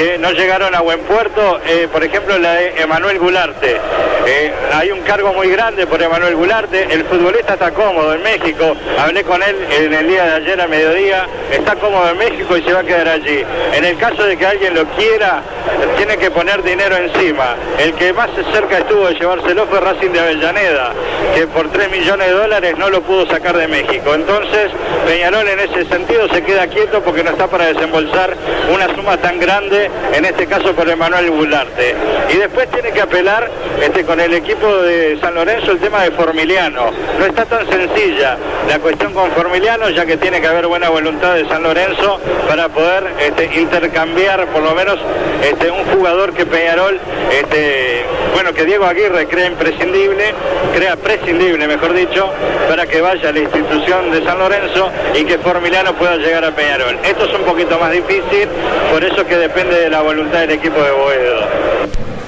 que no llegaron a buen puerto, por ejemplo la de Emanuel Gularte. Hay un cargo muy grande por Emanuel Gularte, el futbolista está cómodo en México, hablé con él en el día de ayer a mediodía, está cómodo en México y se va a quedar allí. En el caso de que alguien lo quiera, tiene que poner dinero encima. El que más cerca estuvo de llevárselo fue Racing de Avellaneda, que por $3 millones no lo pudo sacar de México. Entonces Peñarol en ese sentido se queda quieto porque no está para desembolsar una suma tan grande, en este caso por Emanuel Gularte. Y después tiene que apelar con el equipo de San Lorenzo el tema de Formiliano. No está tan sencilla la cuestión con Formiliano, ya que tiene que haber buena voluntad de San Lorenzo para poder intercambiar por lo menos un jugador que Peñarol, que Diego Aguirre crea prescindible, mejor dicho, para que vaya a la institución de San Lorenzo y que Formiliano pueda llegar a Peñarol. Esto es un poquito más difícil, por eso que depende de la voluntad del equipo de Boedo.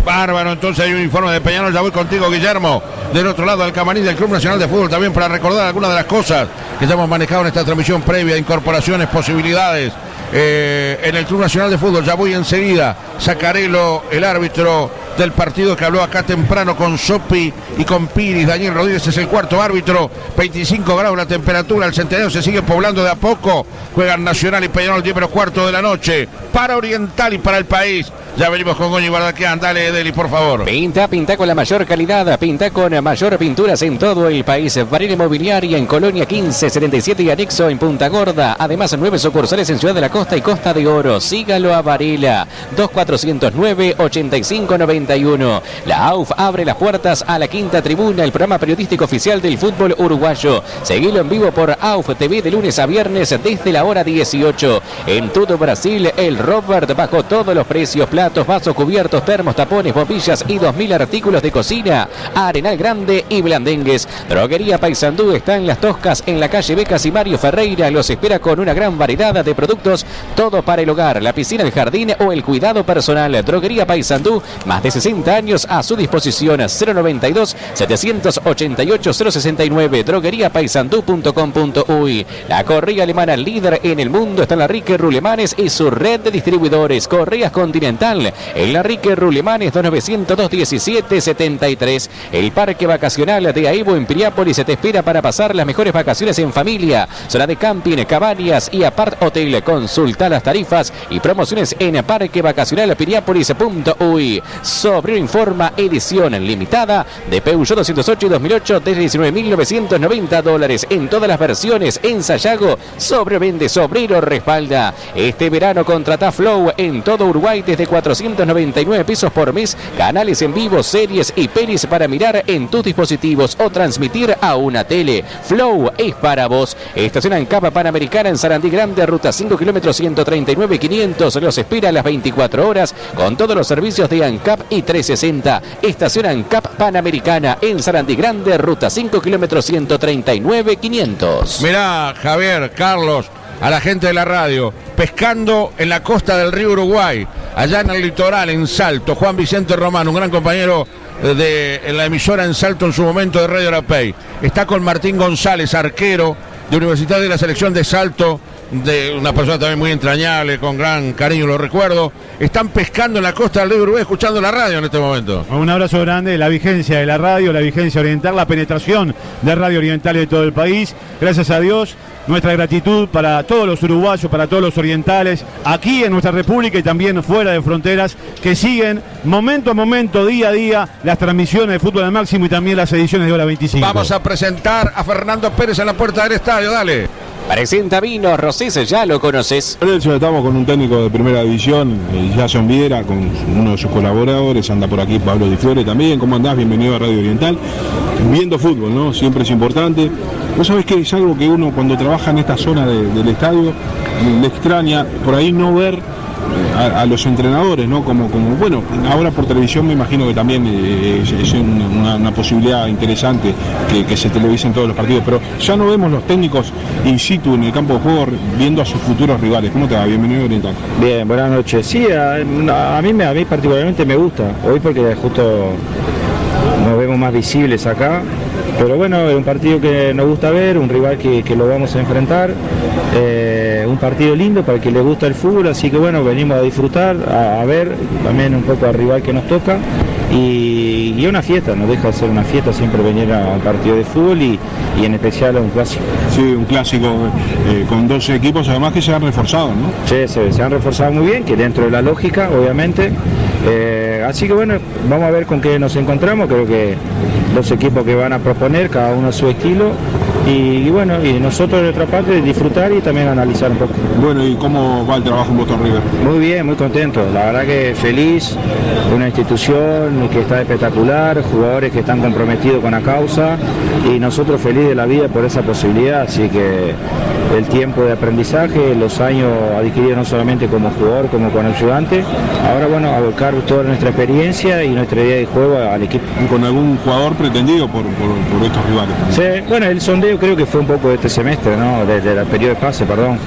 Bárbaro, entonces hay un informe de Peñarol. Ya voy contigo, Guillermo, del otro lado del camarín del Club Nacional de Fútbol, también para recordar algunas de las cosas que ya hemos manejado en esta transmisión previa, incorporaciones, posibilidades en el Club Nacional de Fútbol. Ya voy enseguida. Sacarelo, el árbitro del partido que habló acá temprano con Sopi y con Piris. Daniel Rodríguez es el cuarto árbitro. 25 grados la temperatura. El Centenario se sigue poblando de a poco. Juegan Nacional y Peñarol 10:15 de la noche. Para Oriental y para el país. Ya venimos con Goñi Bardaquian. Dale, Deli, por favor. Pinta con la mayor calidad. Pinta con mayor pinturas en todo el país. Varela Inmobiliaria en Colonia 1577 y anexo en Punta Gorda. Además, 9 sucursales en Ciudad de la Costa y Costa de Oro. Sígalo a Varela. 2409-8591. La AUF abre las puertas a la Quinta Tribuna, el programa periodístico oficial del fútbol uruguayo. Seguilo en vivo por AUF TV de lunes a viernes desde la hora 18. En todo Brasil, el Robert bajó todos los precios. Platos, vasos, cubiertos, termos, tapones, bombillas y 2000 artículos de cocina. Arenal Grande y Blandengues. Droguería Paysandú está en Las Toscas, en la calle Becas y Mario Ferreira. Los espera con una gran variedad de productos, todo para el hogar, la piscina, el jardín o el cuidado personal. Droguería Paysandú, más de 60 años a su disposición. 092-788-069. drogueriapaysandú.com.uy. La correa alemana líder en el mundo está en la Rique Rulemanes y su red de distribuidores. Correas Continental en la Rique Rulemanes 2900-217-73. El parque vacacional de Aevo en Piriápolis se te espera para pasar las mejores vacaciones en familia. Zona de camping, cabañas y apart hotel. Consulta las tarifas y promociones en parquevacacionalpiriápolis.uy. Sobrino informa, edición limitada de Peugeot 208 y 2008 desde $19.990 en todas las versiones. En Sayago, sobrevende, Sobrero respalda. Este verano contrata Flow en todo Uruguay desde 499 pesos por mes. Canales en vivo, series y pelis para mirar en tus dispositivos o transmitir a una tele. Flow es para vos. Estación ANCAP Panamericana en Sarandí Grande, ruta 5 kilómetros 139.500. Los espera a las 24 horas con todos los servicios de ANCAP y 360. Estación ANCAP Panamericana en Sarandí Grande, ruta 5 kilómetros 139.500. Mirá, Javier, Carlos, a la gente de la radio, pescando en la costa del río Uruguay, allá en el litoral, en Salto. Juan Vicente Román, un gran compañero de la emisora en Salto en su momento de Radio Arapey. Está con Martín González, arquero de Universidad de la Selección de Salto, de una persona también muy entrañable, con gran cariño lo recuerdo. Están pescando en la costa del río Uruguay, escuchando la radio en este momento. Un abrazo grande, la vigencia de la radio, la vigencia oriental, la penetración de Radio Oriental de todo el país. Gracias a Dios, nuestra gratitud para todos los uruguayos, para todos los orientales, aquí en nuestra república y también fuera de fronteras, que siguen momento a momento, día a día, las transmisiones de Fútbol al Máximo y también las ediciones de Hora 25. Vamos a presentar a Fernando Pérez en la puerta del estadio, dale. Presenta Vinos Rosés, ya lo conoces. Estamos con un técnico de primera división, Jason Viera, con uno de sus colaboradores. Anda por aquí Pablo Di Fiore también. ¿Cómo andás? Bienvenido a Radio Oriental. Viendo fútbol, ¿no? Siempre es importante. Vos sabés que es algo que uno cuando trabaja en esta zona del estadio le extraña por ahí no ver a los entrenadores, ¿no? Como bueno, ahora por televisión me imagino que también es una posibilidad interesante que se televisen todos los partidos, pero ya no vemos los técnicos in situ en el campo de juego viendo a sus futuros rivales. ¿Cómo te va? Bienvenido a Oriental. Bien, buenas noches. Sí, a mí particularmente me gusta, hoy porque justo nos vemos más visibles acá Pero bueno, es un partido que nos gusta ver, un rival que lo vamos a enfrentar, un partido lindo para el que le gusta el fútbol, así que bueno, venimos a disfrutar, a ver también un poco al rival que nos toca. Y una fiesta, no deja de ser una fiesta siempre venir a un partido de fútbol y en especial a un clásico. Sí, un clásico con 12 equipos además que se han reforzado, ¿no? Sí, se han reforzado muy bien, que dentro de la lógica, obviamente. Así que bueno, vamos a ver con qué nos encontramos, creo que los equipos que van a proponer, cada uno a su estilo. Y bueno, y nosotros de otra parte disfrutar y también analizar un poco. Bueno, ¿y cómo va el trabajo en Boston River? Muy bien, muy contento, la verdad que feliz, una institución que está espectacular, jugadores que están comprometidos con la causa y nosotros felices de la vida por esa posibilidad, así que el tiempo de aprendizaje, los años adquiridos no solamente como jugador, como con ayudante, ahora bueno, a volcar toda nuestra experiencia y nuestra idea de juego al equipo. ¿Con algún jugador pretendido por estos rivales? Sí, bueno, el sondeo creo que fue un poco de este semestre, ¿no? Desde el periodo de pase, perdón.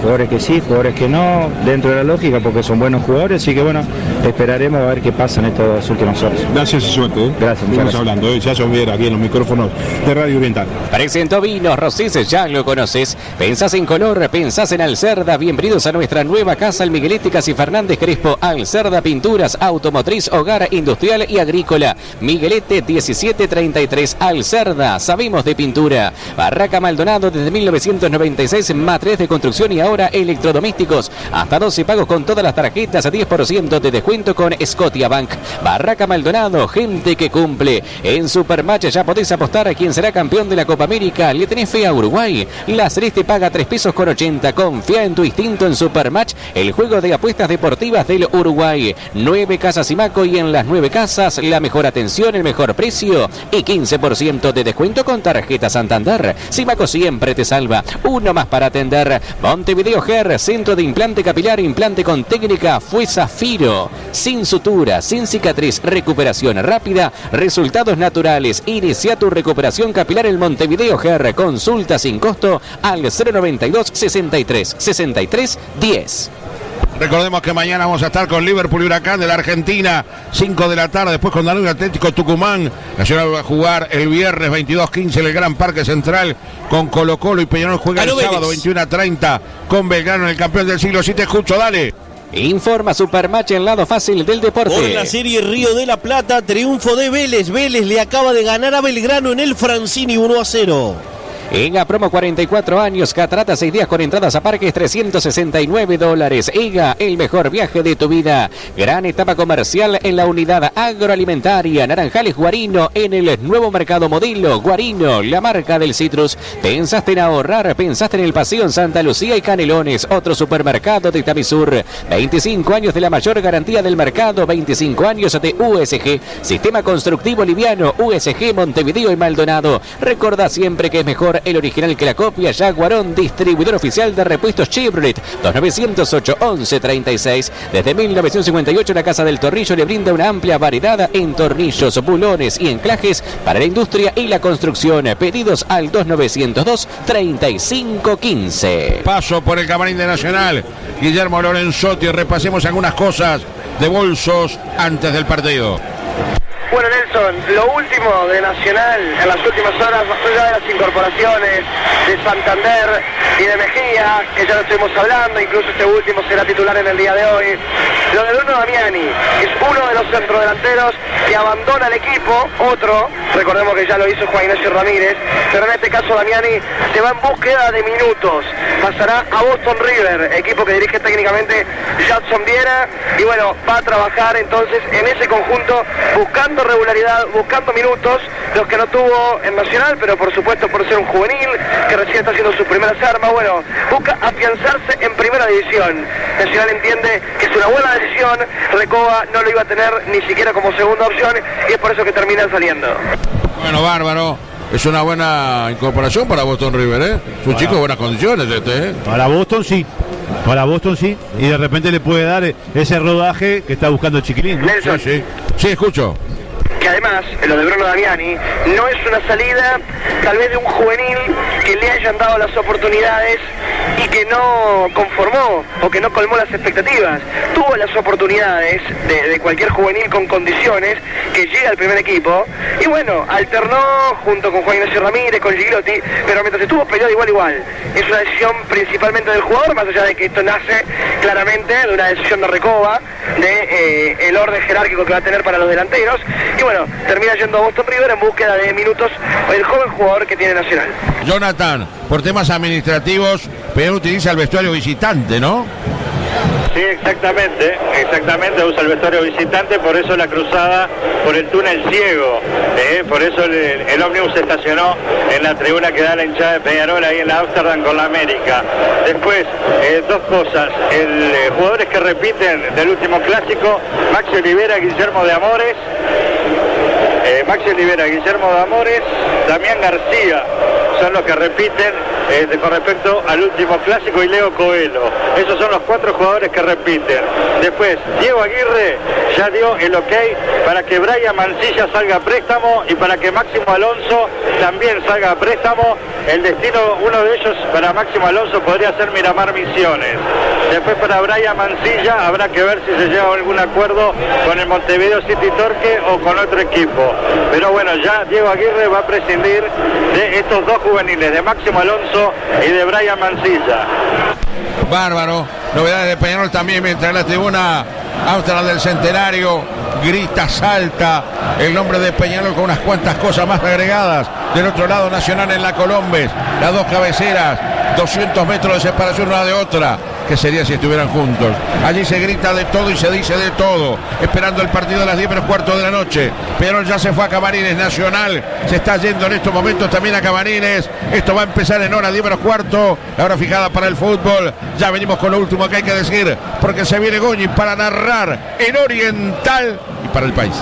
Jugadores que sí, jugadores que no, dentro de la lógica porque son buenos jugadores, así que bueno, esperaremos a ver qué pasa en estas últimas horas. Gracias y suerte. Gracias, Estamos hablando, ya son bien aquí en los micrófonos de Radio Oriental. Presentó Vinos Rosés, ya lo conoces. Pensás en color, pensás en Alcerda. Bienvenidos a nuestra nueva casa, el Miguelete Casi Fernández Crespo. Alcerda Pinturas, automotriz, hogar, industrial y agrícola. Miguelete 1733, Alcerda. Sabemos de pintura. Barraca Maldonado desde 1996, matriz de construcción y ahora electrodomésticos. Hasta 12 pagos con todas las tarjetas, 10% de descuento con Scotiabank. Barraca Maldonado, gente que cumple. En Supermatch ya podés apostar a quién será campeón de la Copa América. ¿Le tenés fe a Uruguay? La Celeste paga 3 pesos con 80. Confía en tu instinto en Supermatch, el juego de apuestas deportivas del Uruguay. 9 casas Simaco y en las 9 casas la mejor atención, el mejor precio y 15% de descuento con tarjeta Santander. Simaco siempre te salva. Uno más para atender. Montevideo Hair, centro de implante capilar, implante con técnica fue Zafiro. Sin sutura, sin cicatriz, recuperación rápida, resultados naturales. Inicia tu recuperación capilar en Montevideo Hair. Consulta sin costo al 092 63 63 10. Recordemos que mañana vamos a estar con Liverpool y Huracán de la Argentina, 5 de la tarde, después con Danubio Atlético Tucumán. Nacional va a jugar el viernes 22:15 en el Gran Parque Central con Colo Colo y Peñarol juega el sábado 21:30 con Belgrano en el campeón del siglo. Si te escucho, dale. Informa Supermatch en lado fácil del deporte. Por la Serie Río de la Plata, triunfo de Vélez. Vélez le acaba de ganar a Belgrano en el Francini 1-0. EGA promo 44 años, Catarata 6 días con entradas a parques, $369. EGA, el mejor viaje de tu vida. Gran etapa comercial en la unidad agroalimentaria. Naranjales Guarino en el nuevo mercado modelo. Guarino, la marca del citrus. Pensaste en ahorrar, pensaste en el paseo en Santa Lucía y Canelones. Otro supermercado de Tamisur. 25 años de la mayor garantía del mercado. 25 años de USG. Sistema constructivo liviano. USG Montevideo y Maldonado. Recordá siempre que es mejor el original que la copia. Jaguarón, distribuidor oficial de repuestos Chevrolet. 2908-1136. Desde 1958 la Casa del Tornillo le brinda una amplia variedad en tornillos, bulones y enclajes para la industria y la construcción. Pedidos al 2902-3515. Paso por el camarín de Nacional, Guillermo Lorenzotti. Repasemos algunas cosas de bolsos antes del partido. Bueno, Nelson, lo último de Nacional en las últimas horas, más allá de las incorporaciones de Santander y de Mejía, que ya lo estuvimos hablando, incluso este último será titular en el día de hoy. Lo de Bruno Damiani, es uno de los centrodelanteros que abandona el equipo, otro, recordemos que ya lo hizo Juan Ignacio Ramírez, pero en este caso Damiani se va en búsqueda de minutos, pasará a Boston River, equipo que dirige técnicamente Jackson Viera, y bueno, va a trabajar entonces en ese conjunto buscando regularidad, buscando minutos, los que no tuvo en Nacional, pero por supuesto por ser un juvenil que recién está haciendo sus primeras armas. Bueno, busca afianzarse en primera división. Nacional entiende que es una buena decisión, Recoba no lo iba a tener ni siquiera como segunda opción y es por eso que termina saliendo. Bueno, bárbaro. Es una buena incorporación para Boston River, ¿eh? Es un chico de buenas condiciones este, ¿eh? Para Boston sí. Para Boston sí. Y de repente le puede dar ese rodaje que está buscando el chiquilín, ¿no? Nelson. Sí, sí. Sí, escucho. Que además, lo de Bruno Damiani no es una salida tal vez de un juvenil que le hayan dado las oportunidades y que no conformó o que no colmó las expectativas. Tuvo las oportunidades de cualquier juvenil con condiciones que llega al primer equipo y bueno, alternó junto con Juan Ignacio Ramírez, con Gigliotti, pero mientras estuvo peleado igual. Es una decisión principalmente del jugador, más allá de que esto nace claramente de una decisión de Recoba, de el orden jerárquico que va a tener para los delanteros, y bueno, termina yendo a Boston River en búsqueda de minutos el joven jugador que tiene Nacional. Jonathan, por temas administrativos, Peñarol utiliza el vestuario visitante, ¿no? Sí, exactamente, usa el vestuario visitante, por eso la cruzada por el túnel ciego, por eso el ómnibus se estacionó en la tribuna que da la hinchada de Peñarol ahí en la Amsterdam con la América. Después, dos cosas, jugadores que repiten del último clásico, Maxi Olivera, Guillermo de Amores, Damián García, son los que repiten con respecto al último clásico, y Leo Coelho. Esos son los 4 jugadores que repiten. Después, Diego Aguirre ya dio el ok para que Brian Mancilla salga a préstamo y para que Máximo Alonso también salga a préstamo. El destino, uno de ellos para Máximo Alonso podría ser Miramar Misiones. Después para Brian Mancilla habrá que ver si se llega a algún acuerdo con el Montevideo City Torque o con otro equipo. Pero bueno, ya Diego Aguirre va a prescindir de estos 2 juveniles, de Máximo Alonso y de Brian Mancilla. Bárbaro. Novedades de Peñarol también, mientras en la tribuna Amsterdam del Centenario grita, salta el nombre de Peñarol con unas cuantas cosas más agregadas. Del otro lado, Nacional en la Colombes, las 2 cabeceras, 200 metros de separación una de otra. ¿Qué sería si estuvieran juntos? Allí se grita de todo y se dice de todo, esperando el partido a las 10:15 de la noche. Peñarol ya se fue a Camarines, Nacional se está yendo en estos momentos también a Camarines. Esto va a empezar en hora 10:15, la hora fijada para el fútbol. Ya venimos con lo último que hay que decir, porque se viene Goñi para narrar en Oriental y para el país.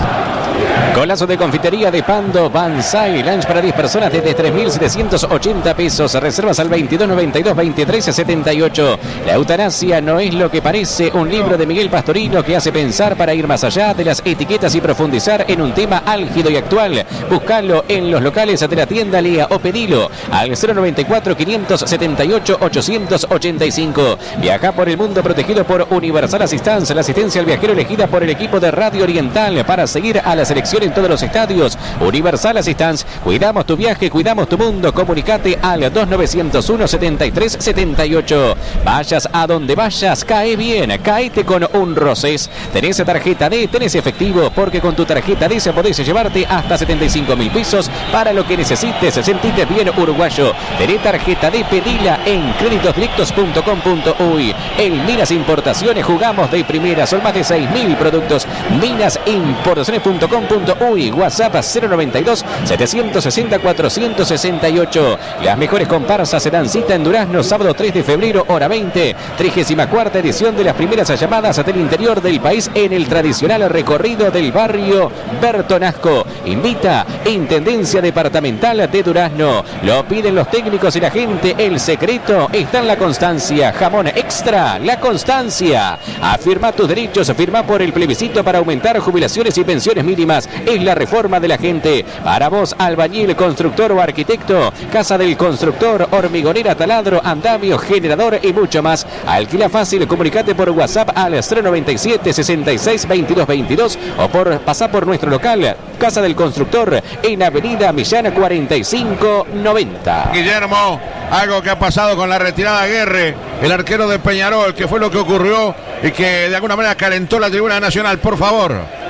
Golazo de confitería de Pando Banzai, lunch para 10 personas desde 3.780 pesos, reservas al 2292-2378. La eutanasia no es lo que parece, un libro de Miguel Pastorino que hace pensar para ir más allá de las etiquetas y profundizar en un tema álgido y actual. Buscalo en los locales de la tienda Lea o pedilo al 094-578-885. Viaja por el mundo protegido por Universal Assistance, la asistencia al viajero elegida por el equipo de Radio Oriental para seguir a la selección en todos los estadios. Universal Assistance, cuidamos tu viaje, cuidamos tu mundo. Comunicate al 2901-7378. Vayas a donde vayas, cae bien, caete con un Roses. Tenés tarjeta D, tenés efectivo, porque con tu tarjeta D se podés llevarte hasta 75.000 pesos para lo que necesites. Sentite bien uruguayo. Tenés tarjeta D, pedila en creditosdirectos.com.uy. En Minas Importaciones jugamos de primera, son más de 6.000 productos. Minasimportaciones.com.uy. WhatsApp 092-760-468. Las mejores comparsas se dan cita en Durazno, sábado 3 de febrero, hora 20. 34ª edición de las primeras llamadas del interior del país en el tradicional recorrido del barrio Bertonasco. Invita Intendencia Departamental de Durazno. Lo piden los técnicos y la gente. El secreto está en la constancia. Jamón extra, la constancia. Afirma tus derechos, firma por el plebiscito para aumentar jubilaciones y pensiones mínimas. Es la reforma de la gente. Para vos, albañil, constructor o arquitecto, Casa del Constructor, hormigonera, taladro, andamio, generador y mucho más. Alquila fácil, comunicate por WhatsApp al 097-66-2222 o pasá por nuestro local, Casa del Constructor, en Avenida Millán 4590. Guillermo, algo que ha pasado con la retirada de Aguirre, el arquero de Peñarol, que fue lo que ocurrió y que de alguna manera calentó la tribuna nacional, por favor.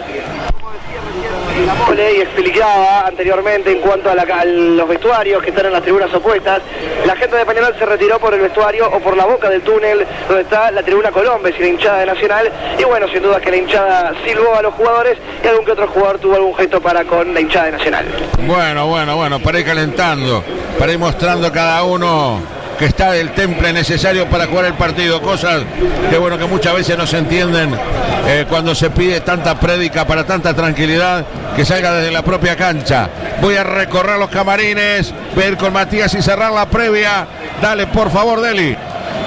Y explicaba anteriormente en cuanto a los vestuarios que están en las tribunas opuestas. La gente de Peñarol se retiró por el vestuario o por la boca del túnel donde está la tribuna Colombes y la hinchada de Nacional, y bueno, sin duda que la hinchada silbó a los jugadores y algún que otro jugador tuvo algún gesto para con la hinchada de Nacional. Bueno, para ir calentando, para ir mostrando cada uno que está del temple necesario para jugar el partido, cosas que bueno que muchas veces no se entienden cuando se pide tanta prédica para tanta tranquilidad que salga desde la propia cancha. Voy a recorrer los camarines, ver con Matías y cerrar la previa. Dale, por favor, Deli.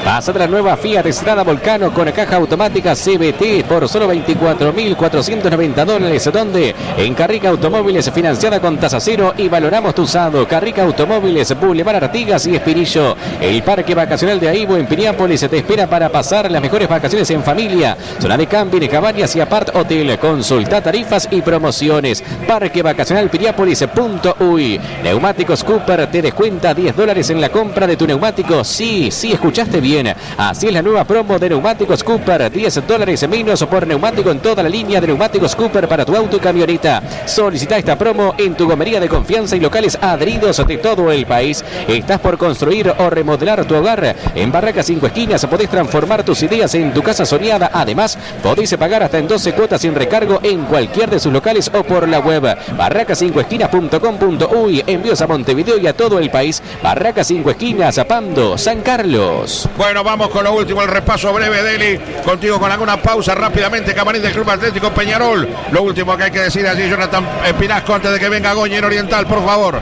Pásate la nueva Fiat Strada Volcano con caja automática CVT por solo $24.490, donde en Carrica Automóviles, financiada con tasa cero y valoramos tu usado. Carrica Automóviles, Boulevard Artigas y Espinillo. El parque vacacional de Aibo en Piriápolis te espera para pasar las mejores vacaciones en familia. Zona de camping, cabañas y apart hotel. Consulta tarifas y promociones. Parque vacacional Piriápolis.uy. Neumáticos Cooper te descuenta $10 en la compra de tu neumático. Sí, escuchaste bien. Así es la nueva promo de neumáticos Cooper. $10 menos por neumático en toda la línea de neumáticos Cooper para tu auto y camioneta. Solicita esta promo en tu gomería de confianza y locales adheridos de todo el país. ¿Estás por construir o remodelar tu hogar? En Barracas 5 Esquinas podés transformar tus ideas en tu casa soñada. Además, podéis pagar hasta en 12 cuotas sin recargo en cualquier de sus locales o por la web barracas5esquinas.com.uy. Envíos a Montevideo y a todo el país. Barracas 5 Esquinas, Pando, San Carlos. Bueno, vamos con lo último, el repaso breve, Deli. Contigo con alguna pausa rápidamente, camarín del Club Atlético Peñarol. Lo último que hay que decir allí, Jonathan Pinasco, antes de que venga Goñi en Oriental, por favor.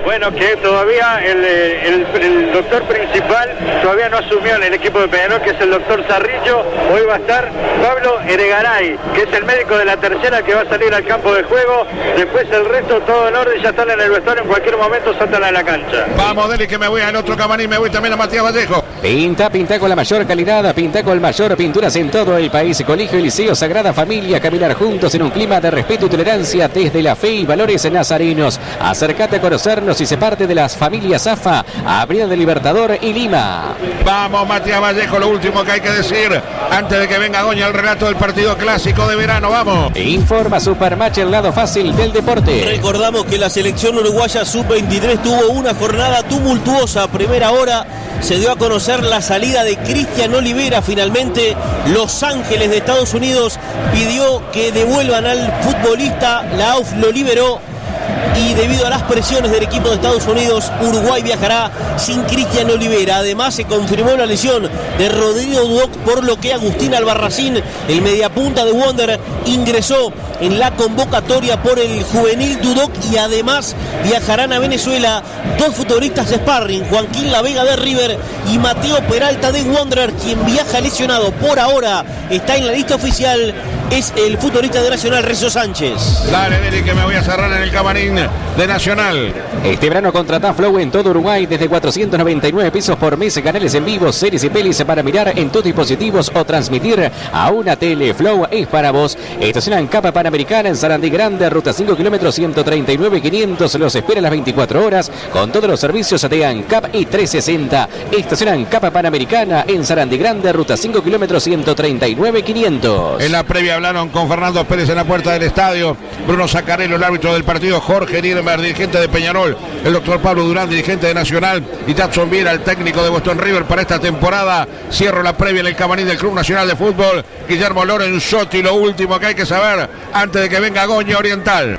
Bueno, que todavía el doctor principal todavía no asumió en el equipo de Peñarol, que es el doctor Zarrillo. Hoy va a estar Pablo Eregaray, que es el médico de la tercera, que va a salir al campo de juego. Después el resto todo en orden, ya están en el vestuario, en cualquier momento saltan a la cancha. Vamos, Deli, que me voy al otro camarín, me voy también a Matías Vallejo. Pinta con la mayor calidad, pinta con mayor pinturas en todo el país. Colegio y Liceo Sagrada Familia, caminar juntos en un clima de respeto y tolerancia desde la fe y valores nazarenos. Acércate a conocernos y se parte de las familias AFA, Avenida del Libertador y Lima. Vamos, Matías Vallejo, lo último que hay que decir antes de que venga Goña el relato del partido clásico de verano. Vamos. Informa Supermatch, el lado fácil del deporte. Recordamos que la selección uruguaya sub-23 tuvo una jornada tumultuosa. A primera hora se dio a conocer la salida de Cristian Olivera. Finalmente, Los Ángeles de Estados Unidos pidió que devuelvan al futbolista. La AUF lo liberó. Y debido a las presiones del equipo de Estados Unidos, Uruguay viajará sin Cristian Olivera. Además, se confirmó la lesión de Rodrigo Dudoc, por lo que Agustín Albarracín, el mediapunta de Wander, ingresó en la convocatoria por el juvenil Dudoc. Y además viajarán a Venezuela dos futbolistas de sparring, Joaquín La Vega de River y Mateo Peralta de Wanderer. Quien viaja lesionado por ahora, está en la lista oficial, es el futbolista de Nacional, Rezo Sánchez. Dale, Deli, que me voy a cerrar en el camarín de Nacional. Este verano contratá Flow en todo Uruguay desde 499 pesos por mes, canales en vivo, series y pelis para mirar en tus dispositivos o transmitir a una tele. Flow es para vos. Estaciona en Capa Panamericana en Sarandí Grande, ruta 5 kilómetros 139.500. Los espera las 24 horas con todos los servicios de ANCAP y 360. Estaciona en Capa Panamericana en Sarandí Grande, ruta 5 kilómetros 139.500. En la previa hablaron con Fernando Pérez en la puerta del estadio, Bruno Zaccarello, el árbitro del partido, Jorge Niermer, dirigente de Peñarol, el doctor Pablo Durán, dirigente de Nacional, y Jackson Viera, el técnico de Boston River para esta temporada. Cierro la previa en el camarín del Club Nacional de Fútbol, Guillermo Lorenzotti. Lo último que hay que saber antes de que venga Goña Oriental: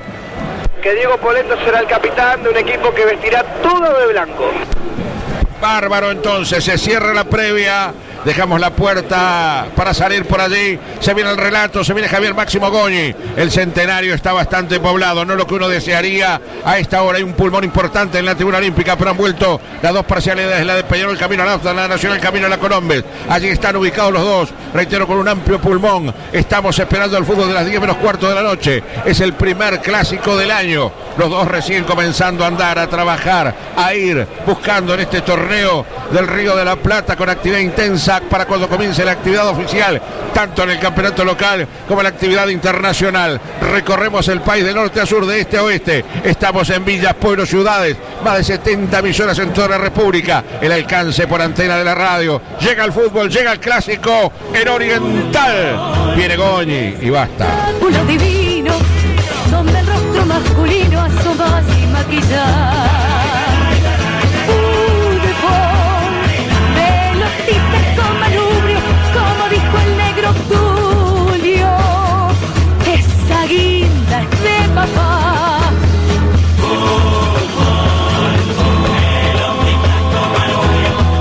que Diego Polento será el capitán de un equipo que vestirá todo de blanco. Bárbaro, entonces se cierra la previa. Dejamos la puerta para salir por allí. Se viene el relato, se viene Javier Máximo Goñi. El centenario está bastante poblado, no lo que uno desearía. A esta hora hay un pulmón importante en la tribuna olímpica, pero han vuelto las dos parcialidades, la de Peñarol, camino a la Nacional, camino a la Colombes. Allí están ubicados los dos, reitero, con un amplio pulmón. Estamos esperando el fútbol de las 10 menos cuarto de la noche. Es el primer clásico del año. Los dos recién comenzando a andar, a trabajar, a ir buscando en este torneo del Río de la Plata con actividad intensa para cuando comience la actividad oficial, tanto en el campeonato local como en la actividad internacional. Recorremos el país de norte a sur, de este a oeste. Estamos en villas, pueblos, ciudades, más de 70 emisoras en toda la República. El alcance por antena de la radio. Llega el fútbol, llega el clásico en Oriental. Viene Goñi y basta. Pulo divino, donde el rostro masculino asoma sin maquillar. Con manubrio, como dijo el negro Tulio, esa guinda es de papá.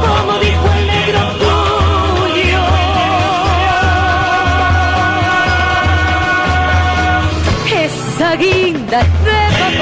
Como dijo el negro Tulio, esa guinda es de papá.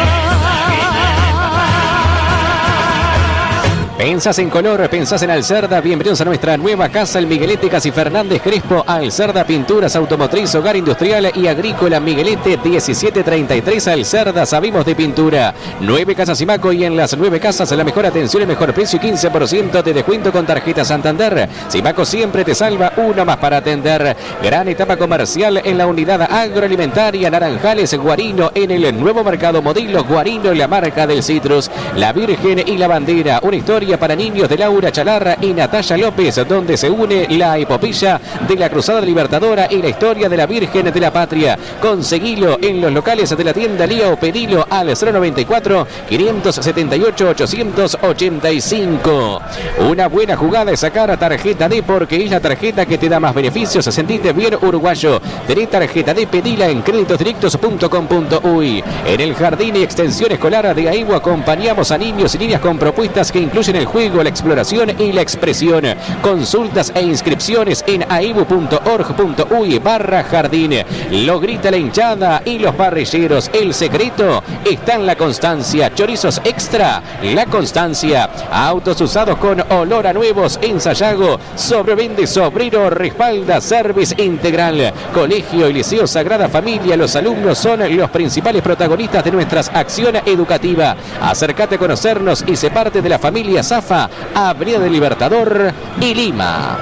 Pensás en color, pensás en Alcerda. Bienvenidos a nuestra nueva casa, el Miguelete Casi Fernández Crespo. Alcerda Pinturas, Automotriz, Hogar Industrial y Agrícola. Miguelete 1733 Alcerda. Sabemos de pintura. 9 casas Simaco y en las 9 casas la mejor atención, el mejor precio y 15% de descuento con tarjeta Santander. Simaco siempre te salva, uno más para atender. Gran etapa comercial en la unidad agroalimentaria Naranjales Guarino, en el nuevo mercado Modelo Guarino, la marca del citrus. La Virgen y la Bandera, una historia para niños de Laura Chalarra y Natalia López, donde se une la epopeya de la Cruzada Libertadora y la historia de la Virgen de la Patria. Conseguilo en los locales de la tienda Lía o pedilo al 094 578 885. Una buena jugada es sacar tarjeta D, porque es la tarjeta que te da más beneficios. Sentiste bien, uruguayo. Tenés tarjeta D, pedila en creditosdirectos.com.uy. En el jardín y extensión escolar de AIWA acompañamos a niños y niñas con propuestas que incluyen el juego, la exploración y la expresión. Consultas e inscripciones en aiwu.org.uy/jardín. Lo grita la hinchada y los parrilleros. El secreto está en la constancia. Chorizos Extra, la constancia. Autos usados con olor a nuevos en Sayago. Sobrevende Sobrero, respalda Service Integral. Colegio y Liceo Sagrada Familia. Los alumnos son los principales protagonistas de nuestra acción educativa. Acércate a conocernos y sé parte de la familia Zafa, Avenida del Libertador y Lima.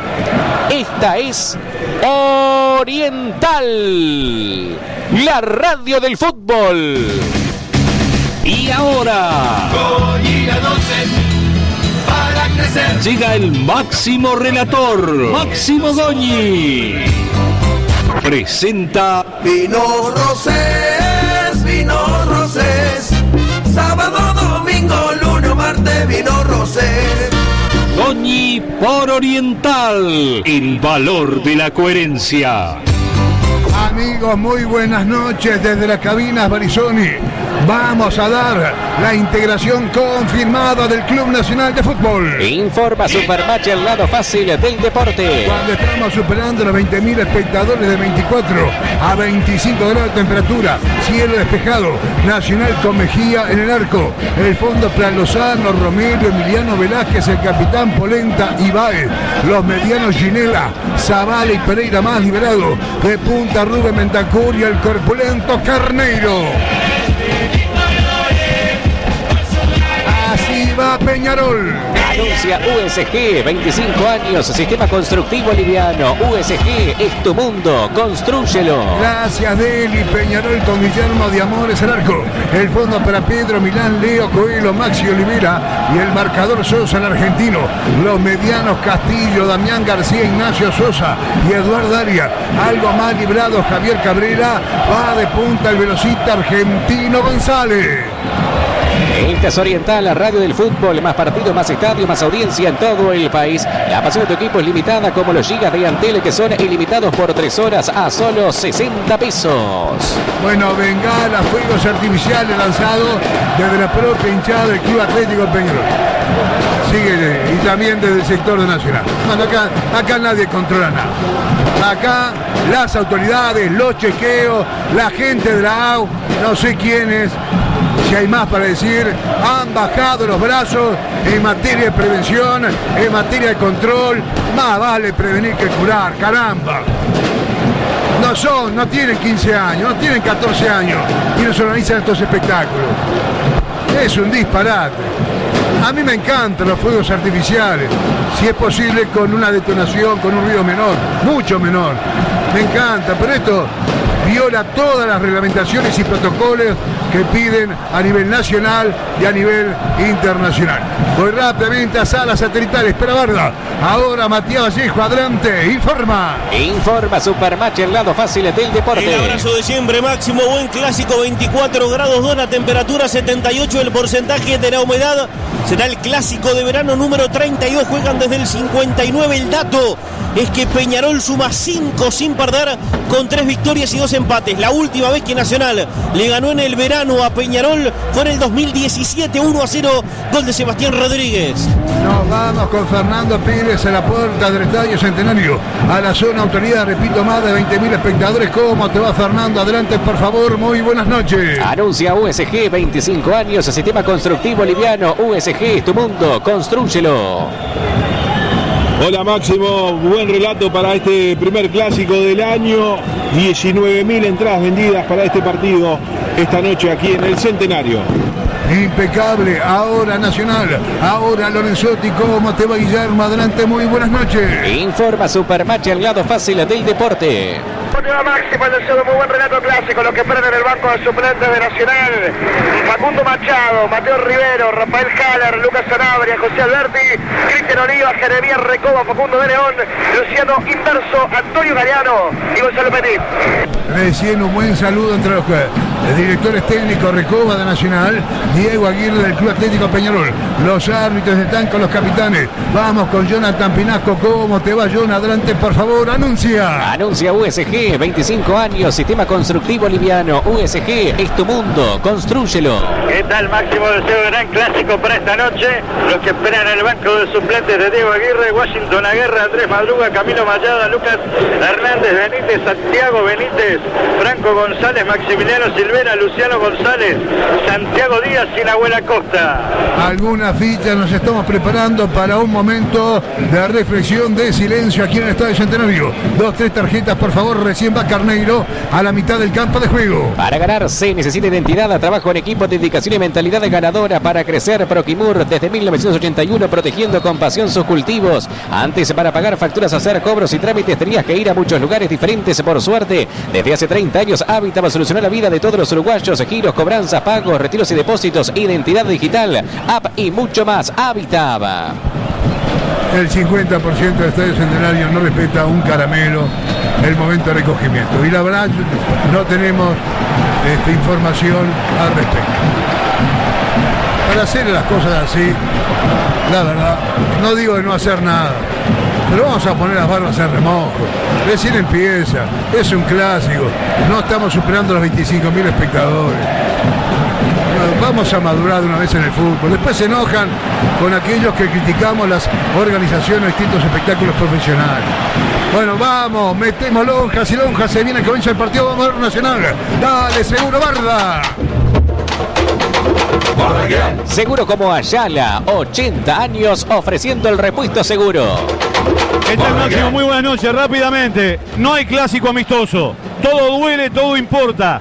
Esta es Oriental, la radio del fútbol. Y ahora llega el máximo relator, Máximo Goñi. Presenta Vinos Rosés, sábado, domingo, lunes, martes, Vinos Rosés. Goñi por Oriental, el valor de la coherencia. Amigos, muy buenas noches desde las cabinas Barizoni. Vamos a dar la integración confirmada del Club Nacional de Fútbol. Informa Supermatch, el lado fácil del deporte. Cuando estamos superando los 20.000 espectadores, de 24 a 25 grados de temperatura, cielo despejado, Nacional con Mejía en el arco, el fondo Plan Lozano, Romero, Emiliano Velázquez, el capitán Polenta y Baez, los medianos Ginela, Zavala y Pereira más liberado, de punta Rubén Mentacur y el corpulento Carneiro. Así va Peñarol. Anuncia USG, 25 años, sistema constructivo liviano. USG es tu mundo, constrúyelo. Gracias Deli, Peñarol con Guillermo de Amores el arco. El fondo para Pedro Milán, Leo Coelho, Maxi Olivera y el marcador Sosa, el argentino. Los medianos Castillo, Damián García, Ignacio Sosa y Eduardo Aria. Algo más librado Javier Cabrera. Va de punta el velocista argentino González. Esta es Oriental, la radio del fútbol, más partidos, más estadios, más audiencia en todo el país. La pasión de tu equipo es limitada, como los gigas de Antel, que son ilimitados por 3 horas a solo 60 pesos. Bueno, bengala, fuegos artificiales lanzados desde la propia hinchada del Club Atlético Peñarol. Sigue, y también desde el sector de Nacional. Bueno, acá nadie controla nada. Acá las autoridades, los chequeos, la gente de la AU, no sé quiénes, si hay más para decir, han bajado los brazos en materia de prevención, en materia de control. Más vale prevenir que curar, caramba. No tienen 15 años, no tienen 14 años y nos organizan estos espectáculos. Es un disparate. A mí me encantan los fuegos artificiales, si es posible con una detonación, con un ruido menor, mucho menor. Me encanta, pero esto viola todas las reglamentaciones y protocolos que piden a nivel nacional y a nivel internacional. Voy rápidamente a salas satelitales, espera Barda. Ahora Matías Vallejo, adelante, informa. Informa Supermatch, el lado fácil del deporte. El abrazo de siempre, Máximo, buen clásico, 24 grados 2, la temperatura 78, el porcentaje de la humedad. Será el clásico de verano número 32, juegan desde el 59. El dato es que Peñarol suma 5 sin perder, con 3 victorias y 2 empates. La última vez que Nacional le ganó en el verano a Peñarol fue en el 2017, 1-0, gol de Sebastián Rodríguez. Rodríguez. Nos vamos con Fernando Pérez a la puerta del Estadio Centenario, a la zona autoridad, repito, más de 20.000 espectadores. ¿Cómo te va, Fernando? Adelante, por favor, muy buenas noches. Anuncia USG, 25 años, sistema constructivo liviano. USG es tu mundo, constrúyelo. Hola Máximo, buen relato para este primer clásico del año. 19.000 entradas vendidas para este partido esta noche aquí en el Centenario. Impecable, ahora Nacional, ahora Lorenzotti. ¿Cómo te va, Guillermo? Adelante, muy buenas noches. Informa Supermatch, al lado fácil del deporte. Continúa Máximo, el deseo de muy buen relato clásico, lo que esperan en el banco de suplentes de Nacional: Facundo Machado, Mateo Rivero, Rafael Haller, Lucas Sanabria, José Alberti, Cristian Oliva, Jeremías Recoba, Facundo de León, Luciano Inverso, Antonio Galeano y Gonzalo Petit. Recién un buen saludo entre los directores técnicos: Recoba de Nacional, Diego Aguirre del Club Atlético Peñarol. Los árbitros están con los capitanes. Vamos con Jonathan Pinasco. ¿Cómo te va, Jonathan? Adelante, por favor, anuncia. Anuncia USG, 25 años, sistema constructivo liviano. USG es tu mundo, constrúyelo. ¿Qué tal, Máximo? Deseo de gran clásico para esta noche. Los que esperan el banco de suplentes de Diego Aguirre, Washington Aguirre, Andrés Madruga, Camilo Mayada, Lucas Hernández Benítez, Santiago Benítez, Franco González, Maximiliano Silvera, Luciano González, Santiago Díaz y Nahuel Acosta. Algunas fichas, nos estamos preparando para un momento de reflexión, de silencio aquí en el Estadio Centenario. 2-3 tarjetas, por favor. Recién va Carneiro a la mitad del campo de juego. Para ganar se necesita identidad, trabajo en equipo, dedicación y mentalidad ganadora. Para crecer, Proquimur desde 1981 protegiendo con pasión sus cultivos. Antes, para pagar facturas, hacer cobros y trámites, tenías que ir a muchos lugares diferentes. Por suerte, desde hace 30 años Habitat solucionó la vida de todos los uruguayos. Giros, cobranzas, pagos, retiros y depósitos, identidad digital, app y mucho más. Habitat. El 50% del Estadio Centenario no respeta un caramelo el momento de recogimiento. Y la verdad, no tenemos información al respecto. Para hacer las cosas así, la verdad, no digo de no hacer nada, pero vamos a poner las barbas en remojo. Recién empieza, es un clásico, no estamos superando los 25.000 espectadores. Vamos a madurar de una vez en el fútbol. Después se enojan con aquellos que criticamos las organizaciones de distintos espectáculos profesionales. Bueno, vamos, metemos lonjas y lonjas. Se viene que comienza el partido. Vamos a ver Nacional. Dale, Seguro Barda. Seguro como Ayala, 80 años ofreciendo el repuesto seguro. ¿Qué tal, Máximo? Muy buenas noches. Rápidamente, no hay clásico amistoso. Todo duele, todo importa.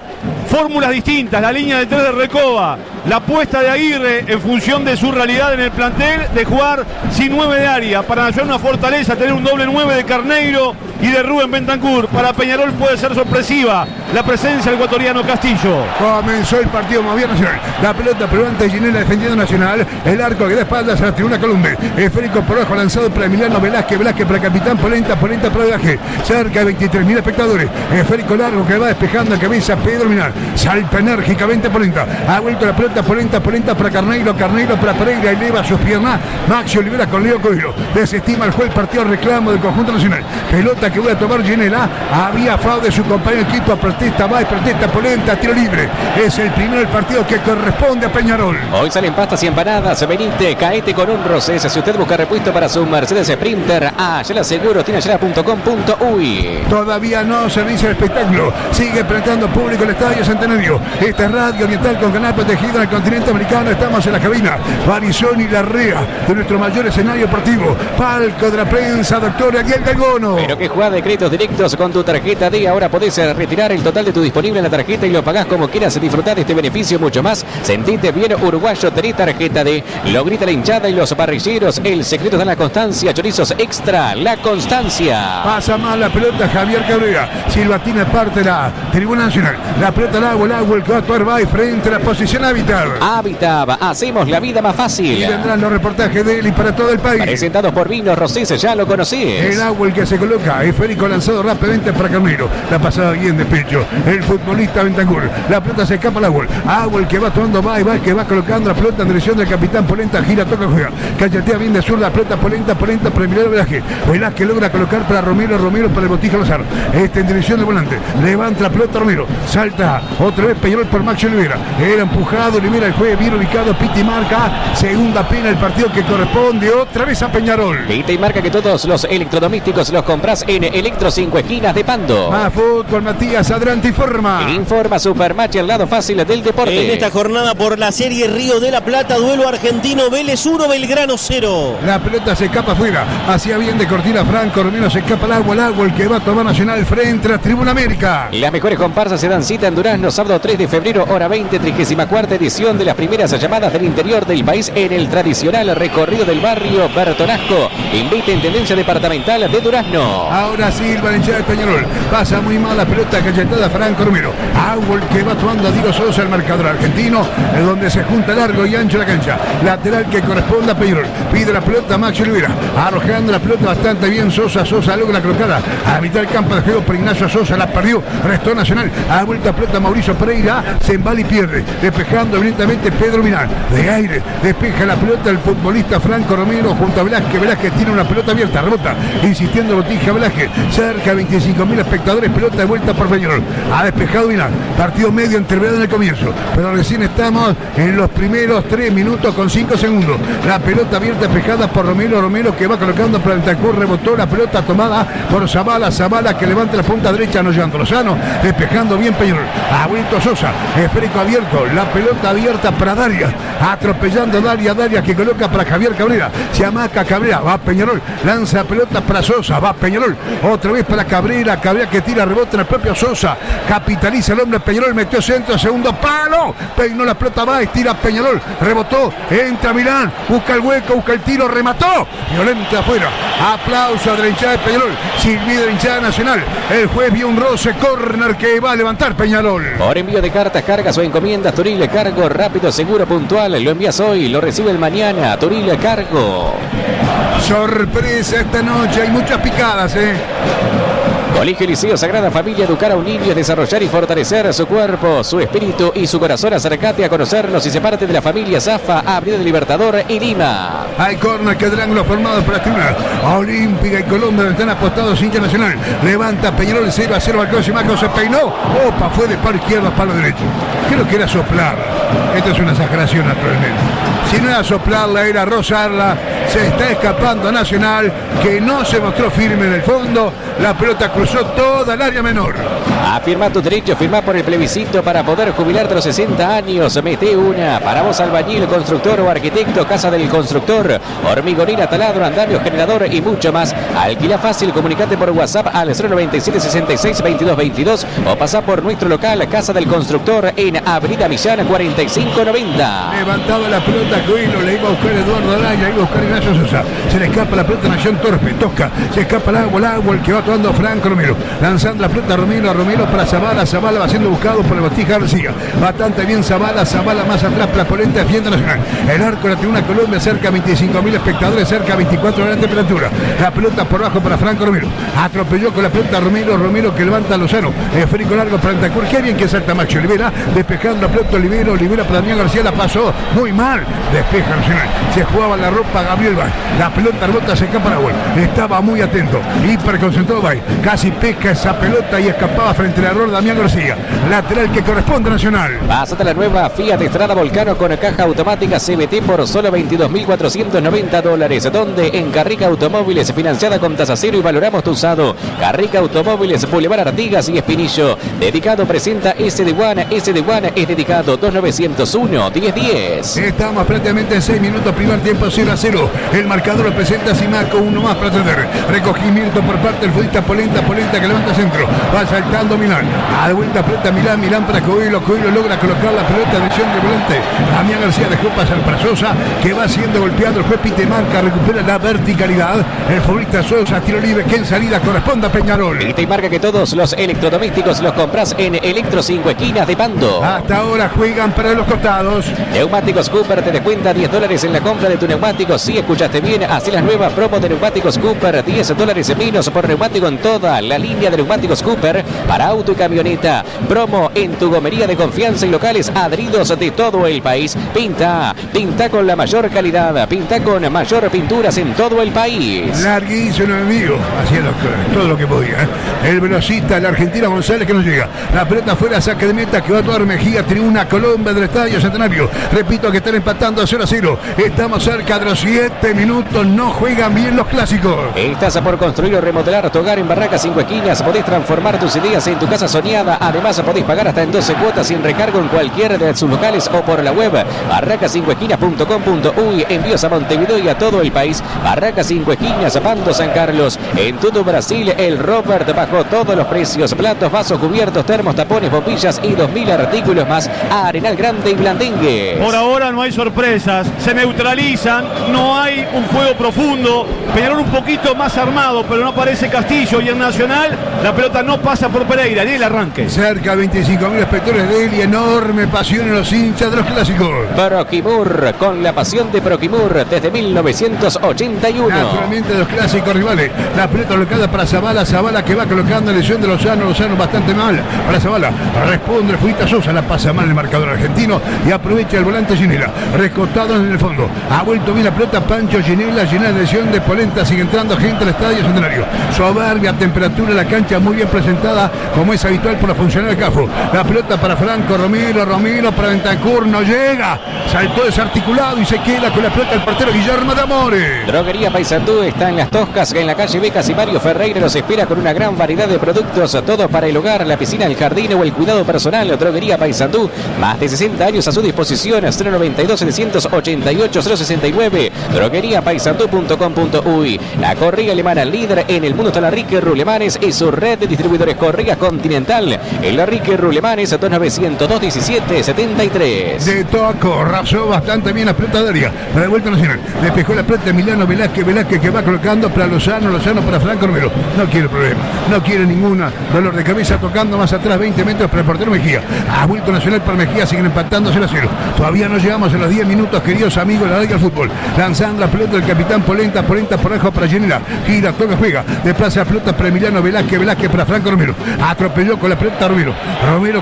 Fórmulas distintas, la línea de 3 de Recoba, la apuesta de Aguirre en función de su realidad en el plantel de jugar sin 9 de área. Para Nacional una fortaleza tener un doble 9 de Carneiro y de Rubén Bentancur. Para Peñarol puede ser sorpresiva la presencia del ecuatoriano Castillo. Comenzó el partido, movía Nacional. La pelota peruana, Ginela defendiendo Nacional. El arco que da espaldas a la tribuna Columbe. Esférico por abajo lanzado para Emiliano Velázquez. Velázquez para el capitán Polenta. Polenta para Viaje. Cerca de 23.000 espectadores. Esférico largo que va despejando a cabeza Pedro Minar. Salta enérgicamente Polenta. Ha vuelto la pelota Polenta. Polenta para Carneiro. Carneiro para Pereira. Eleva sus piernas. Maxi Olivera con Leo Coelho. Desestima el juez partido reclamo del conjunto nacional. Pelota que voy a tomar Ginela. Había FAO de su compañero de equipo. Protesta va y protesta Polenta. Tiro libre. Es el primero del partido que corresponde a Peñarol. Hoy salen pastas y empanadas. Benítez, caete con un Rosés. Si usted busca repuesto para su Mercedes Sprinter, Ayala Seguro, tiene ayala.com.uy. Todavía no se inicia el espectáculo. Sigue presentando público el Estadio Centenario. Esta es Radio Oriental con canal protegido en el continente americano. Estamos en la cabina Barizón y Larrea de nuestro mayor escenario deportivo. Palco de la prensa, doctor Ariel Galgono. Pero que jugada de créditos directos con tu tarjeta D. Ahora podés retirar el total de tu disponible en la tarjeta y lo pagás como quieras. Disfrutar de este beneficio mucho más. Sentite bien uruguayo, tenés tarjeta D. Lo grita la hinchada y los parrilleros. El secreto está en la constancia. Chorizos extra, la constancia. Pasa mal la pelota Javier Cabrera. Silvatina parte la tribuna nacional. La pelota al agua, el que va a actuar va y frente a la posición Habitat. Habitat, hacemos la vida más fácil. Y vendrán los reportajes de él y para todo el país. Presentados por Vinos Rosés, ya lo conocés. El agua el que se coloca. Esférico lanzado rápidamente para Carneiro. La pasada bien de pecho. derecho. El futbolista Bentancur. La pelota se escapa al agua. Agua el que va tomando, va y va, que va colocando la pelota en dirección del capitán Polenta. Gira, toca, juega. Cachetea bien de zurda. Pelota Polenta para Emiliano Velázquez. Velázquez logra colocar para Romero para el Botija Lozano. En dirección del volante. Levanta la pelota Romero. Salta otra vez Peñarol por Maxi Olivera. Era empujado Olivera, el juez bien ubicado. Piti marca. Segunda pena el partido que corresponde otra vez a Peñarol. Pita y marca que todos los electrodomésticos los compras en Electro 5 Esquinas de Pando. A fútbol, Matías, adelante informa. Informa Supermatch, el lado fácil del deporte. En esta jornada por la Serie Río de la Plata, duelo argentino, Vélez 1, Belgrano 0. La pelota se escapa afuera. Hacía bien de Cortina Franco. Romero se escapa al agua, el que va a tomar Nacional frente a la Tribuna América. Las mejores comparsas se dan cita en Durazno, sábado 3 de febrero, hora 20, 34ª edición de las primeras llamadas del interior del país en el tradicional recorrido del barrio Bertonasco. Invita en tendencia departamental de Durazno. Ahora sí, el Valenciano de Peñarol. Pasa muy mal la pelota cachetada Franco Romero. Agua el que va tomando a Diego Sosa, el marcador argentino, en donde se junta largo y ancho la cancha. Lateral que corresponde a Peñarol. Pide la pelota Maxi Olivera. Arrojando la pelota bastante bien Sosa. Sosa logra colocada a mitad del campo de juego por Ignacio Sosa. La perdió. Restó Nacional. A vuelta pelota Mauricio Pereira. Se embala y pierde. Despejando evidentemente Pedro Milán. De aire. Despeja la pelota el futbolista Franco Romero junto a Velázquez. Velázquez tiene una pelota abierta. Rebota. Insistiendo Botija Velázquez. Cerca de 25.000 espectadores. Pelota de vuelta por Peñarol. Ha despejado Milán. Partido medio entreverado en el comienzo. Pero recién estamos en los primeros 3 minutos con 5 segundos. La pelota abierta despejada por Romero. Romero que va colocando para el Tancur. Rebotó la pelota tomada por Zavala. Zavala que levanta la punta derecha. No llegando Lozano. Despejando bien Peñarol. Ha vuelto Sosa. Esférico abierto. La pelota abierta para Daria. Atropellando Daria. Daria que coloca para Javier Cabrera. Se amaca Cabrera. Va Peñarol. Lanza pelota para Sosa. Va Peñarol. Otra vez para Cabrera. Cabrera que tira rebote en el propio Sosa. Capitaliza el hombre Peñarol. Metió centro. Segundo palo. Peinó la pelota. Va. Estira Peñarol. Rebotó. Entra Milán. Busca el hueco. Busca el tiro. Remató. Violenta afuera. Aplauso de la hinchada de Peñarol. Silvio de la hinchada Nacional. El juez vio un roce. Córner que va a levantar Peñarol. Por envío de cartas, cargas o encomiendas, Turil Cargo, rápido, seguro, puntual. Lo envías hoy, lo recibe el mañana. Turil Cargo. Sorpresa esta noche. Hay muchas picadas, Colegio Liceo Sagrada Familia, educar a un niño es desarrollar y fortalecer su cuerpo, su espíritu y su corazón. Acércate a conocernos y se parte de la familia Zafa, Avenida del Libertador y Lima. Hay corner que del ángulo formado por la tribuna Olímpica y Colombia, donde están apostados hincha Nacional. Levanta Peñarol 0-0 al próximo. Se peinó. Opa, fue de palo izquierdo a palo derecho. Creo que era soplar. Esto es una exageración naturalmente. Si no era soplarla, era rozarla. Se está escapando a Nacional, que no se mostró firme en el fondo. La pelota cruzó toda el área menor. Afirma tu derecho, firma por el plebiscito para poder jubilarte a los 60 años. Mete una. Para vos, albañil, constructor o arquitecto, Casa del Constructor, hormigonera, taladro, andamio, generador y mucho más. Alquila fácil, comunicate por WhatsApp al 097 66 22 22 o pasá por nuestro local, Casa del Constructor, en Avenida Millán 4590. Levantaba la pelota Coelho, le iba a buscar Eduardo Araya, iba a buscar Ignacio Sosa. Se le escapa la pelota Nación Torpe, toca, se escapa el agua, el que va tomando Franco Romero. Lanzando la pelota Romero para Zavala. Zavala va siendo buscado por el Botija García. Bastante bien Zavala más atrás para Polenta, defiende Nacional. El arco de la tribuna Colombia, cerca de 25.000 espectadores, cerca de 24 grados de temperatura. La pelota por abajo para Franco Romero. Atropelló con la pelota Romero que levanta a Lozano. Esférico largo para el Tancur. Qué bien que salta Maxi Olivera. Despejando la pelota Olivera para Damián García. La pasó muy mal. Despeja Nacional. Se jugaba la ropa Gabriel Bay. La pelota rebota, se escapa la gol. Estaba muy atento. Hiperconcentrado Bay. Casi pesca esa pelota y escapaba frente al error Damián García. Lateral que corresponde a Nacional. Pásate la nueva Fiat Estrada Volcano con caja automática CVT por solo $22.490. Donde en Carrica Automóviles, financiada con tasa cero y valoramos tu usado. Carrica Automóviles, Boulevard Artigas y Espinillo. Dedicado presenta SD1 es dedicado 2901-1010. Estamos prácticamente en 6 minutos, primer tiempo 0-0. El marcador lo presenta Simaco, uno más para atender. Recogimiento por parte del futbolista Polenta que levanta centro. Va saltando Milán. A de vuelta pelota Milán para Coelho. Coelho logra colocar la pelota en dirección del volante. Damián García dejó pasar para Sosa, que va siendo golpeado. El juez pite marca, recupera la verticalidad. El futbolista Sosa, tiro libre que en salida corresponde a Peñarol. Pite y marca que todos los electrodomésticos los compras en Electro 5 Esquinas de Pando. Hasta ahora juegan para para los costados. Neumáticos Cooper te descuenta $10 en la compra de tu neumático. Si escuchaste bien, así las nuevas promo de Neumáticos Cooper. $10 menos por neumático en toda la línea de Neumáticos Cooper para auto y camioneta. Promo en tu gomería de confianza y locales adheridos de todo el país. Pinta con la mayor calidad. Pinta con mayor pinturas en todo el país. Larguísimo amigo, hacía todo lo que podía. El velocista, el argentino González, que nos llega. La pelota fuera, saque de meta que va a tomar Mejía, tribuna Colombia del Estadio Centenario. Repito que están empatando a 0-0. Estamos cerca de los 7 minutos. No juegan bien los clásicos. Estás por construir o remodelar tu hogar en Barracas 5 Esquinas. Podés transformar tus ideas en tu casa soñada. Además, podés pagar hasta en 12 cuotas sin recargo en cualquiera de sus locales o por la web barracas5esquinas.com.uy. Envíos a Montevideo y a todo el país. Barracas 5 Esquinas, Pando San Carlos. En todo Brasil, el Robert bajó todos los precios. Platos, vasos, cubiertos, termos, tapones, bombillas y 2000 artículos más. Arenal Grande y Blandengue. Por ahora no hay sorpresas, se neutralizan, no hay un juego profundo. Peñarol un poquito más armado, pero no aparece Castillo. Y en Nacional la pelota no pasa por Pereira, ni el arranque. Cerca de 25.000 espectadores de él y enorme pasión en los hinchas de los clásicos. Proquimur, con la pasión de Proquimur desde 1981. Naturalmente de los clásicos rivales. La pelota colocada para Zavala, Zavala que va colocando en lesión de Lozano bastante mal para Zavala. Responde el futbolista Sosa, la pasa mal el marcador argentino y aprovecha el volante Ginela. Recostado en el fondo. Ha vuelto bien la pelota Pancho Ginela, llena de lesión de Polenta. Sigue entrando gente al Estadio Centenario. Soberbia temperatura en la cancha, muy bien presentada como es habitual por la funcionaria Cafo. La pelota para Franco Romero para Bentancur, no llega. Saltó desarticulado y se queda con la pelota el portero Guillermo de Amores. Droguería Paysandú está en Las Toscas, en la calle Becas, y Mario Ferreira los espera con una gran variedad de productos, todos para el hogar, la piscina, el jardín o el cuidado personal. Droguería Paysandú, más de 60 años a su disposición. 092-788-069. drogueriapaysandú.com.uy. La correa alemana líder en el mundo está la Rique Rulemanes y su red de distribuidores Correa Continental. En la Rique Rulemanes 2902-1773. De toco, rasó bastante bien la pelota de área. La de vuelta Nacional. Despejó la pelota Emiliano Velázquez que va colocando para Lozano para Franco Romero. No quiere problema, no quiere ninguna dolor de cabeza, tocando más atrás 20 metros para el portero Mejía. Ha vuelto Nacional para Mejía, siguen empatando 0-0. Todavía no llegamos a los 10 minutos, queridos amigos de la Liga del Fútbol. Lanzando la pelota del capitán Polenta por abajo para Ginela. Gira, toca, juega. Desplaza la pelota para Emiliano Velázquez para Franco Romero. Atropelló con la pelota Romero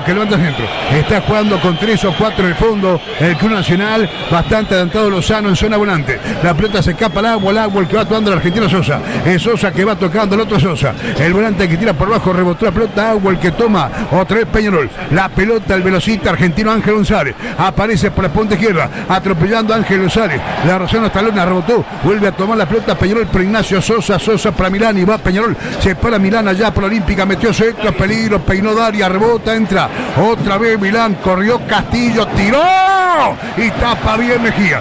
que levanta centro. Está jugando con 3 o 4 en el fondo el Club Nacional, bastante adelantado Lozano en zona volante. La pelota se escapa al agua, el que va actuando el argentino Sosa. Es Sosa que va tocando el otro Sosa. El volante que tira por abajo, rebotó la pelota, agua el que toma otra vez Peñarol. La pelota el velocista argentino Ángel González. Aparece por la punta izquierda, atropellando a Ángel González. La Rosano Talona rebotó, vuelve a tomar la pelota Peñarol para Ignacio Sosa para Milán y va Peñarol. Se para Milán allá por la Olímpica, metió centro, peligro, peinó Daria, rebota, entra. Otra vez Milán, corrió Castillo, tiró y tapa bien Mejía.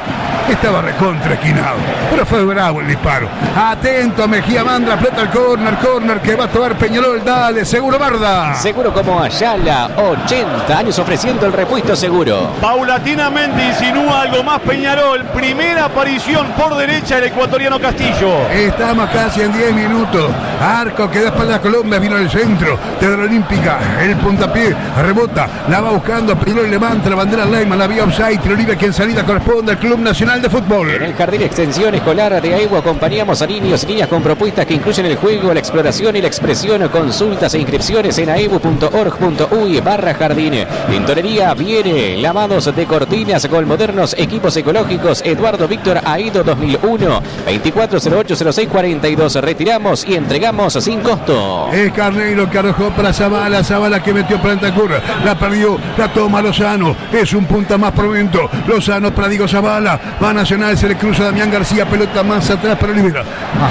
Estaba recontra esquinado, pero fue bravo el disparo. Atento, Mejía manda la pelota al córner que va a tomar Peñarol. Dale, seguro Barda. Seguro como Ayala, 80 años ofreciendo el repuesto seguro. Paulatinamente insinúa algo más Peñarol. Primera aparición por derecha el ecuatoriano Castillo. Estamos casi en 10 minutos. Arco que da espalda a Colombia, vino del centro de la Olímpica. El puntapié rebota, la va buscando. Peñarol levanta la bandera Leyman, la vía offside. Tiro libre que en salida corresponde al Club Nacional de Fútbol. En el Jardín Extensión Escolar de AEGU acompañamos a niños y niñas con propuestas que incluyen el juego, la exploración y la expresión. Consultas e inscripciones en aebu.org.uy/jardín. Tintorería Viene, lavados de cortinas con modernos equipos ecológicos. Eduardo Víctor Aido 2001, 24080642. Retiramos y entregamos sin costo. Es Carneiro que arrojó para Zavala que metió para Bentancur. La perdió, la toma Lozano. Es un punta más por momento. Lozano para Diego Zavala. Va Nacional, se le cruza Damián García, pelota más atrás para Olivera.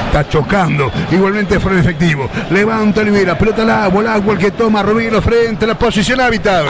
Está chocando, igualmente fuera efectivo. Levanta Olivera, pelota al agua el que toma Romero frente a la posición Habitat.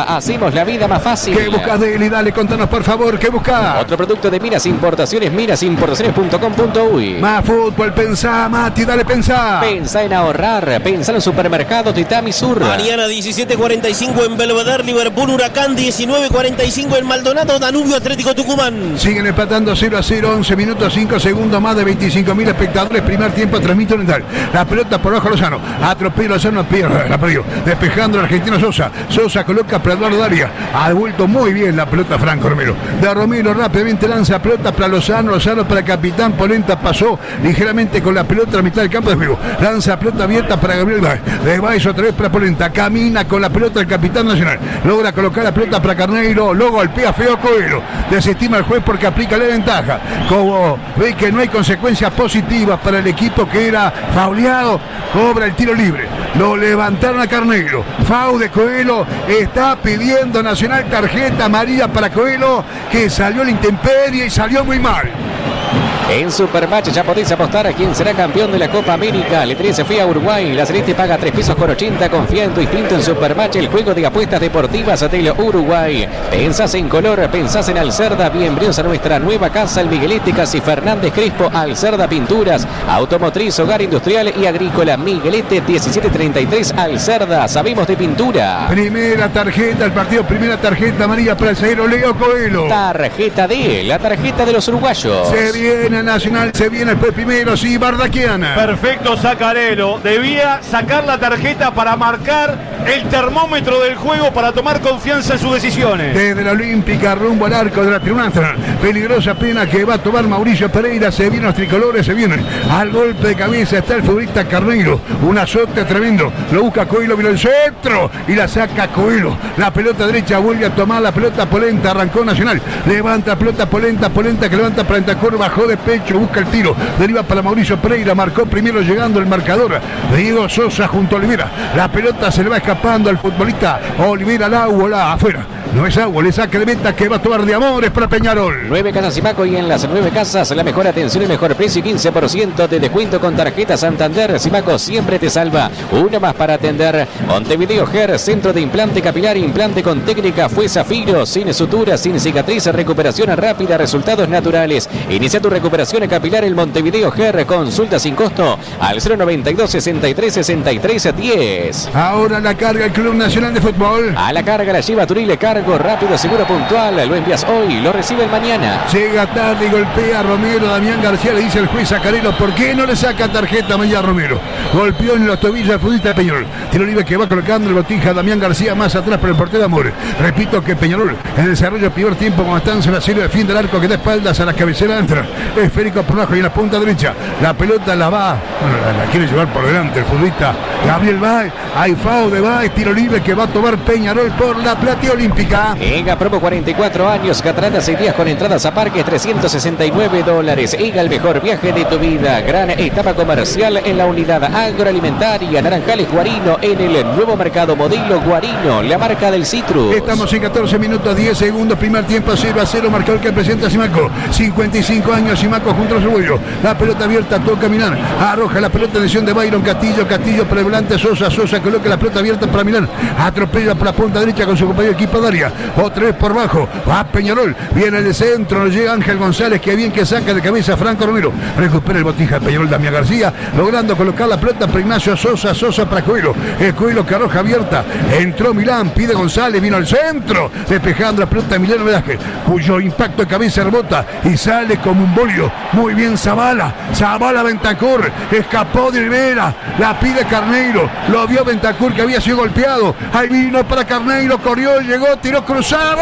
Hacemos la vida más fácil. ¿Qué buscas de él? Y dale, contanos por favor, ¿qué buscas? Otro producto de Minas Importaciones, minasimportaciones.com.uy. Más fútbol, pensá, Mati, dale, pensá. pensá. Pensá en ahorrar. Pensá en el supermercado Titami Sur. Mañana 17:45 en Belvedere, Liverpool, Huracán. 19:45 en Maldonado, Danubio, Atlético Tucumán. Siguen empatando 0-0, 11 minutos 5 segundos, más de 25.000 espectadores. Primer tiempo, transmite Oriental. La pelota por abajo Lozano. Atropella Lozano, la perdió. Despejando el argentino Sosa. Sosa coloca para Eduardo Daria. Ha vuelto muy bien la pelota Franco Romero. De Romero rápidamente lanza pelota para Lozano. Lozano para el capitán Polenta. Pasó ligeramente con la pelota a la mitad del campo de juego. Lanza pelota abierta para Gabriel Báez. De Báez otra vez para Polenta. Camina con la pelota el capitán nacional. Logra colocar la pelota para Carneiro. Luego golpea feo Coelho. Desestima el juez porque aplica la ventaja. Como ve que no hay consecuencias positivas para el equipo que era fauleado, cobra el tiro libre. Lo levantaron a Carneiro. Fau de Coelho. Está pidiendo Nacional tarjeta amarilla para Coelho, que salió a la intemperie y salió muy mal. En Supermatch ya podéis apostar a quién será campeón de la Copa América. Letría se fue a Uruguay. La Celeste paga 3,80 pesos. Confía en tu instinto en Supermatch, el juego de apuestas deportivas de Uruguay. Pensás en color, pensás en Alcerda. Bienvenidos a nuestra nueva casa, el Miguelete Casi Fernández Crespo. Alcerda Pinturas, automotriz, hogar industrial y agrícola. Miguelete 1733 Alcerda. Sabemos de pintura. Primera tarjeta, el partido, primera tarjeta amarilla para el zaguero Leo Coelho. Tarjeta D, la tarjeta de los uruguayos. Se viene Nacional, se viene el primero, sí, Bardaquiana. Perfecto Sacarelo. Debía sacar la tarjeta para marcar el termómetro del juego, para tomar confianza en sus decisiones. Desde la Olímpica rumbo al arco de la Tribuna Nacional. Peligrosa pena que va a tomar Mauricio Pereira. Se vienen los tricolores, se vienen. Al golpe de cabeza está el futbolista Carneiro. Un azote tremendo. Lo busca Coelho, vino el centro y la saca Coelho. La pelota derecha vuelve a tomar la pelota Polenta. Arrancó Nacional. Levanta pelota Polenta que levanta para Entacor, bajó de pecho, busca el tiro, deriva para Mauricio Pereira, marcó primero llegando el marcador Diego Sosa junto a Olivera. La pelota se le va escapando al futbolista Olivera, la afuera. No es agua, le saca de meta que va a tomar de Amores para Peñarol. 9 casas Simaco, y en las 9 casas la mejor atención y mejor precio y 15% de descuento con tarjeta Santander. Simaco siempre te salva. Uno más para atender. Montevideo Hair, centro de implante capilar, implante con técnica Fue Zafiro, sin suturas, sin cicatriz, recuperación rápida, resultados naturales. Inicia tu recuperación capilar en Montevideo Hair. Consulta sin costo al 092 63 63 10. Ahora la carga el Club Nacional de Fútbol. A la carga la lleva Turile, cargo rápido, seguro, puntual. Lo envías hoy, lo reciben mañana. Llega tarde y golpea a Romero. Damián García le dice al juez Sacarelo: ¿por qué no le saca tarjeta amarilla a Romero? Golpeó en los tobillos al futbolista de Peñarol. Tiro libre que va colocando el botija Damián García más atrás para el portero de Amores. Repito que Peñarol en el desarrollo del primer tiempo, como están en la serie de fin del arco que da espaldas a la cabecera, entra esférico por abajo y en la punta derecha. La pelota la va, la quiere llevar por delante el futbolista Gabriel Báez. Hay foul de Báez, tiro libre que va a tomar Peñarol por la platea olímpica. EGA Promo, 44 años, Catarata 6 días con entradas a parques, $369. EGA, el mejor viaje de tu vida. Gran etapa comercial en la unidad agroalimentaria Naranjales Guarino, en el nuevo mercado modelo Guarino, la marca del citrus. Estamos en 14 minutos 10 segundos, primer tiempo 0-0, marcador que presenta Simaco. 55 años Simaco junto a su vuelo. La pelota abierta, toca Milán, arroja la pelota en dirección de Byron Castillo para el volante Sosa coloca la pelota abierta para Milán, atropella por la punta derecha con su compañero de equipo Daria, otra vez por bajo, va Peñarol, viene el centro, nos llega Ángel González, que bien que saca de cabeza Franco Romero, recupera el botija de Peñarol, Damián García, logrando colocar la pelota para Ignacio Sosa para Coelho, el Coelho que arroja abierta, entró Milán, pide González, vino al centro, despejando la pelota de Milán Velázquez, cuyo impacto de cabeza rebota y sale como un bolio, muy bien Zavala Bentancur, escapó de Rivera, la pide Carneiro, lo vio Bentancur que había sido golpeado, ahí vino para Carneiro, corrió, llegó, tiró cruzado,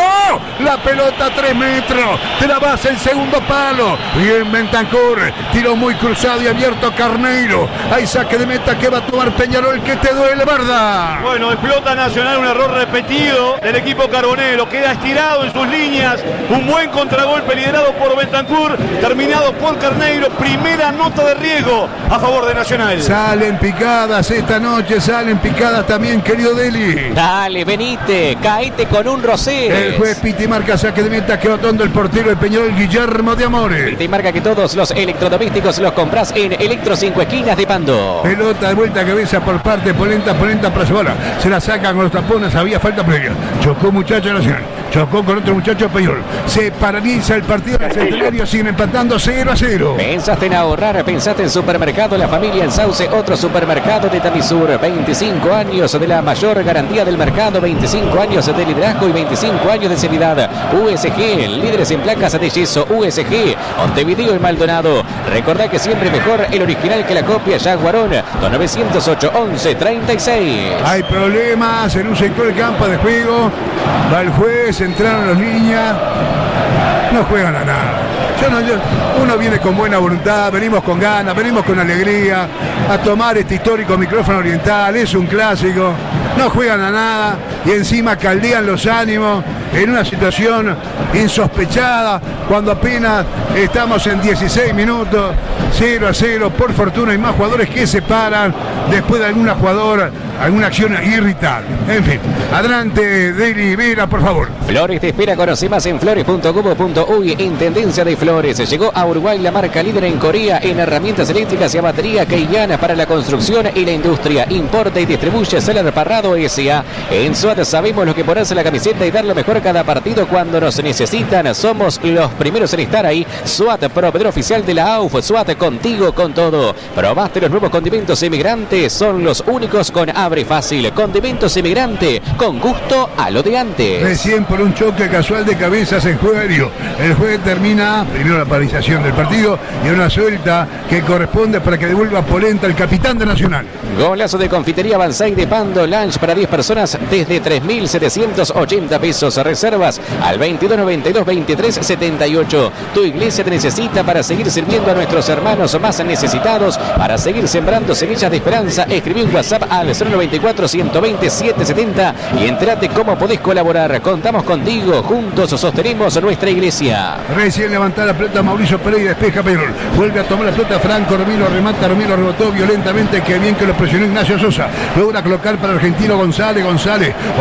la pelota a 3 metros, de la base el segundo palo, bien Bentancur, tiró muy cruzado y abierto Carneiro, hay saque de meta que va a tomar Peñarol, que te duele, Barda. Bueno, explota Nacional, un error repetido del equipo carbonero, queda estirado en sus líneas, un buen contragolpe liderado por Bentancur, terminado por Carneiro, primera nota de riesgo a favor de Nacional. Salen picadas esta noche, salen picadas también, querido Deli. Dale, venite, caíte con un Rosero. El juez Piti marca saque de meta que va tomando el portero de Peñarol, Guillermo de Amores. Piti marca que todos los electrodomésticos los compras en Electro 5 Esquinas de Pando. Pelota de vuelta a cabeza por parte de Polenta para Zavala. Se la sacan con los tapones, había falta previa. Chocó muchacho Nacional. chocó con otro muchacho Peñarol. Se paraliza el partido del Centenario, siguen empatando 0-0. Pensaste en ahorrar, pensaste en Supermercado La Familia en Sauce, otro supermercado de Tamisur. 25 años de la mayor garantía del mercado, 25 años de liderazgo y 25 años de seriedad. USG, líderes en placas de yeso. USG, Montevideo y Maldonado. Recordá que siempre mejor el original que la copia. Jaguarón, 2908 11 36. Hay problemas en un sector del campo de juego. Va el juez, entraron los líneas. No juegan a nada. Uno viene con buena voluntad, venimos con ganas, venimos con alegría a tomar este histórico micrófono oriental. Es un clásico. No juegan a nada y encima caldean los ánimos en una situación insospechada cuando apenas estamos en 16 minutos, 0-0. Por fortuna hay más jugadores que se paran después de alguna acción irritable. En fin, adelante Deli Vera, por favor. Flores te espera, conoce más en flores.com.uy. Intendencia de Flores. Llegó a Uruguay la marca líder en Corea en herramientas eléctricas y a batería Keiyana para la construcción y la industria. Importa y distribuye Seller Parrado S.A. En SWAT sabemos lo que ponerse la camiseta y dar lo mejor cada partido cuando nos necesitan. Somos los primeros en estar ahí. SWAT, proveedor oficial de la AUF. SWAT, contigo con todo. ¿Probaste los nuevos condimentos Emigrante? Son los únicos con Abre Fácil. Condimentos Emigrante, con gusto a lo de antes. Recién por un choque casual de cabezas en juego aéreo. El juez termina primero la paralización del partido y una suelta que corresponde para que devuelva Polenta el capitán de Nacional. Golazo de Confitería Banzai de Pando, lunch para 10 personas desde 3.780 pesos. Reservas al 2292-2378. Tu iglesia te necesita para seguir sirviendo a nuestros hermanos más necesitados, para seguir sembrando semillas de esperanza. Escribí un WhatsApp al 094-120-770 y entérate cómo podés colaborar. Contamos contigo, juntos sostenemos nuestra iglesia. Recién levantada la pelota Mauricio Pereira, despeja Peñarol. Vuelve a tomar la pelota Franco Romero, remata Romero, rebotó violentamente, que bien que lo presionó Ignacio Sosa. Logra colocar para el argentino González,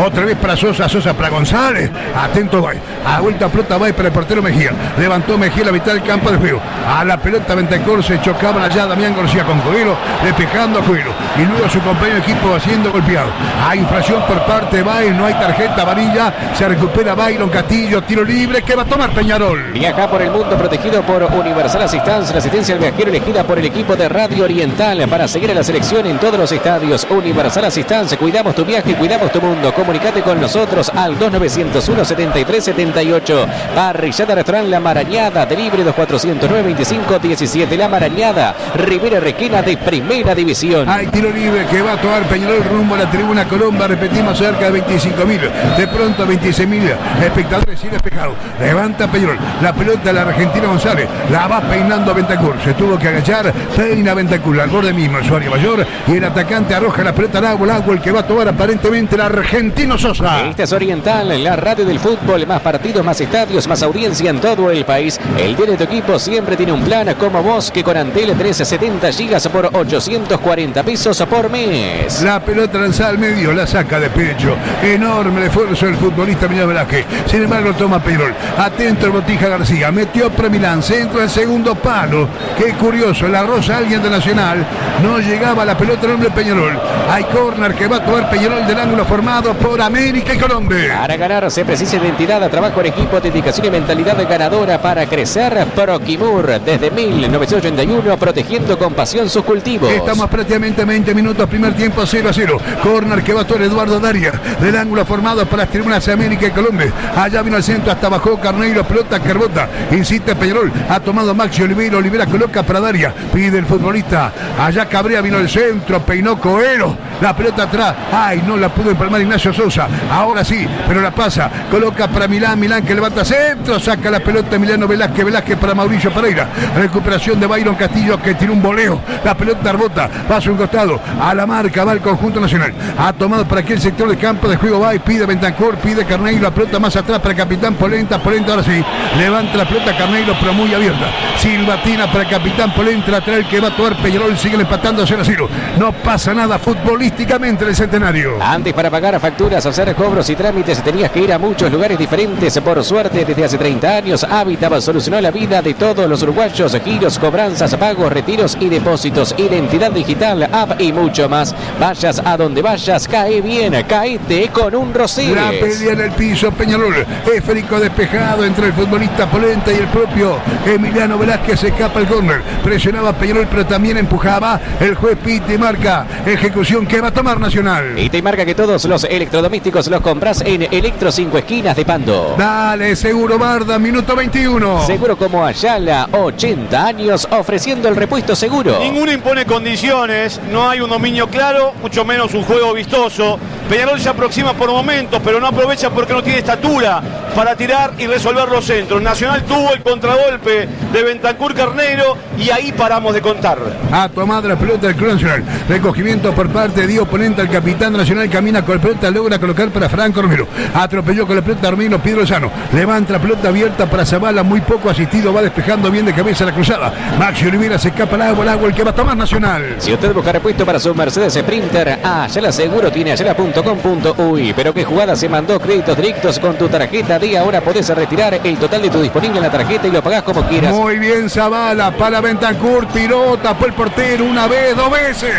otra vez para Sosa para González. Atento Bay. A vuelta pelota Bay para el portero Mejía. Levantó Mejía la mitad del campo de juego. A la pelota Ventacor se chocaban allá Damián García con Coelho, despejando a Coelho. Y luego su compañero de equipo siendo golpeado. Hay infracción por parte de Bay, no hay tarjeta amarilla. Se recupera Byron Castillo, tiro libre que va a tomar Peñarol. Viaja por el mundo protegido por Universal Assistance, la asistencia al viajero elegida por el equipo de Radio Oriental para seguir a la selección en todos los estadios. Universal Assistance, cuidamos tu viaje, cuidamos tu mundo. Comunicate con nosotros al 2901-7378. Parrillada Restaurant La Marañada, delivery 2409-2517. La Marañada, Rivera Requena de Primera División. Hay tiro libre que va a tomar Peñarol rumbo a la tribuna Colomba, repetimos, cerca de 25.000, de pronto 26.000 espectadores sin despejado. Levanta Peñarol, la pelota de la argentina González, la va peinando Ventacur, se tuvo que agachar, peina Ventacur al borde mismo, el usuario mayor, y el atacante arroja la pelota al agua, el que va a tomar aparentemente el argentino Sosa. Esta es Oriental, la radio del fútbol, más partidos, más estadios, más audiencia en todo el país. El día de tu equipo siempre tiene un plan como vos, que con Antel tenés 70 gigas por 840 pesos por mes. La pelota lanzada al medio, la saca de pecho, enorme el esfuerzo del futbolista Miguel Velázquez, sin embargo toma Peñarol, atento el Botija García, metió Premilán, centro del segundo palo, qué curioso, la rosa alguien de Nacional, no llegaba la pelota el hombre de Peñarol. Hay córner que va a tomar Peñarol del ángulo formado por América y Colombia. Para ganar se precisa identidad, trabajo en equipo, dedicación y mentalidad ganadora para crecer. Proquimur, desde 1981, protegiendo con pasión sus cultivos. Estamos prácticamente 20 minutos, primer tiempo 0-0. Córner que va a tomar Eduardo Daria, del ángulo formado por las tribunas América y Colombia. Allá vino al centro, hasta bajó Carneiro, pelota que rebota, insiste Peñarol, ha tomado Maxi Olivera coloca para Daria, pide el futbolista, allá Cabrea vino al centro, peinó Coelho, la pelota atrás, ay, no la pudo empalmar Ignacio Sosa, ahora sí, pero la pasa, coloca para Milán que levanta centro, saca la pelota Emiliano Velázquez para Mauricio Pereira, recuperación de Byron Castillo que tiró un voleo, la pelota rebota, pasa un costado, a la marca va el conjunto nacional, ha tomado para aquel sector de campo de juego, va y pide Bentancur, pide Carneiro, la pelota más atrás para el capitán Polenta ahora sí, levanta la pelota Carneiro pero muy abierta, silbatina para el capitán Polenta, lateral que va a tomar Peñarol, sigue empatando 0-0, no pasa nada futbolísticamente en el Centenario. Antes para pagar facturas, hacer cobros y trámites, tenías que ir a muchos lugares diferentes. Por suerte, desde hace 30 años, Habitat solucionó la vida de todos los uruguayos. Giros, cobranzas, pagos, retiros y depósitos, identidad digital, app y mucho más. Vayas a donde vayas, cae bien, caete con un Rosés. La pelea en el piso, Peñarol, esférico despejado entre el futbolista Polenta y el propio Emiliano Velázquez. Se escapa el córner, presionaba Peñarol, pero también empujaba. El juez pite y marca ejecución que va a tomar Nacional. Y te marca que todos los electrodomésticos los compras en Electro 5 Esquinas de Pando. Dale, Seguro Barda, minuto 21. Seguro como Ayala, 80 años ofreciendo el repuesto seguro. Ninguno impone condiciones, no hay un dominio claro, mucho menos un juego vistoso. Peñarol se aproxima por momentos, pero no aprovecha porque no tiene estatura para tirar y resolver los centros. Nacional tuvo el contragolpe de Bentancur Carneiro y ahí paramos de contar. Ha tomado la pelota del Club Nacional. Recogimiento por parte de Diego Polenta, el capitán Nacional, camina con la pelota, logra colocar para Franco Romero. Atropelló con la pelota Armino Pedro Lozano. Levanta la pelota abierta para Zavala, muy poco asistido, va despejando bien de cabeza la cruzada. Maxi Olivera se escapa al agua, el que va a tomar Nacional. Si usted busca repuesto para su Mercedes Sprinter, Ayala Seguro tiene ayala.com.uy. Pero qué jugada se mandó, créditos directos con tu tarjeta de ahora podés retirar el total de tu disponible en la tarjeta y lo pagás como quieras. Muy bien Zavala para Bentancur, tiró, tapó el portero una vez, dos veces.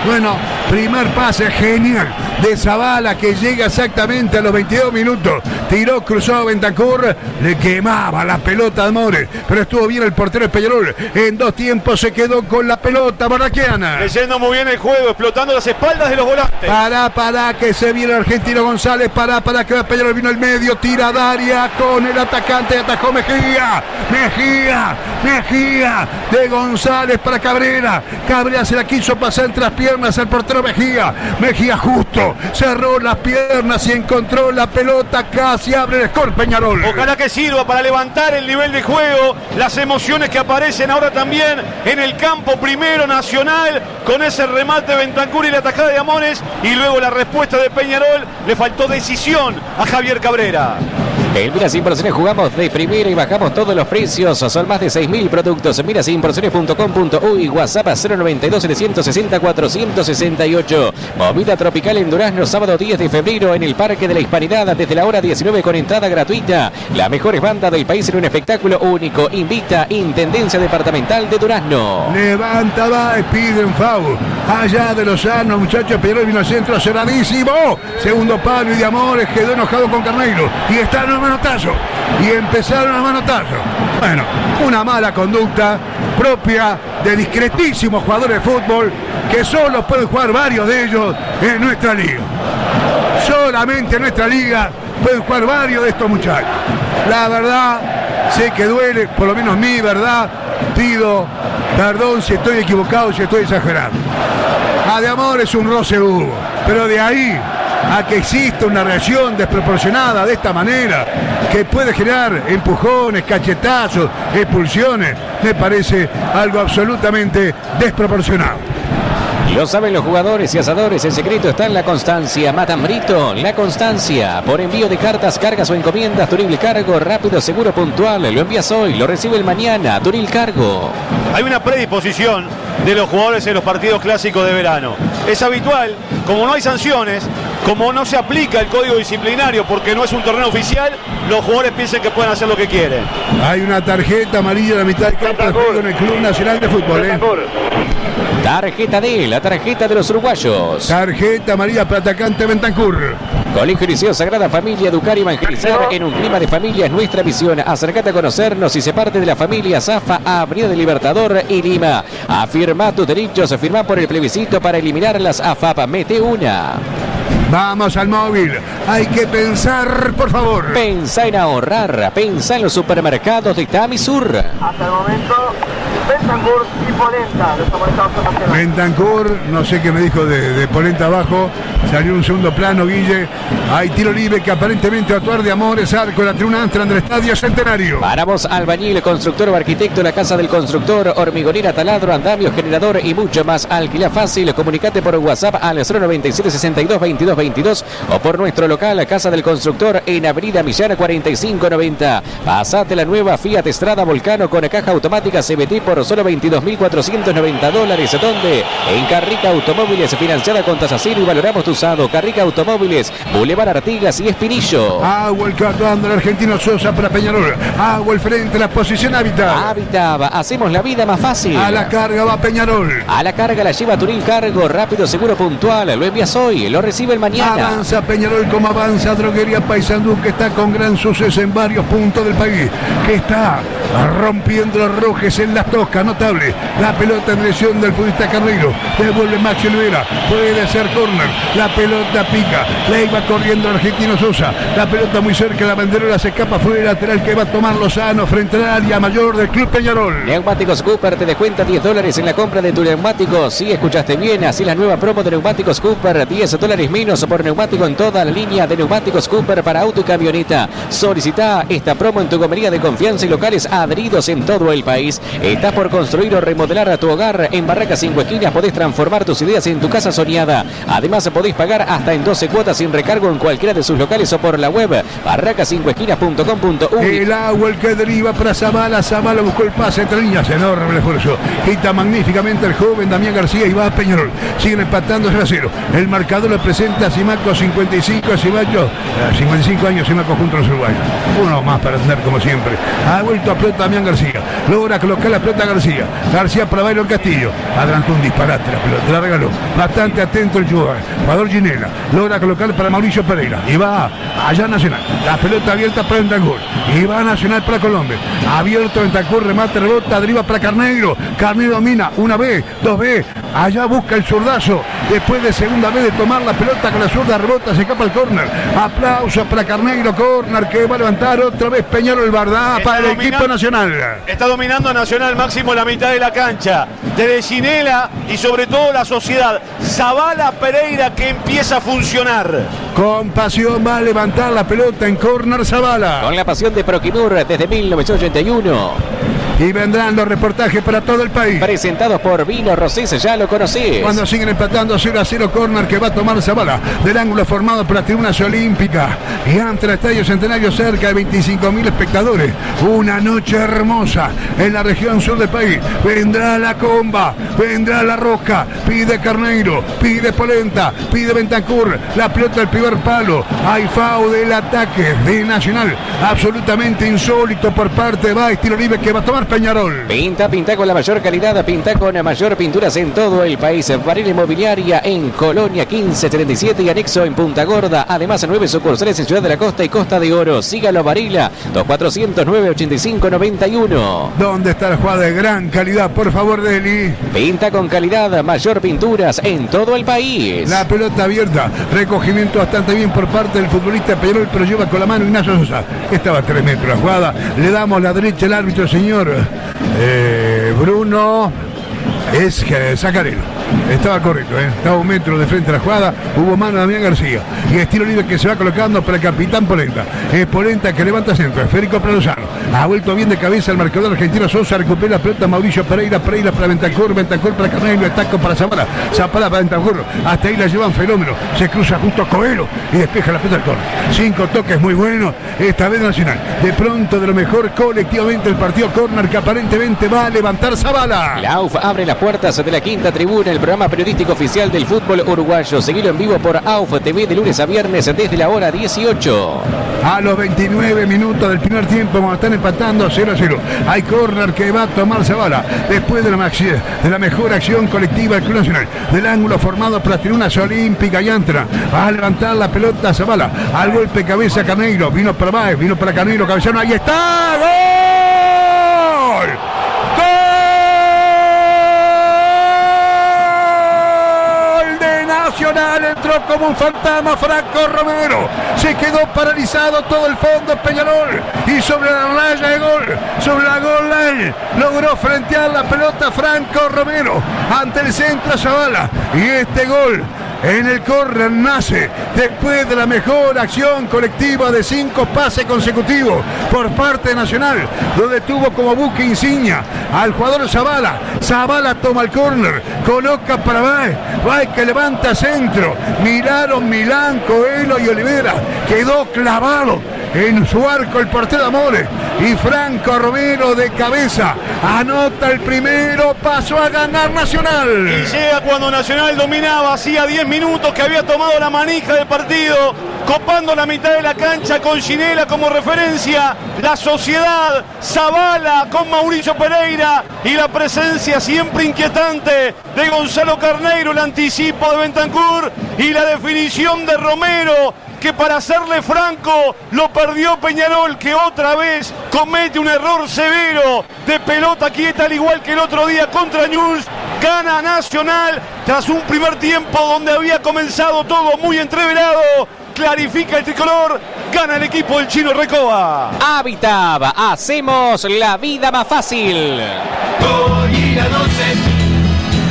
Bueno, primer pase genial de Zavala que llega exactamente a los 22 minutos. Tiró, cruzó a Bentancur, le quemaba la pelota de Mores, pero estuvo bien el portero de Peñarol. En dos tiempos se quedó con la pelota Barraquiana. Leyendo muy bien el juego, explotando las espaldas de los volantes. Para que se viene el argentino González, para que va Peñarol, vino al medio, tira Daria con el atacante, atajó Mejía de González para Cabrera. Cabrera se la quiso pasar entre las piernas al portero Mejía justo, cerró las piernas y encontró la pelota, casi abre el score Peñarol. Ojalá que sirva para levantar el nivel de juego, las emociones que aparecen ahora también en el campo. Primero Nacional con ese remate de Bentancur y la atajada de Amores, y luego la respuesta de Peñarol. Le faltó decisión a Javier Cabrera. En Miras Importaciones jugamos de primera y bajamos todos los precios. Son más de 6.000 productos. Mirasimportaciones.com.uy, WhatsApp 092-760-468. Movida tropical en Durazno, sábado 10 de febrero en el Parque de la Hispanidad desde la hora 19 con entrada gratuita. Las mejores bandas del país en un espectáculo único. Invita Intendencia Departamental de Durazno. Levanta, va, pide un foul. Allá de Lozano, muchachos, Peñarol vino al centro, cerradísimo. Segundo palo y de Amores quedó enojado con Carneiro. Y está en manotazo, y empezaron a manotazo. Bueno, una mala conducta propia de discretísimos jugadores de fútbol que solo pueden jugar varios de ellos en nuestra liga. Solamente en nuestra liga pueden jugar varios de estos muchachos. La verdad, sé que duele, por lo menos mi verdad, pido perdón si estoy equivocado, si estoy exagerando. A de Amor es un roce hubo, pero de ahí a que exista una reacción desproporcionada de esta manera, que puede generar empujones, cachetazos, expulsiones, me parece algo absolutamente desproporcionado. Lo saben los jugadores y asadores, el secreto está en la constancia. Matambrito, la constancia. Por envío de cartas, cargas o encomiendas, Turil Cargo, rápido, seguro, puntual. Lo envías hoy, lo recibe el mañana, Turil Cargo. Hay una predisposición de los jugadores en los partidos clásicos de verano. Es habitual, como no hay sanciones, como no se aplica el código disciplinario porque no es un torneo oficial, los jugadores piensan que pueden hacer lo que quieren. Hay una tarjeta amarilla en la mitad del campo de juego en el Club Nacional de Fútbol. Tarjeta D, la tarjeta de los uruguayos. Tarjeta amarilla para atacante Bentancur. Colegio Liceo Sagrada Familia, educar y evangelizar en un clima de familia es nuestra visión. Acércate a conocernos y sé parte de la familia Zafa, Avenida del Libertador y Lima. Afirma tus derechos, firma por el plebiscito para eliminar las AFAP. Mete una. Vamos al móvil. Hay que pensar, por favor. Pensa en ahorrar. Pensa en los supermercados de Tamisur. Hasta el momento, Bentancur y Polenta. Bentancur, no sé qué me dijo de Polenta abajo. Salió un segundo plano, Guille. Hay tiro libre que aparentemente va a actuar de Amores, arco, la tribuna entra del Estadio Centenario. Paramos, albañil, constructor o arquitecto, la casa del constructor, hormigonera, taladro, andamio, generador y mucho más. Alquila fácil, comunicate por WhatsApp al 097 62 22 22 o por nuestro local, la Casa del Constructor en Avenida Millán 4590. Pasate la nueva Fiat Strada Volcano con caja automática CVT por por solo $22.490. ¿Dónde? En Carrica Automóviles, financiada con tasa cero y valoramos tu usado. Carrica Automóviles, Boulevard Artigas y Espinillo. Agua el Catuando, el argentino Sosa para Peñarol. Agua el frente, la posición Habitat. Habitat, hacemos la vida más fácil. A la carga va Peñarol. A la carga la lleva Turil Cargo, rápido, seguro, puntual. Lo envías hoy, lo recibe el mañana. Avanza Peñarol como avanza Droguería Paysandú, que está con gran suceso en varios puntos del país, que está rompiendo los rojes en las toscas, notable. La pelota en dirección del futbolista Carneiro, devuelve Maxi Olivera, puede ser córner, la pelota pica, la iba corriendo el argentino Sosa, la pelota muy cerca, la banderola se escapa, fue el lateral que va a tomar Lozano frente al área mayor del Club Peñarol. Neumáticos Cooper te descuenta $10 en la compra de tu neumático. Sí, escuchaste bien, así la nueva promo de Neumáticos Cooper, $10 menos por neumático en toda la línea de Neumáticos Cooper para auto y camioneta. Solicita esta promo en tu gomería de confianza y locales adheridos en todo el país. Estás por construir o remodelar a tu hogar. En Barracas 5 Esquinas podés transformar tus ideas en tu casa soñada. Además podés pagar hasta en 12 cuotas sin recargo en cualquiera de sus locales o por la web barracas5esquinas.com.uy. El agua el que deriva para Zavala, Zavala buscó el pase entre líneas, enorme el esfuerzo, quita magníficamente el joven Damián García y va a Peñarol, siguen empatando 0-0. El marcador lo presenta Simaco 55, Simaco 55 años, Simaco junto a los uruguayos, uno más para tener como siempre. Ha vuelto a pelota Damián García, logra colocar la pelota García para Byron Castillo, adelantó un disparate, la pelota la regaló, bastante atento el jugador Ginela, logra colocar para Mauricio Pereira y va allá Nacional, la pelota abierta para Bentancur y va Nacional para Colombia, abierto Bentancur, remate, rebota, deriva para Carneiro, Carneiro domina, una vez, dos veces, allá busca el zurdazo, después de segunda vez de tomar la pelota con la zurda, rebota, se escapa el córner, aplausos para Carneiro, córner que va a levantar otra vez Peñarol Bardá para el equipo nacional. Está dominando Nacional, Máximo, la mitad de la cancha, desde Ginela y sobre todo la sociedad, Zavala Pereira que empieza a funcionar. Con pasión va a levantar la pelota en córner Zavala. Con la pasión de Proquimur desde 1981. Y vendrán los reportajes para todo el país. Presentados por Vino Rosés, ya lo conocés. Cuando siguen empatando 0-0, córner que va a tomar Zavala del ángulo formado por las tribunas olímpicas y ante el Estadio Centenario, cerca de 25.000 espectadores. Una noche hermosa en la región sur del país. Vendrá la comba, vendrá la rosca, pide Carneiro, pide Polenta, pide Bentancur, la pelota del primer palo. Hay foul del ataque de Nacional, absolutamente insólito por parte de Baez, tiro libre que va a tomar Peñarol. Pinta con la mayor calidad, pinta con la mayor pinturas en todo el país. Varela Inmobiliaria en Colonia 1577 y anexo en Punta Gorda. Además, 9 sucursales en Ciudad de la Costa y Costa de Oro. Sígalo a Varela, 2409-8591. ¿Dónde está la jugada de gran calidad? Por favor, Deli. Pinta con calidad, mayor pinturas en todo el país. La pelota abierta, recogimiento bastante bien por parte del futbolista Peñarol, pero lleva con la mano Ignacio Sosa. Estaba a 3 metros la jugada. Le damos la derecha al árbitro, señor Bruno Zacarello. Estaba correcto, estaba a 1 metro de frente a la jugada, hubo mano de Damián García y estilo libre que se va colocando para el capitán Polenta. Es Polenta que levanta centro, esférico para Lozano, ha vuelto bien de cabeza el marcador argentino. Sosa recupera la pelota, Mauricio Pereira para Bentancur, Bentancur para Carneiro, ataco para Zavala, Zavala para Bentancur, hasta ahí la llevan fenómeno, se cruza justo Coelho y despeja la pelota del córner. 5 toques muy buenos, esta vez Nacional, de pronto de lo mejor colectivamente el partido, córner que aparentemente va a levantar Zavala. La AUF abre las puertas de la quinta tribuna, el programa periodístico oficial del fútbol uruguayo. Seguilo en vivo por AUF TV de lunes a viernes desde la hora 18. A los 29 minutos del primer tiempo, cuando están empatando 0-0, hay córner que va a tomar Zavala después de la mejor acción colectiva del Club Nacional, del ángulo formado por las tribunas olímpicas y entra a levantar la pelota Zavala, al golpe cabeza Carneiro, vino para Baez, vino para Carneiro, cabezano, ahí está, ¡gol! Nacional, entró como un fantasma Franco Romero, se quedó paralizado todo el fondo Peñarol y sobre la raya de gol, sobre la goal line, logró frentear la pelota Franco Romero ante el centro Zavala y este gol en el córner nace después de la mejor acción colectiva de 5 pases consecutivos por parte de Nacional, donde tuvo como buque insignia al jugador Zavala. Zavala toma el córner, coloca para Baez que levanta centro, miraron Milán, Coelho y Olivera, quedó clavado en su arco el portero Amores, y Franco Romero de cabeza anota el primero, pasó a ganar Nacional. Y llega cuando Nacional dominaba, hacía 10 minutos que había tomado la manija del partido, copando la mitad de la cancha con Ginela como referencia, la Sociedad, Zavala con Mauricio Pereira y la presencia siempre inquietante de Gonzalo Carneiro, el anticipo de Bentancur y la definición de Romero, que para hacerle franco lo perdió Peñarol, que otra vez comete un error severo de pelota quieta, al igual que el otro día contra News. Gana Nacional tras un primer tiempo donde había comenzado todo muy entreverado. Clarifica el tricolor, gana el equipo del Chino Recoba. Habitab, hacemos la vida más fácil. Hoy la noche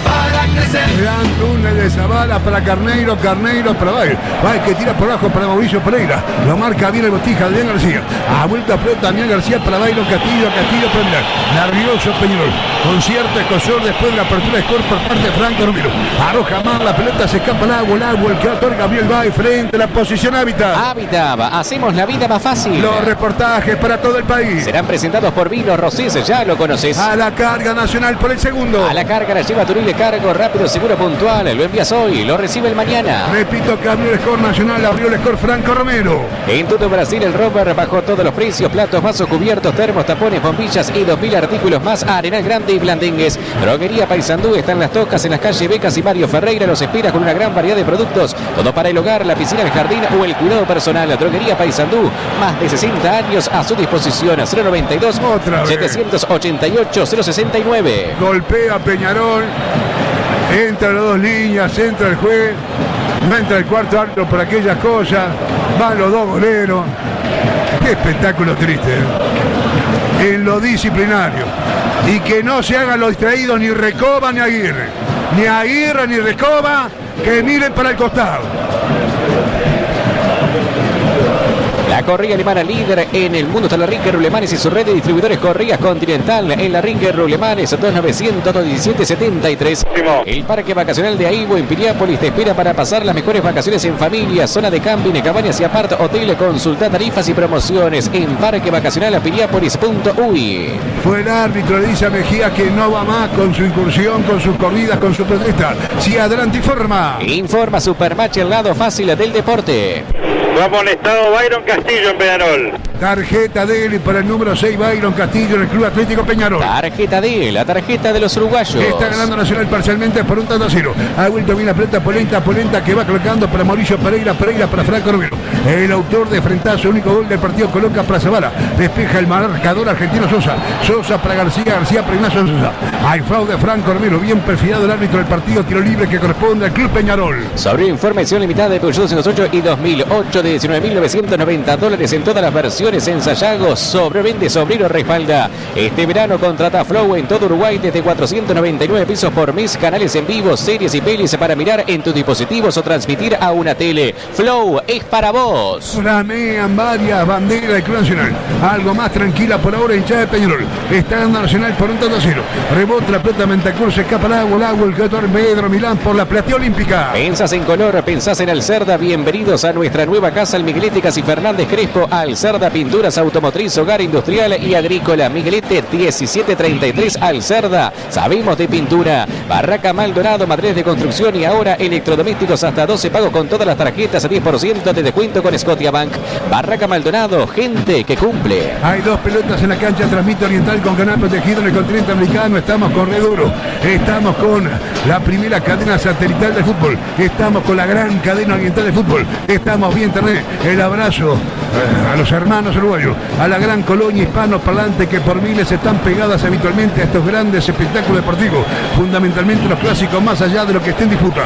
para crecer. Gran túnel de Zavala para Carneiro para Baez que tira por abajo para Mauricio Pereira, lo marca bien el Botija, Adrián García, ha vuelto a pelota Damián García para Bayron Castillo para Mirar, nervioso Peñarol, con cierto escozor después de la apertura de score por parte de Franco Romero, arroja mal la pelota, se escapa el agua, el creador Gabriel Baez frente a la posición Habitab, hacemos la vida más fácil. Los reportajes para todo el país serán presentados por Vino Rosés, ya lo conoces. A la carga Nacional por el segundo. A la carga la lleva Turil de cargo, rápido, seguro, puntual. Lo envías hoy, lo recibe el mañana. Repito que abrió el score Nacional, abrió el score Franco Romero. En todo Brasil el Rover bajó todos los precios, platos, vasos, cubiertos, termos, tapones, bombillas y 2000 artículos más. Arenal Grande y Blandengues. Droguería Paysandú, están las tocas en las calles Becas y Mario Ferreira. Los espera con una gran variedad de productos. Todo para el hogar, la piscina, el jardín o el cuidado personal. La Droguería Paysandú, más de 60 años a su disposición. 092 788 069. Golpea Peñarol. Entra las dos líneas, entra el juez, no entra el cuarto árbitro por aquellas cosas, van los dos goleros. Qué espectáculo triste, ¿eh? En lo disciplinario. Y que no se hagan los distraídos ni Recoba ni Aguirre. Ni Aguirre ni Recoba, que miren para el costado. La correa alemana líder en el mundo está la Ringe Rulemanes y su red de distribuidores Correas Continental en la Ringe Rulemanes 2900-217-73. El parque vacacional de Aibo en Piriápolis te espera para pasar las mejores vacaciones en familia, zona de camping, cabañas y apart, hotel. Consulta tarifas y promociones en parquevacacionalapiriápolis.uy. Fue el árbitro, le dice a Mejía que no va más con su incursión, con sus corridas, con su protesta. Sí, adelante, informa Supermatch, el lado fácil del deporte. Fue amonestado Bayron Castillo en Peñarol. Tarjeta de él para el número 6, Bayron Castillo en el Club Atlético Peñarol. Tarjeta de él, la tarjeta de los uruguayos. Está ganando Nacional parcialmente por un tanto a cero. Ha vuelto bien la pelota Polenta que va colocando para Mauricio Pereira para Franco Romero. El autor de frentazo, único gol del partido, coloca para Zavala. Despeja el marcador argentino Sosa para García para Ignacio Sosa. Hay fraude Franco Romero, bien perfilado el árbitro del partido, tiro libre que corresponde al Club Peñarol. Sobre información limitada de Peugeot 208 y 2008 de $19.990 en todas las versiones en Sayago. Sobrevende, Sobrero respalda. Este verano contrata Flow en todo Uruguay desde 499 pesos por mes. Canales en vivo, series y pelis para mirar en tus dispositivos o transmitir a una tele. Flow es para vos. Flamean varias banderas del Club Nacional. Algo más tranquila por ahora hinchada de Peñarol. Está ganando Nacional por un tanto a cero. Rebota la pelota Mentacur, se escapa el agua, el creador Pedro Milán por la platea olímpica. Pensás en color, pensás en Alcerda. Bienvenidos a nuestra nueva casa, el Miguelete Casi Fernández Crespo. Alcerda Pinturas Automotriz, Hogar Industrial y Agrícola. Miguelete 1733 Alcerda. Sabemos de pintura. Barraca Maldonado, materiales de construcción y ahora electrodomésticos hasta 12 pagos con todas las tarjetas a 10% de descuento con Scotiabank. Barraca Maldonado, gente que cumple. Hay dos pelotas en la cancha, transmite Oriental con canal protegido en el continente americano. Estamos con Reduro, estamos con la primera cadena satelital de fútbol, estamos con la gran cadena oriental de fútbol, estamos bien internet. El abrazo a los hermanos uruguayos, a la gran colonia hispano-parlante que por miles están pegadas habitualmente a estos grandes espectáculos deportivos, fundamentalmente los clásicos, más allá de lo que esté en disputa.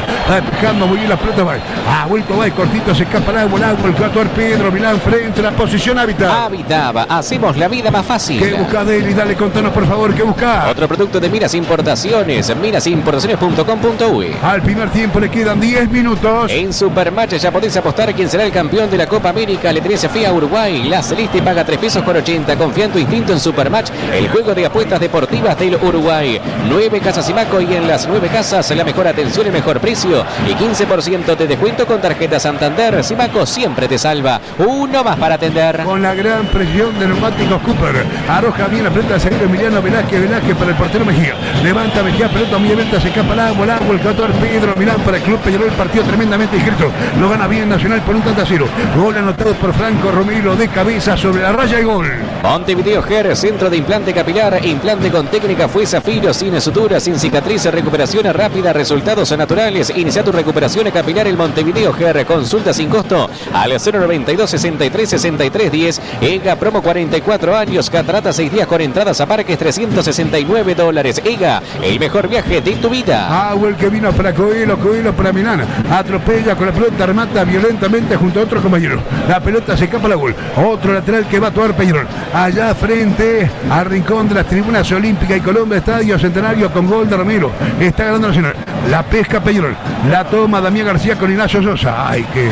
Dejando muy bien la pelota, ha vuelto cortito, se escapa el agua, el creador Pedro Milán frente a la posición Habitab, hacemos la vida más fácil. ¿Qué busca Deli? Dale, contanos por favor, ¿qué busca? Otro producto de Minas Importaciones, minasimportaciones.com.uy. Al primer tiempo le quedan 10 minutos. En Supermatch ya podés apostar quién será el campeón de la Copa América. Letrería FIA Uruguay, la Celeste paga 3 pesos con 80. Confía en tu instinto en Supermatch, el juego de apuestas deportivas del Uruguay. 9 casas Simaco y en las 9 casas la mejor atención y mejor precio. Y 15% de descuento con tarjeta Santander. Simaco siempre te salva. Uno más para atender. Con la gran presión de neumáticos Cooper. Arroja bien la pelota de zaguero Emiliano Velázquez para el portero Mejía. Levanta Mejía, pelota muy abierta, se escapa al agua, el jugador Pedro Milán para el club Peñarol. El partido tremendamente discreto. Lo gana bien Nacional por un tanto a 0. Gol anotado por Franco Romero de cabeza sobre la raya y gol. Montevideo Hair, centro de implante capilar, implante con técnica fue Zafiro, sin sutura, sin cicatriz, recuperación rápida, resultados naturales. Inicia tu recuperación capilar en Montevideo Hair. Consulta sin costo al 092 63 63 10. EGA promo 44 años, catarata 6 días con entradas a parques $369. EGA, el mejor viaje de tu vida. El que vino para Coelho para Milán. Atropella con la pelota, remata violentamente junto a otro compañero. La pelota se escapa a la gol. Otro lateral que va a actuar Peñarol. Allá frente al rincón de las tribunas Olímpica y Colombia, Estadio Centenario con gol de Romero. Está ganando Nacional. La pesca Peñarol. La toma Damián García con Ignacio Sosa. Ay, que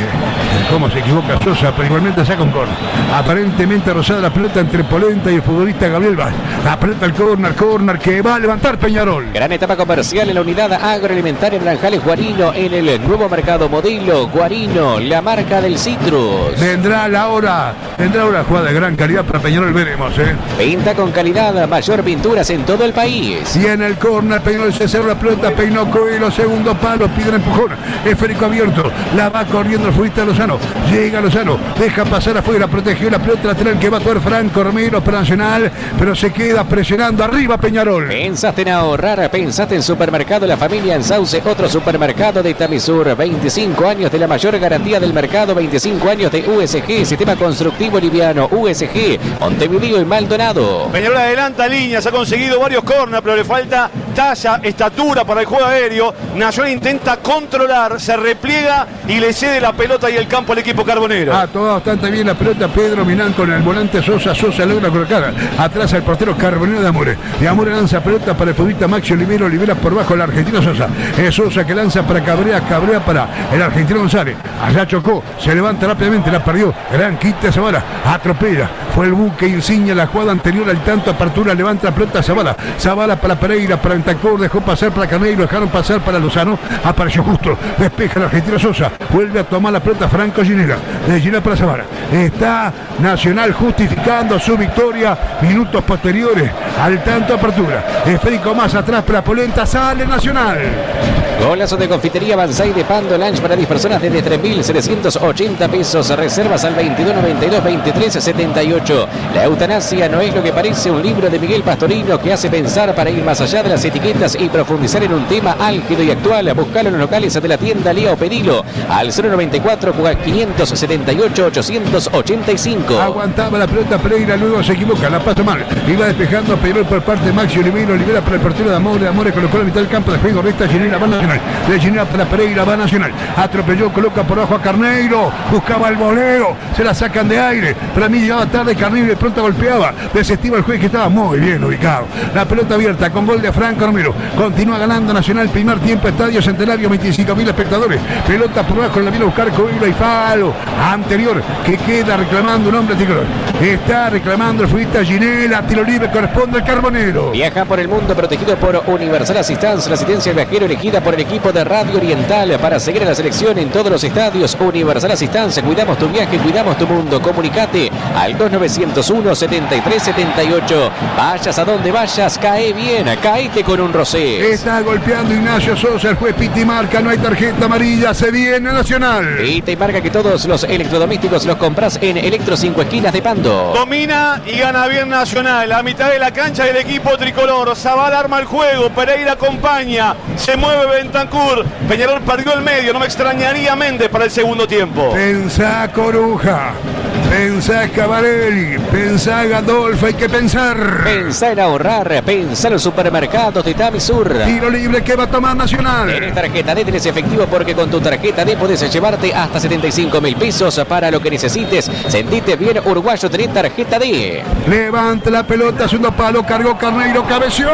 cómo se equivoca Sosa, pero igualmente saca un córner. Aparentemente rozada la pelota entre Polenta y el futbolista Gabriel Vaz. La pelota al córner que va a levantar Peñarol. Gran etapa comercial en la unidad agroalimentaria Naranjales Guarino, en el nuevo mercado Modelo Guarino, la marca del citrus. Vendrá la hora jugada de gran calidad para Peñarol, veremos. Pinta con calidad, mayor pinturas en todo el país. Y en el córner Peñarol se cerró la pelota, peinó Coelho, segundo palo, pide el empujón, esférico abierto, la va corriendo el futbolista Lozano, llega Lozano, deja pasar afuera, protegió la pelota lateral que va a actuar Franco Romero para Nacional, pero se queda presionando arriba Peñarol. Pensaste en ahorrar, pensaste en Supermercado La Familia en Sauce, otro supermercado de Tamisur, 25 años de la mayor garantía del mercado, 25 años de USG, sistema constructivo liviano, USG, Montevideo y Maldonado. Peñarol adelanta líneas, ha conseguido varios corners, pero le falta talla, estatura para el juego aéreo. Nacional intenta controlar, se repliega y le cede la pelota y el campo al equipo carbonero. Todo bastante bien la pelota Pedro Milán con el volante Sosa logra colocar atrás al portero carbonero de Amore. De Amore lanza pelota para el futbolista Maxi Olivera por bajo el argentino Sosa. Es Sosa que lanza para Cabrera para el argentino González. Allá chocó, se levanta rápidamente, la perdió. Gran quita de Zavala, atropella. Fue el buque insignia, la jugada anterior al tanto, apertura, levanta la pelota Zavala para Pereira, para Bentancur, dejó pasar para Carneiro, dejaron pasar para Lozano, apareció justo, despeja el argentino Sosa, vuelve a tomar la pelota Franco Ginela, de Ginela para Zavala. Está Nacional justificando su victoria, minutos posteriores al tanto, apertura. Esférico más atrás para Polenta, sale Nacional. Golazo de confitería Banzai de Pando Lunch para 10 personas desde 3.780 pesos. Reservas al 2292-2378. La eutanasia no es lo que parece, un libro de Miguel Pastorino que hace pensar para ir más allá de las etiquetas y profundizar en un tema álgido y actual. Buscalo en los locales de la tienda Lea o pedilo al 094-578-885. Aguantaba la pelota Pereira, luego se equivoca, la pasa mal. Iba despejando Peñarol por parte de Maxi Olivera para el portero de Amore colocó la mitad del campo de juego, recta Ginela, va Nacional. De Ginela para Pereira, va Nacional. Atropelló, coloca por abajo a Carneiro, buscaba el voleo, se la sacan de aire. Para mí llegaba tarde Carneiro y de pronto golpeaba. Desestima el juez que estaba muy bien ubicado. La pelota abierta con gol de Franco Romero. Continúa ganando Nacional, primer tiempo, Estadio Centenario, 25.000 espectadores. Pelota por abajo, la viene a buscar Coelho y falo anterior que queda reclamando un hombre tricolor. Está reclamando el futbolista Ginela, tiro libre, corresponde al Carbonero. Viaja por el mundo protegido por Universal Assistance, la asistencia al viajero elegida por el equipo de Radio Oriental para seguir a la selección en todos los estadios. Universal Assistance, cuidamos tu viaje, cuidamos tu mundo. Comunicate al 2901-7378. Vayas a donde vayas, cae bien, caete con un rosé. Está golpeando Ignacio Sosa, el juez pita y marca, no hay tarjeta amarilla, se viene Nacional. Pita y marca que todos los electrodomésticos los compras en Electro 5 Esquinas de Pando. Domina y gana bien Nacional, a mitad de la cancha del equipo tricolor. Zavala arma el juego, Pereira acompaña, se mueve Bentancur, Peñarol perdió el medio, no me extrañaría Méndez para el segundo tiempo. Pensá Coruja, pensá Cavarelli, pensá Gandolfo, hay que pensar. Pensá en ahorrar, pensá en los supermercados de Tamisur. Tiro libre que va a tomar Nacional. Tenés tarjeta D, tenés efectivo porque con tu tarjeta D podés llevarte hasta 75.000 pesos para lo que necesites. Sentite bien uruguayo, tenés tarjeta D. Levanta la pelota, segundo palo, cargó Carneiro, cabeció.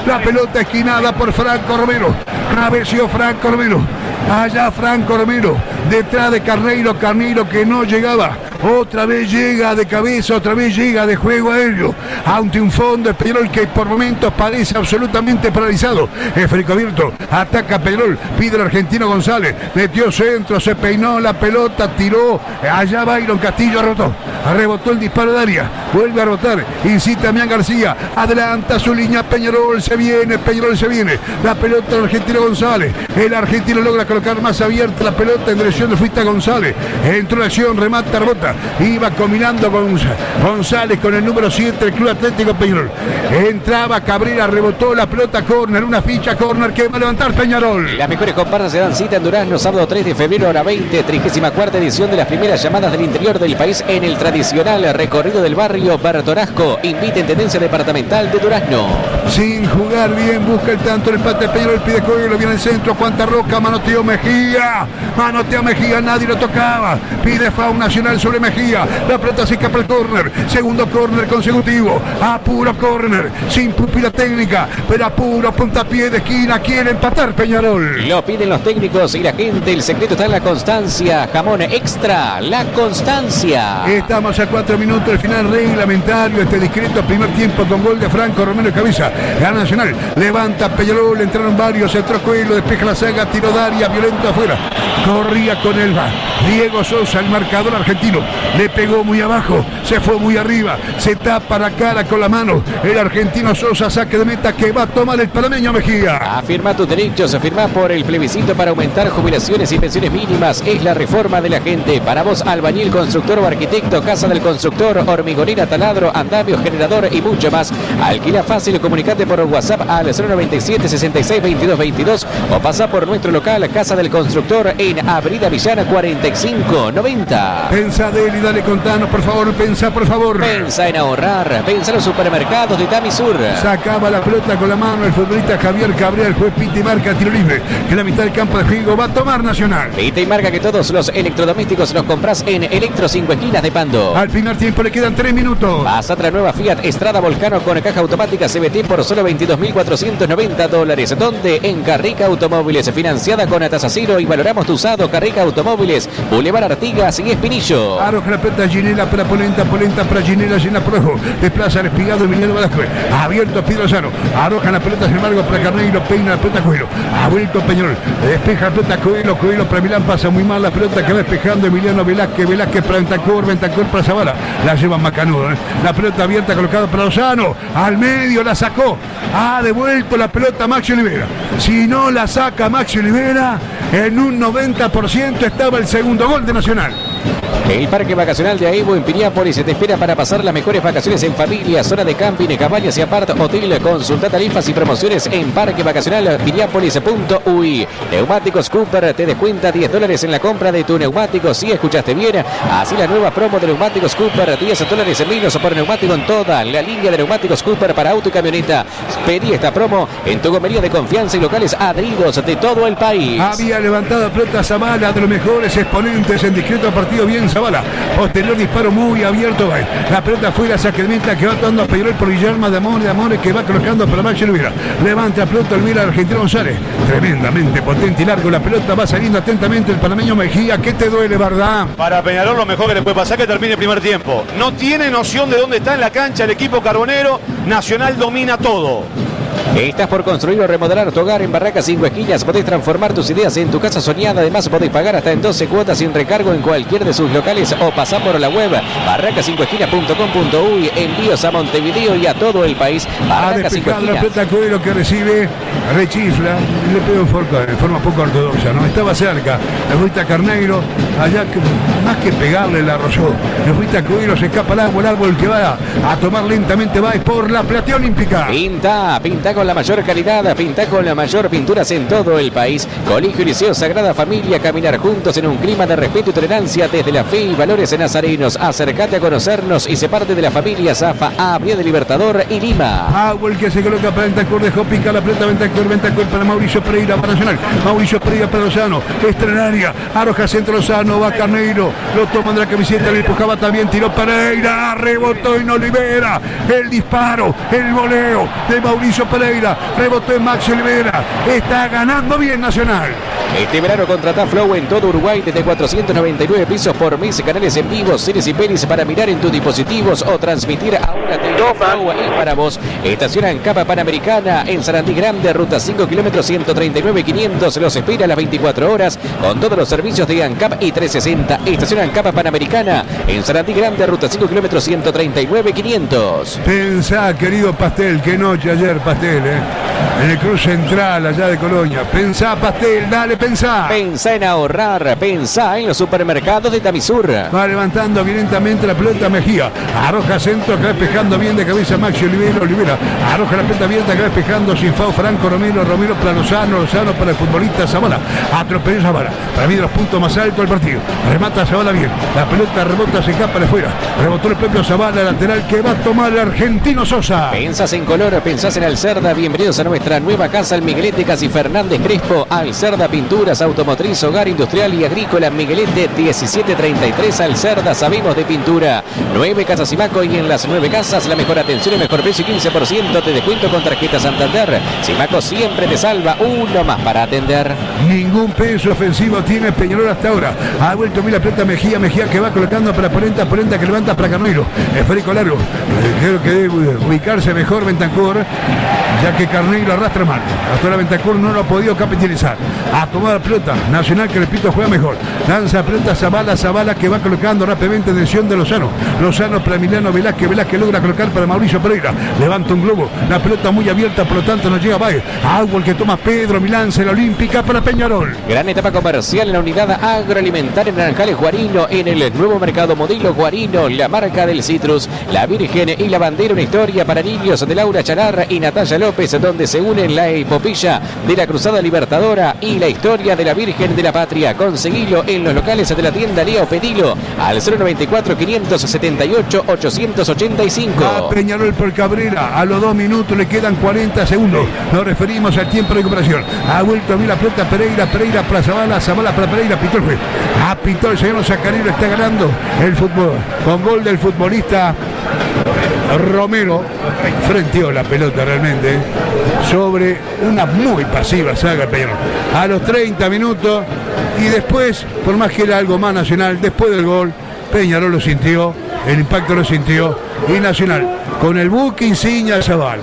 La pelota esquinada por Franco Romero. Cabeció Franco Romero. Allá Franco Romero, detrás de Carneiro que no llegaba. otra vez llega de cabeza, otra vez llega de juego aéreo, ante un fondo de Peñarol que por momentos parece absolutamente paralizado. Federico abierto, ataca Peñarol, pide el argentino González, metió centro, se peinó la pelota, tiró, allá Byron Castillo, rebotó el disparo de área, vuelve a rebotar, incita a Mian García, adelanta su línea, Peñarol se viene, la pelota del argentino González, el argentino logra colocar más abierta la pelota en dirección de Fuita González, entró en acción, remata, rebota, iba combinando con González con el número 7 del Club Atlético Peñarol, entraba Cabrera, rebotó la pelota, córner, una ficha, córner que va a levantar Peñarol. Las mejores comparsas se dan cita en Durazno, sábado 3 de febrero, hora 20, 34ª edición de las primeras llamadas del interior del país en el tradicional recorrido del barrio Bartorasco. Invita en Tendencia Departamental de Durazno. Sin jugar bien, busca el tanto, el empate de Peñarol, pide Coelho, viene el centro, Juan Roca, manoteó Mejía, nadie lo tocaba, pide foul Nacional sobre Mejía, la pelota se escapa al córner, segundo córner consecutivo, a puro córner, sin pupila técnica, pero a puro puntapié de esquina, quiere empatar Peñarol. Lo piden los técnicos y la gente, el secreto está en la constancia, jamón extra, la constancia. Estamos a 4 minutos del final reglamentario, este discreto primer tiempo con gol de Franco Romero de cabeza, gana Nacional, levanta Peñarol, entraron varios, entró Coelho, despeja la saga, tiro de área, violento afuera, corría con Elba, Diego Sosa, el marcador argentino, le pegó muy abajo, se fue muy arriba, se tapa la cara con la mano, el argentino Sosa, saque de meta que va a tomar el panameño Mejía. Afirma tus derechos, afirma por el plebiscito para aumentar jubilaciones y pensiones mínimas, es la reforma de la gente. Para vos, albañil, constructor o arquitecto, casa del constructor, hormigonera, taladro, andamio, generador y mucho más. Alquila fácil, comunicate por WhatsApp al 097 66 22 22 o pasa por nuestro local Casa del Constructor en Avenida Villana 4590. Pensa Deli, dale contanos por favor, pensa por favor. Pensa en ahorrar, pensa en los supermercados de Tamisur. Sacaba la pelota con la mano el futbolista Javier Cabrera, el juez pita y marca tiro libre. En la mitad del campo de juego va a tomar Nacional. Pita y marca que todos los electrodomésticos los compras en Electro 5 esquinas de Pando. Al primer tiempo le quedan 3 minutos. Pasa otra nueva Fiat Estrada Volcano con caja automática CVT por solo $22.490. Donde en Carrica Automóviles, financiada con tasa cero y valoramos tu usado. Carrica Automóviles, Boulevard Artigas y Espinillo. Arroja la pelota Ginela para Polenta para Ginela, llena por ojo. Desplaza al Espigado Emiliano Velasco. Abierto Pedro Sano. Arroja la pelota sin embargo para Carneiro, peina la pelota Coelho. Ha vuelto Peñarol. Despeja la pelota Coelho para Milán, pasa muy mal la pelota que va despejando Emiliano Velázquez para Bentancur para Zavala. La lleva Macanudo. La pelota abierta colocada para Lozano. Al medio la sacó. Ha devuelto la pelota Maxi Olivera. Si no la saca Maxi Olivera, en un 90% estaba el segundo gol de Nacional. El Parque Vacacional de Aibo en Piriápolis te espera para pasar las mejores vacaciones en familia, zona de camping, cabañas y apart hotel. Consulta tarifas y promociones en parquevacacionalpiriápolis.ui. Neumáticos Cooper te descuenta $10 en la compra de tu neumático. Si escuchaste bien, así la nueva promo de neumáticos Cooper, $10 menos por neumático en toda la línea de neumáticos Cooper para auto y camioneta. Pedí esta promo en tu gomería de confianza y locales adheridos de todo el país. Había levantado pelota Zavala, de los mejores exponentes en discreto partido, bien Zavala. Posterior disparo muy abierto. La pelota fuera, saque de meta que va tomando a Peñarol por Guillermo de Amores que va colocando para Maxi Olivera. Levanta la pelota Olivera, argentino González. Tremendamente potente y largo. La pelota va saliendo atentamente el panameño Mejía. ¿Qué te duele, verdad? Para Peñarol lo mejor que le puede pasar es que termine el primer tiempo. No tiene noción de dónde está en la cancha el equipo carbonero. Nacional domina todo. Estás por construir o remodelar tu hogar en Barracas 5 Esquinas. Podés transformar tus ideas en tu casa soñada. Además, podés pagar hasta en 12 cuotas sin recargo en cualquier de sus locales o pasar por la web barracas5esquinas.com.uy. Envíos a Montevideo y a todo el país. Barracas 5 Esquinas. La pelota Coelho que recibe, rechifla, le pega en forma poco ortodoxa, ¿no? Estaba cerca, le fuiste a Carneiro, allá que, más que pegarle la arrolló. Le fuiste a Coelho, se escapa el árbol que va a tomar lentamente, va por la platea olímpica. Pinta con la mayor calidad, pinta con la mayor pinturas en todo el país. Colegio y Liceo Sagrada Familia, caminar juntos en un clima de respeto y tolerancia desde la fe y valores nazarenos. Acércate a conocernos y sé parte de la familia Zafa, Avenida de Libertador y Lima. Agua el que se coloca para Bentancur, dejó pica la pelota Bentancur para Mauricio Pereira para Nacional. Mauricio Pereira para Lozano, estrenaria, arroja centro Lozano, va Carneiro, lo toma de la camiseta, le empujaba también, tiró Pereira, rebotó y no libera. El disparo, el voleo de Mauricio Pereira, rebotó en Maxi Olivera, está ganando bien Nacional. Este verano contratá Flow en todo Uruguay desde 499 pesos por mes, canales en vivo, series y pelis para mirar en tus dispositivos o transmitir a una televisión. Flow es para vos. Estaciona en Capa Panamericana en Sarandí Grande, ruta 5 kilómetros 139.500. Los espera a las 24 horas con todos los servicios de ANCAP y 360. Estaciona en Capa Panamericana en Sarandí Grande, ruta 5 kilómetros 139.500. Pensá, querido Pastel, qué noche ayer Pastel, en el Cruz Central allá de Colonia. Pensá, Pastel, dale, pensá. Pensá en ahorrar, pensá en los supermercados de Tamisur. Va levantando violentamente la pelota Mejía. Arroja centro, acá despejando bien de cabeza Maxi Olivera. Arroja la pelota abierta, acá despejando sin FAO Franco, Romero para Lozano para el futbolista Zavala. Atropelló Zavala. Para mí de los puntos más altos del partido. Remata Zavala bien. La pelota rebota, se escapa de afuera. Rebotó el propio Zavala, lateral que va a tomar el argentino Sosa. Pensás en color, pensás en Alcerda. Bienvenidos a nuestra nueva casa, el Miguelete Casi Fernández Crespo. Alcerda Pinturas, Automotriz, Hogar Industrial y Agrícola. Miguelete 1733 Alcerda. Sabemos de pintura. 9 casas Simaco y en las 9 casas la mejor atención y mejor precio y 15% de descuento con tarjeta Santander. Simaco siempre te salva, uno más para atender. Ningún peso ofensivo tiene Peñarol hasta ahora. Ha vuelto bien la pelota Mejía que va colocando para Polenta que levanta para Carneiro. Esférico largo. Creo que debe ubicarse mejor Bentancur, ya que Carneiro arrastra mal. Hasta ahora Bentancur no lo ha podido capitalizar. Ha tomado la pelota Nacional, que repito juega mejor. Lanza la pelota Zavala que va colocando rápidamente en dirección de Lozano para Emiliano Velázquez logra colocar para Mauricio Pereira. Levanta un globo. La pelota muy abierta, por lo tanto no llega Baez. Agua el que toma Pedro Milán, en la Olímpica para Peñarol. Gran etapa comercial en la unidad agroalimentaria en Naranjales Guarino, en el nuevo mercado Modelo Guarino, la marca del citrus, la Virgen y la bandera, una historia para niños de Laura Chalar y Natalia López, donde se unen la epopeya de la Cruzada Libertadora y la historia de la Virgen de la Patria. Conseguilo en los locales de la tienda Leo, pedilo al 094 578 885. A Peñarol por Cabrera, a los 2 minutos le quedan 40 segundos. Nos referimos al tiempo de recuperación. Ha vuelto a mí la pelota Pereira para Zavala para Pereira, pitó el juez. Pitó el señor Zacarino, está ganando el fútbol con gol del futbolista Romero. Frenteó la pelota realmente sobre una muy pasiva saga Peñarol. A los 30 minutos y después, por más que era algo más Nacional, después del gol, Peñarol lo sintió, el impacto lo sintió, y Nacional con el buque insignia de Zavala,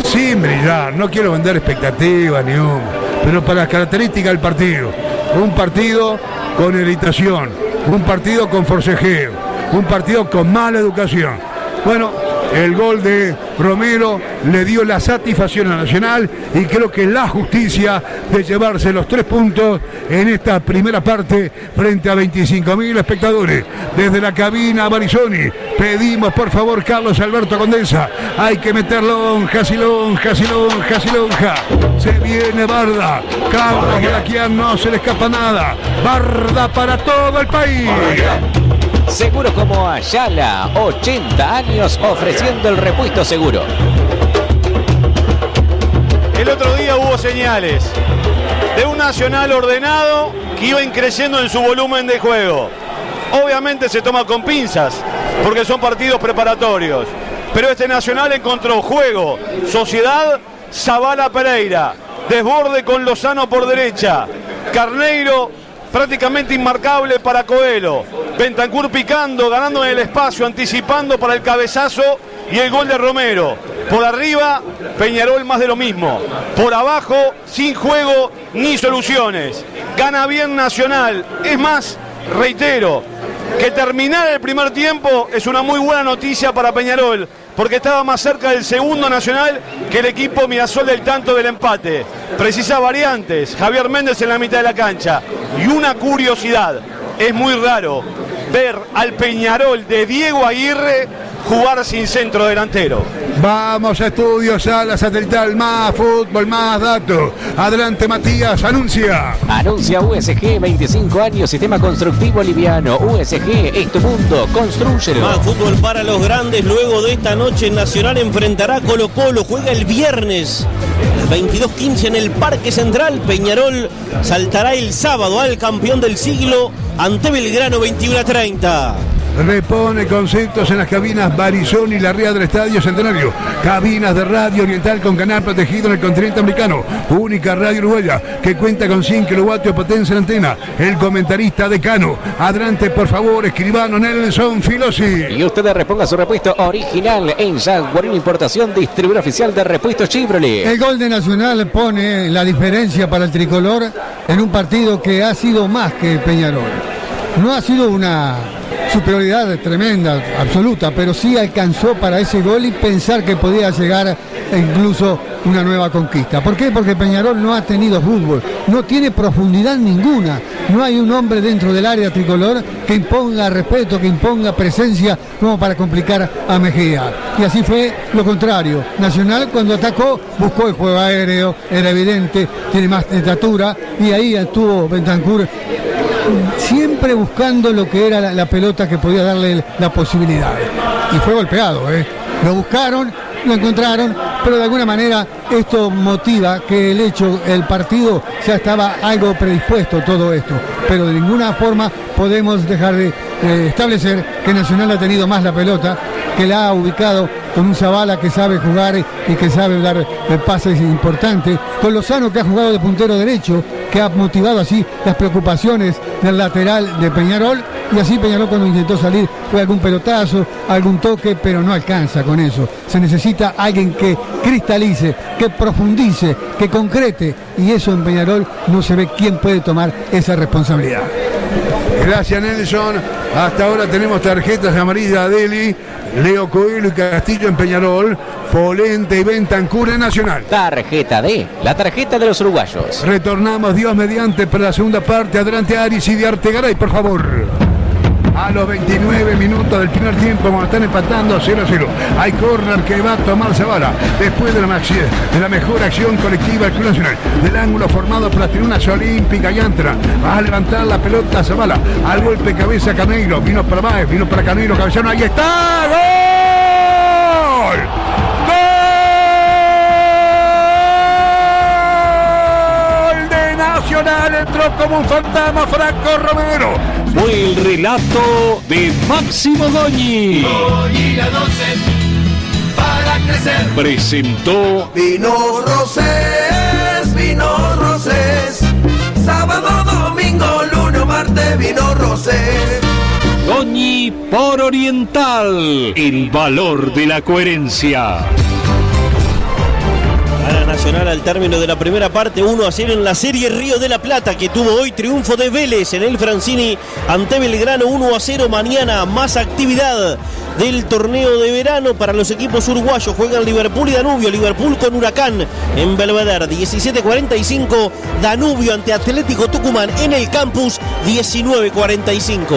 sin brillar, no quiero vender expectativas ni un, pero para las características del partido, un partido con irritación, un partido con forcejeo, un partido con mala educación. Bueno, el gol de Romero le dio la satisfacción a Nacional y creo que la justicia de llevarse los 3 puntos en esta primera parte frente a 25.000 espectadores. Desde la cabina Barizoni pedimos por favor, Carlos Alberto Condensa, hay que meter lonja, lonja. Se viene Barda, Carlos Galaquian, no se le escapa nada. Barda para todo el país. Seguro como Ayala, 80 años ofreciendo el repuesto seguro. El otro día hubo señales de un Nacional ordenado que iba creciendo en su volumen de juego. Obviamente se toma con pinzas porque son partidos preparatorios, pero este Nacional encontró juego, sociedad, Zavala Pereira, desborde con Lozano por derecha, Carneiro prácticamente inmarcable para Coelho, Bentancur picando, ganando en el espacio, anticipando para el cabezazo y el gol de Romero. Por arriba, Peñarol más de lo mismo. Por abajo, sin juego ni soluciones. Gana bien Nacional. Es más, reitero, que terminar el primer tiempo es una muy buena noticia para Peñarol, porque estaba más cerca del segundo Nacional que el equipo Mirasol del tanto del empate. Precisa variantes, Javier Méndez en la mitad de la cancha. Y una curiosidad, es muy raro ver al Peñarol de Diego Aguirre jugar sin centro delantero. Vamos a estudios, a la satelital, más fútbol, más datos. Adelante Matías, anuncia. Anuncia USG, 25 años, sistema constructivo liviano. USG es tu mundo, constrúyelo. Más fútbol para los grandes, luego de esta noche Nacional enfrentará a Colo Colo, juega el viernes a las 22:15 en el Parque Central. Peñarol saltará el sábado al campeón del siglo ante Belgrano, 21:30. repone conceptos en las cabinas Barizón y Larrea del Estadio Centenario. Cabinas de Radio Oriental con canal protegido en el continente americano. Única radio uruguaya que cuenta con 100 kilovatios de potencia en antena. El comentarista decano. Adelante, por favor, escribano Nelson Filosi. Y usted reponga su repuesto original en Jaguarino Importación, distribuidor oficial de repuestos Chevrolet. El gol de Nacional pone la diferencia para el tricolor en un partido que ha sido más que Peñarol. No ha sido una superioridad tremenda, absoluta, pero sí alcanzó para ese gol y pensar que podía llegar incluso una nueva conquista. ¿Por qué? Porque Peñarol no ha tenido fútbol, no tiene profundidad ninguna, no hay un hombre dentro del área tricolor que imponga respeto, que imponga presencia como para complicar a Mejía. Y así fue lo contrario. Nacional cuando atacó buscó el juego aéreo, era evidente, tiene más estatura y ahí estuvo Bentancur siempre buscando lo que era la pelota que podía darle la posibilidad. Y fue golpeado, Lo buscaron, lo encontraron, pero de alguna manera esto motiva que el partido ya estaba algo predispuesto, todo esto. Pero de ninguna forma podemos dejar de establecer que Nacional ha tenido más la pelota, que la ha ubicado con un Zavala que sabe jugar y que sabe dar pases importantes, con Lozano que ha jugado de puntero derecho, que ha motivado así las preocupaciones del lateral de Peñarol, y así Peñarol cuando intentó salir fue algún pelotazo, algún toque, pero no alcanza con eso. Se necesita alguien que cristalice, que profundice, que concrete, y eso en Peñarol no se ve quién puede tomar esa responsabilidad. Gracias, Nelson. Hasta ahora tenemos tarjetas amarillas de Deli, Leo Coelho y Castillo en Peñarol, Polente y Bentancur en Nacional. Tarjeta D, la tarjeta de los uruguayos. Retornamos, Dios mediante, para la segunda parte. Adelante, Aris y de Artegaray, por favor. A los 29 minutos del primer tiempo, cuando están empatando 0-0. Hay córner que va a tomar Zavala. Después de la mejor acción colectiva del Club Nacional. Del ángulo formado por las tribunas olímpicas y Antra. Va a levantar la pelota Zavala. Al golpe cabeza Caneiro. Vino para Báez, vino para Caneiro. Cabezano, ahí está. ¡Gol! ¡Gol de Nacional! Entró como un fantasma Franco Romero. Fue el relato de Máximo Goñi. Goñi la 12 para crecer. Presentó Vinos Rosés. Sábado, domingo, lunes, martes, Vinos Rosés. Goñi por Oriental. El valor de la coherencia. Nacional al término de la primera parte, 1-0 en la serie Río de la Plata, que tuvo hoy triunfo de Vélez en el Francini ante Belgrano, 1-0. Mañana más actividad del torneo de verano para los equipos uruguayos. Juegan Liverpool y Danubio. Liverpool con Huracán en Belvedere, 17:45. Danubio ante Atlético Tucumán en el campus, 19:45.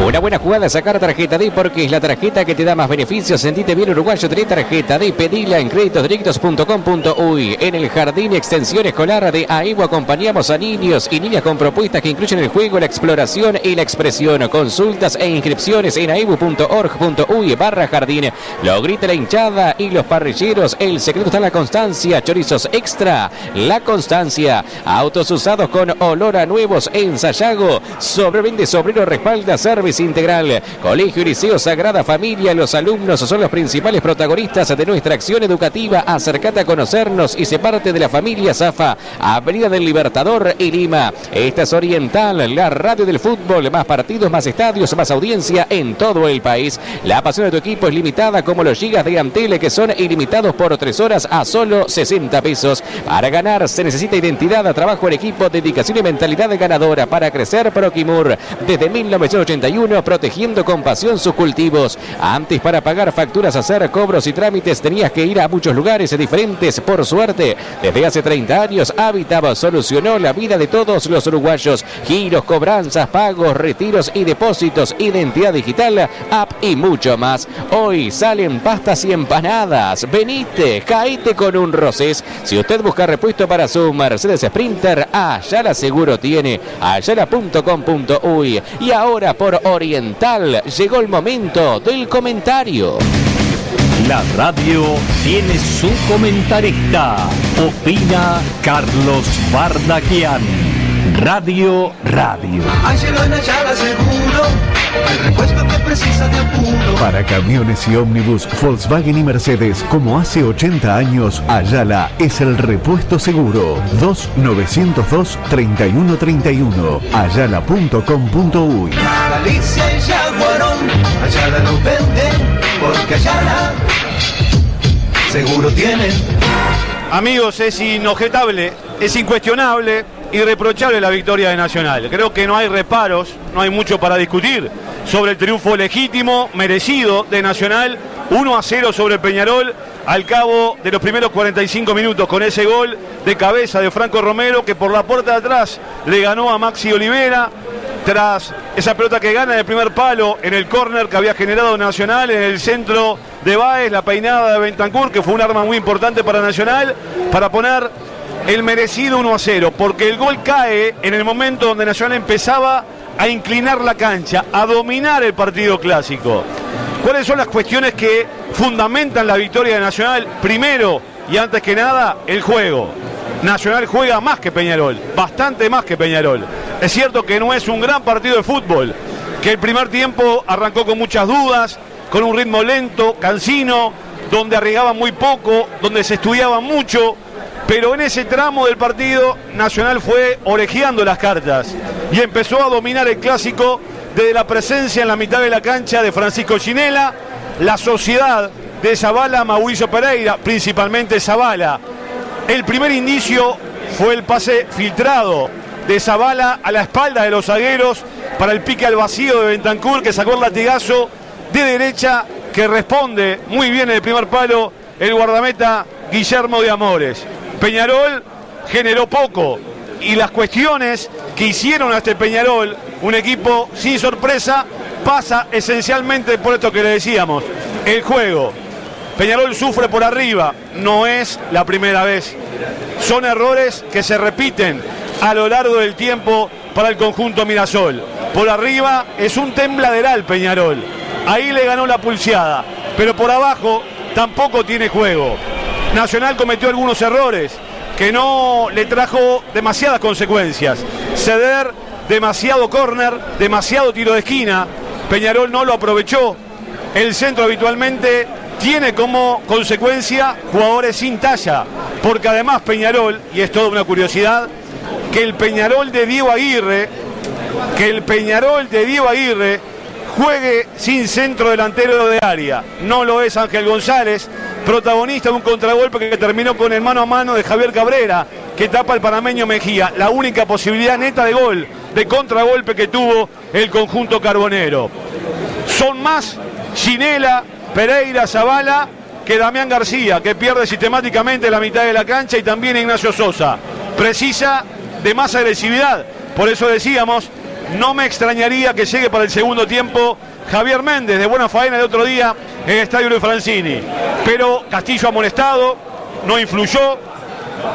Una buena jugada, sacar tarjeta D, porque es la tarjeta que te da más beneficios. Sentite bien uruguayo, tenés tarjeta D, pedila en creditosdirectos.com.uy. En el Jardín y Extensión Escolar de AEBU acompañamos a niños y niñas con propuestas que incluyen el juego, la exploración y la expresión. Consultas e inscripciones en aebu.org.uy/jardín. Lo grita la hinchada y los parrilleros. El secreto está en la constancia. Chorizos extra, la constancia. Autos usados con olor a nuevos en Sayago. Sobrevende Sobrero respalda Service Integral. Colegio y Liceo Sagrada Familia. Los alumnos son los principales protagonistas de nuestra acción educativa. Acércate a conocernos y sé parte de la familia Zafa. Avenida del Libertador y Lima. Esta es Oriental, la radio del fútbol. Más partidos, más estadios, más audiencia en todo el país. La pasión de tu equipo es limitada, como los gigas de Antel, que son ilimitados por 3 horas a solo 60 pesos. Para ganar se necesita identidad, trabajo en equipo, dedicación y mentalidad ganadora. Para crecer, Proquimur. Desde 1981, protegiendo con pasión sus cultivos. Antes, para pagar facturas, hacer cobros y trámites, tenías que ir a muchos lugares diferentes. Por suerte, desde hace 30 años, Habitat solucionó la vida de todos los uruguayos. Giros, cobranzas, pagos, retiros y depósitos, identidad digital, app y mucho más. Hoy salen pastas y empanadas. Venite, caíte con un Rosés. Si usted busca repuesto para su Mercedes Sprinter, Ayala seguro tiene. Ayala.com.uy. Y ahora por Oriental llegó el momento del comentario. La radio tiene su comentarista. Opina Carlos Bardaquian. Radio. Ángelo en Ayala Seguro, el repuesto que precisa de apuro. Para camiones y ómnibus, Volkswagen y Mercedes, como hace 80 años, Ayala es el repuesto seguro. 2902-3131. Ayala.com.uy. Galicia y Jaguarón, Ayala lo venden, porque Ayala seguro tienen. Amigos, es inobjetable, es incuestionable, irreprochable la victoria de Nacional. Creo que no hay reparos, no hay mucho para discutir sobre el triunfo legítimo, merecido de Nacional, 1-0 sobre Peñarol al cabo de los primeros 45 minutos, con ese gol de cabeza de Franco Romero, que por la puerta de atrás le ganó a Maxi Olivera, tras esa pelota que gana en el primer palo en el córner que había generado Nacional en el centro de Báez, la peinada de Bentancur, que fue un arma muy importante para Nacional, para poner el merecido 1-0, porque el gol cae en el momento donde Nacional empezaba a inclinar la cancha, a dominar el partido clásico. ¿Cuáles son las cuestiones que fundamentan la victoria de Nacional? Primero y antes que nada, el juego. Nacional juega más que Peñarol, bastante más que Peñarol. Es cierto que no es un gran partido de fútbol, que el primer tiempo arrancó con muchas dudas, con un ritmo lento, cansino, donde arriesgaba muy poco, donde se estudiaba mucho, pero en ese tramo del partido Nacional fue orejeando las cartas y empezó a dominar el clásico desde la presencia en la mitad de la cancha de Francisco Ginela, la sociedad de Zabala, Mauricio Pereira, principalmente Zabala. El primer indicio fue el pase filtrado de Zabala a la espalda de los zagueros para el pique al vacío de Bentancur, que sacó el latigazo de derecha, que responde muy bien en el primer palo el guardameta Guillermo de Amores. Peñarol generó poco y las cuestiones que hicieron a este Peñarol, un equipo sin sorpresa, pasa esencialmente por esto que le decíamos, el juego. Peñarol sufre por arriba, no es la primera vez. Son errores que se repiten a lo largo del tiempo para el conjunto Mirasol. Por arriba es un tembladeral Peñarol, ahí le ganó la pulseada, pero por abajo tampoco tiene juego. Nacional cometió algunos errores que no le trajo demasiadas consecuencias. Ceder demasiado córner, demasiado tiro de esquina, Peñarol no lo aprovechó. El centro habitualmente tiene como consecuencia jugadores sin talla, porque además Peñarol, y es toda una curiosidad, que el Peñarol de Diego Aguirre juegue sin centro delantero de área. No lo es Ángel González, protagonista de un contragolpe que terminó con el mano a mano de Javier Cabrera, que tapa el panameño Mejía. La única posibilidad neta de gol, de contragolpe que tuvo el conjunto carbonero. Son más Ginela, Pereira, Zabala que Damián García, que pierde sistemáticamente la mitad de la cancha, y también Ignacio Sosa. Precisa de más agresividad. Por eso decíamos, no me extrañaría que llegue para el segundo tiempo Javier Méndez, de buena faena de otro día en el estadio Luis Francini. Pero Castillo amonestado, no influyó.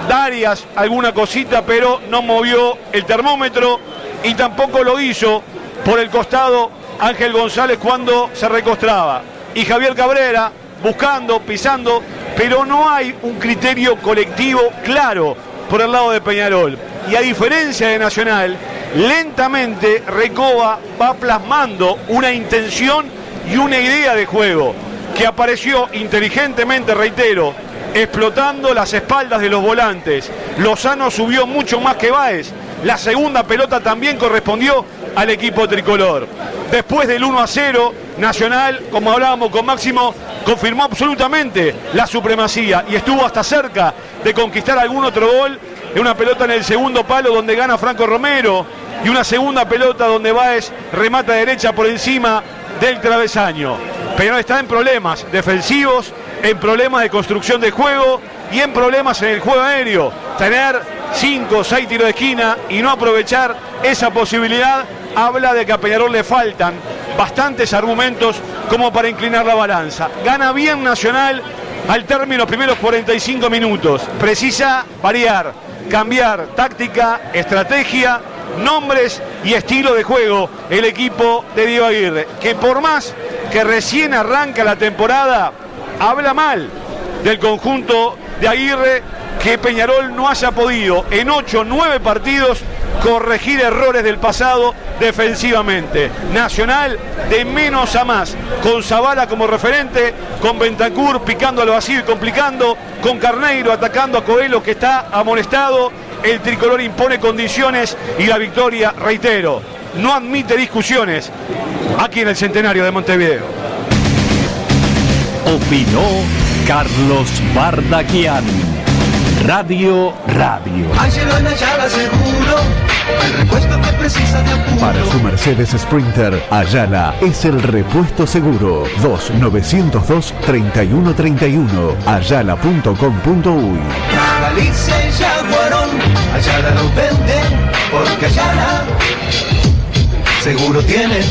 Darias alguna cosita, pero no movió el termómetro, y tampoco lo hizo por el costado Ángel González cuando se recostraba. Y Javier Cabrera buscando, pisando, pero no hay un criterio colectivo claro por el lado de Peñarol. Y a diferencia de Nacional, lentamente Recoba va plasmando una intención y una idea de juego que apareció inteligentemente, reitero, explotando las espaldas de los volantes. Lozano subió mucho más que Báez. La segunda pelota también correspondió al equipo tricolor. Después del 1-0, Nacional, como hablábamos con Máximo, confirmó absolutamente la supremacía y estuvo hasta cerca de conquistar algún otro gol, en una pelota en el segundo palo donde gana Franco Romero, y una segunda pelota donde Báez remata derecha por encima del travesaño. Peñarol está en problemas defensivos, en problemas de construcción de juego y en problemas en el juego aéreo. Tener 5 o 6 tiros de esquina y no aprovechar esa posibilidad habla de que a Peñarol le faltan bastantes argumentos como para inclinar la balanza. Gana bien Nacional al término de los primeros 45 minutos. Precisa variar, cambiar táctica, estrategia, nombres y estilo de juego el equipo de Diego Aguirre, que por más que recién arranca la temporada, habla mal del conjunto de Aguirre, que Peñarol no haya podido en 8 o 9 partidos corregir errores del pasado defensivamente. Nacional de menos a más, con Zavala como referente, con Bentancur picando al vacío y complicando, con Carneiro atacando a Coelho que está amonestado. El tricolor impone condiciones y la victoria, reitero, no admite discusiones aquí en el Centenario de Montevideo. Opinó Carlos Bardaquian. Radio. Ángelo en Ayala Seguro, el repuesto que precisa de apuro. Para su Mercedes Sprinter, Ayala es el repuesto seguro. 2-902-3131. Ayala.com.uy. Galicia y Jaguarón, Ayala lo vende, porque Ayala seguro tiene.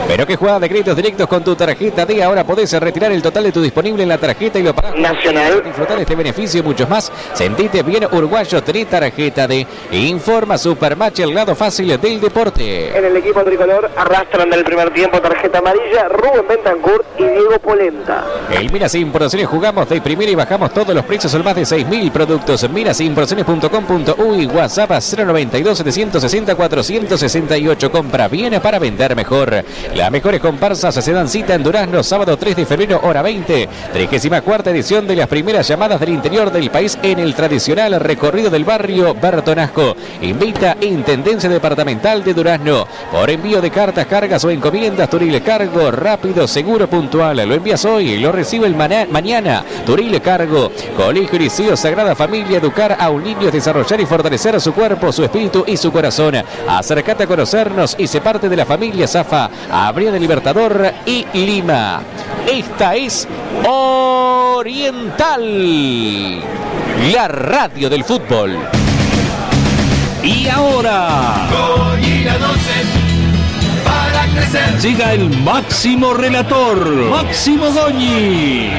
Pero qué jugada de créditos directos con tu tarjeta D. Ahora podés retirar el total de tu disponible en la tarjeta y lo pagás Nacional. Disfrutar de este beneficio y muchos más. Sentite bien uruguayo, tenés tarjeta D. Informa Supermatch, el lado fácil del deporte. En el equipo tricolor arrastran del primer tiempo tarjeta amarilla Rubén Bentancur y Diego Polenta. El Miras Importaciones jugamos de primera y bajamos todos los precios en más de 6.000 productos. Mirasimportaciones.com.uy. WhatsApp a 092 760 468. Compra bien para vender mejor. Las mejores comparsas se dan cita en Durazno, sábado 3 de febrero, hora 20. 34ª edición de las primeras llamadas del interior del país en el tradicional recorrido del barrio Bertonasco. Invita Intendencia Departamental de Durazno. Por envío de cartas, cargas o encomiendas, Turil Cargo, rápido, seguro, puntual. Lo envías hoy y lo recibe el mañana. Turil Cargo. Colegio Liceo Sagrada Familia. Educar a un niño es desarrollar y fortalecer su cuerpo, su espíritu y su corazón. Acércate a conocernos y sé parte de la familia Zafa. Avenida del Libertador y Lima. Esta es Oriental, la radio del fútbol. Y ahora llega el máximo relator, Máximo Goñi.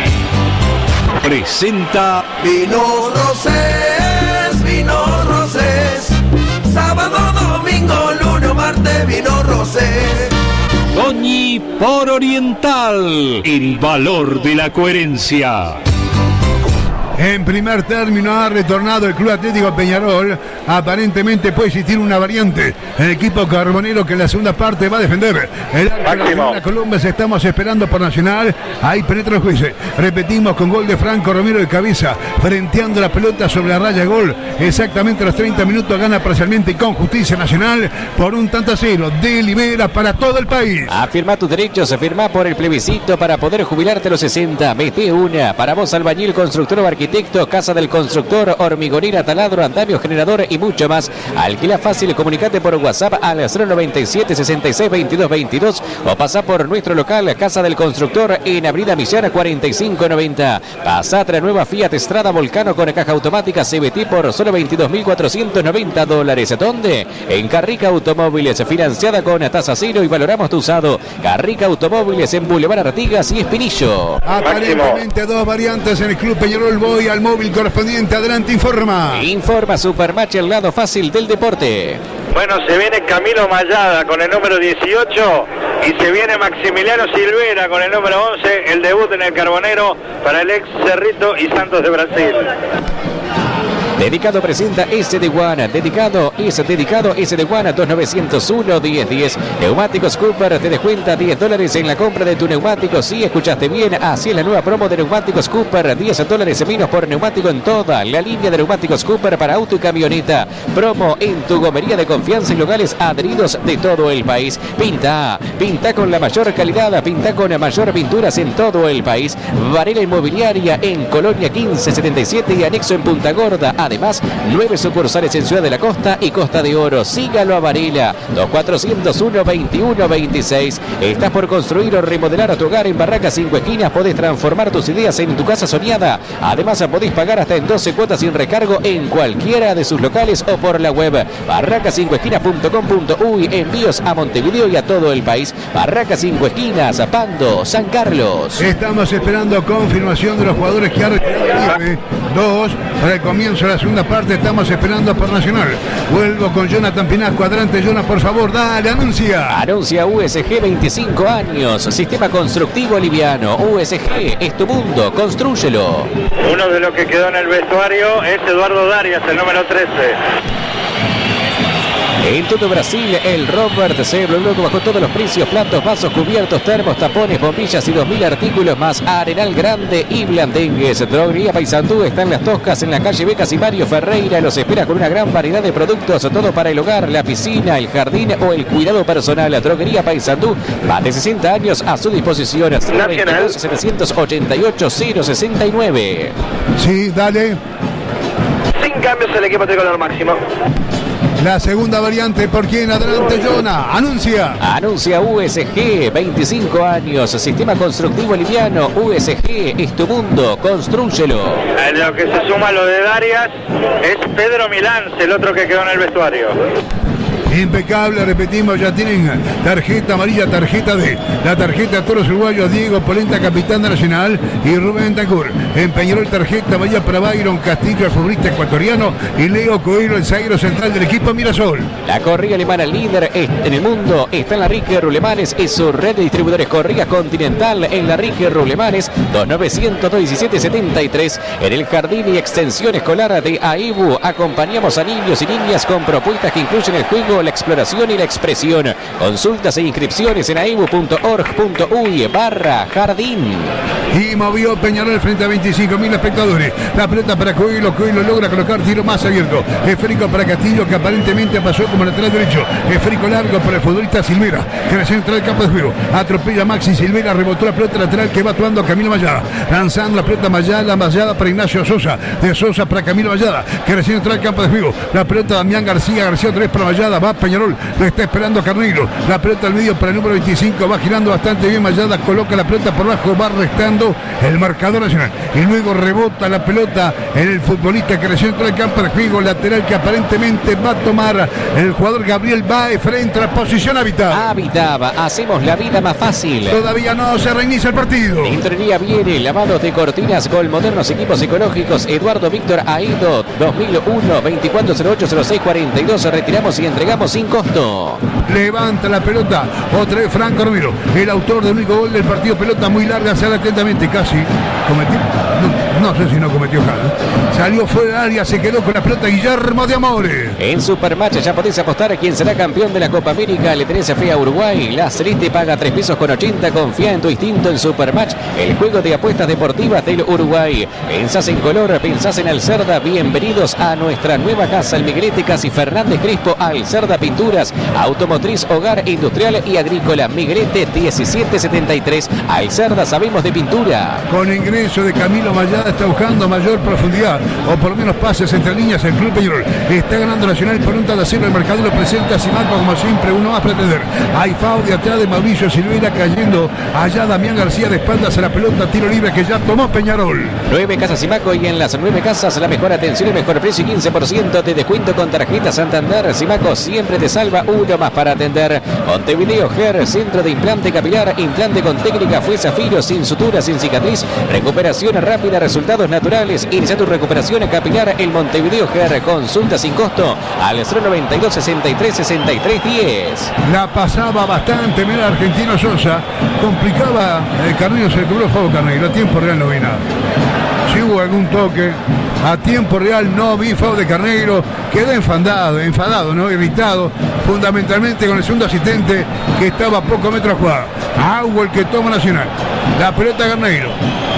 Presenta Vinos Rosés, sábado, domingo, lunes, martes, Vinos Rosés. Goñi por Oriental, el valor de la coherencia. En primer término ha retornado el Club Atlético Peñarol. Aparentemente puede existir una variante. El equipo carbonero que en la segunda parte va a defender. El arco de la Colombia estamos esperando por Nacional. Ahí penetra el juez. Repetimos con gol de Franco Romero de cabeza. Frenteando la pelota sobre la raya de gol. Exactamente a los 30 minutos gana parcialmente y con justicia Nacional por 1-0. Delibera para todo el país. Afirma tus derechos. Firma por el plebiscito para poder jubilarte a los 60. Mete una. Para vos, albañil, constructor o arquitecto. Casa del Constructor, hormigonera, taladro, andamio, generador y mucho más. Alquila fácil, comunicate por WhatsApp al 097 66 22 22 o pasa por nuestro local Casa del Constructor en Avenida Millán 4590. Pasatra nueva Fiat Strada Volcano con caja automática CVT por solo $22.490. ¿Dónde? En Carrica Automóviles, financiada con tasa cero y valoramos tu usado. Carrica Automóviles en Boulevard Artigas y Espinillo. Aparentemente dos variantes en el Club Peñarol. Voy al móvil correspondiente. Adelante, informa. Informa Supermatch, el lado fácil del deporte. Bueno, se viene Camilo Mayada con el número 18 y se viene Maximiliano Silvera con el número 11, el debut en el Carbonero para el ex Cerrito y Santos de Brasil. Dedicado presenta SD1. Dedicado SD1 2901 1010. Neumáticos Cooper te descuenta $10 en la compra de tu neumático. Si escuchaste bien, así es la nueva promo de neumáticos Cooper. $10 menos por neumático en toda la línea de neumáticos Cooper para auto y camioneta. Promo en tu gomería de confianza y locales adheridos de todo el país. Pinta con la mayor calidad. Pinta con mayor pinturas en todo el país. Varela Inmobiliaria en Colonia 1577 y anexo en Punta Gorda. Además, 9 sucursales en Ciudad de la Costa y Costa de Oro. Sígalo a Varela, 2401-2126. ¿Estás por construir o remodelar a tu hogar en Barracas 5 Esquinas? Podés transformar tus ideas en tu casa soñada. Además, podés pagar hasta en 12 cuotas sin recargo en cualquiera de sus locales o por la web barracas5esquinas.com.uy. Envíos a Montevideo y a todo el país. Barracas 5 Esquinas, Pando, San Carlos. Estamos esperando confirmación de los jugadores que ha retirado el 2 para el comienzo de la segunda parte. Estamos esperando por Nacional. Vuelvo con Jonathan Pinasco. Adelante, Jonathan, por favor, dale, anuncia. Anuncia USG, 25 años. Sistema constructivo liviano. USG es tu mundo, constrúyelo. Uno de los que quedó en el vestuario es Eduardo Darias, el número 13. En todo Brasil, el Robert CW bajó todos los precios, platos, vasos, cubiertos, termos, tapones, bombillas y 2000 artículos más. Arenal Grande y Blandengues. Droguería Paysandú está en Las Toscas, en la calle Becas y Mario Ferreira. Los espera con una gran variedad de productos, todo para el hogar, la piscina, el jardín o el cuidado personal. Droguería Paysandú, más de 60 años a su disposición. 788-069. Sí, dale. Sin cambios el equipo tricolor máximo. La segunda variante, ¿por quién? Adelante, Jonah. Anuncia. Anuncia USG, 25 años, sistema constructivo liviano. USG es tu mundo, constrúyelo. Lo que se suma a lo de Darias es Pedro Milán, el otro que quedó en el vestuario. Impecable, repetimos, ya tienen tarjeta amarilla, tarjeta D. La tarjeta a todos los uruguayos, Diego Polenta, capitán de Nacional, y Rubén Tancur. En Peñarol, tarjeta amarilla para Byron Castillo, el futbolista ecuatoriano, y Leo Coelho, el zaguero central del equipo Mirasol. La corrida alemana líder en el mundo está en la Rique Rulemanes, es su red de distribuidores Corridas Continental en la Rique Rulemanes, 2900-217-73. En el jardín y extensión escolar de AEBU acompañamos a niños y niñas con propuestas que incluyen el juego, la exploración y la expresión. Consultas e inscripciones en aebu.org.uy/jardín. Y movió Peñarol frente a 25.000 espectadores. La pelota para Coelho, Coelho logra colocar tiro más abierto. Esférico para Castillo, que aparentemente pasó como lateral derecho. Esférico largo para el futbolista Silvera, que en el centro del campo de juego atropella a Maxi Silvera, rebotó la pelota lateral que va actuando a Camilo Mayada, lanzando la pelota Mayada para Ignacio Sosa, de Sosa para Camilo Mayada, que recién entra al campo de juego. La pelota Damián García otra vez para Mayada, va Peñarol, lo está esperando Carneiro. La pelota al medio para el número 25, va girando bastante bien Mayada, coloca la pelota por abajo, va restando el marcador nacional. Y luego rebota la pelota en el futbolista que recién entró al campo de juego, lateral que aparentemente va a tomar el jugador Gabriel Baez frente a la posición Habitaba, hacemos la vida más fácil. Todavía no se reinicia el partido. Tintorería Viene, lavados de cortinas con modernos equipos ecológicos. Eduardo Víctor Aido, 2001, 2408-0642. Retiramos y entregamos sin costo. Levanta la pelota, otra vez Franco Romero, el autor del único gol del partido. Pelota muy larga, sale atentamente, casi cometió, no sé si no cometió nada. Salió fuera del área, se quedó con la pelota Guillermo de Amore. En Supermatch ya podés apostar a quién será campeón de la Copa América. Le tenés fe a Uruguay. La Celeste paga 3 pesos con 80. Confía en tu instinto en Supermatch, el juego de apuestas deportivas del Uruguay. Pensás en color, pensás en Alcerda. Bienvenidos a nuestra nueva casa, el Miguelete Casi Fernández Crespo. Alcerda Pinturas, automotriz, hogar, industrial y agrícola. Miguelete 1773. Alcerda, sabemos de pintura. Con ingreso de Camilo Mayada está buscando mayor profundidad, o por lo menos pases entre líneas. El Club Peñarol está ganando Nacional por un tal acero. El marcador lo presenta a Simaco como siempre, uno más pretender. Hay foul de atrás de Mauricio Silvera, cayendo allá Damián García de espaldas a la pelota, tiro libre que ya tomó Peñarol. 9 casas Simaco, y en las 9 casas la mejor atención y mejor precio y 15% de descuento con tarjeta Santander. Simaco siempre te salva, uno más para atender. Montevideo Hair, centro de implante capilar, implante con técnica Fue Zafiro, sin sutura, sin cicatriz, recuperación rápida, resultados naturales. Inicia tu recuperación capilar en Montevideo Hair. Consulta sin costo al 092 63 63 10. La pasaba bastante, mira, argentino Sosa, complicaba el Carneiro, se le cobró juego Carneiro, a tiempo real no vi nada. Si hubo algún toque, a tiempo real no vi foul de Carneiro, quedó enfadado, ¿no? Irritado, fundamentalmente con el segundo asistente que estaba a pocos metros jugado. Agua el que toma Nacional. La pelota Carneiro.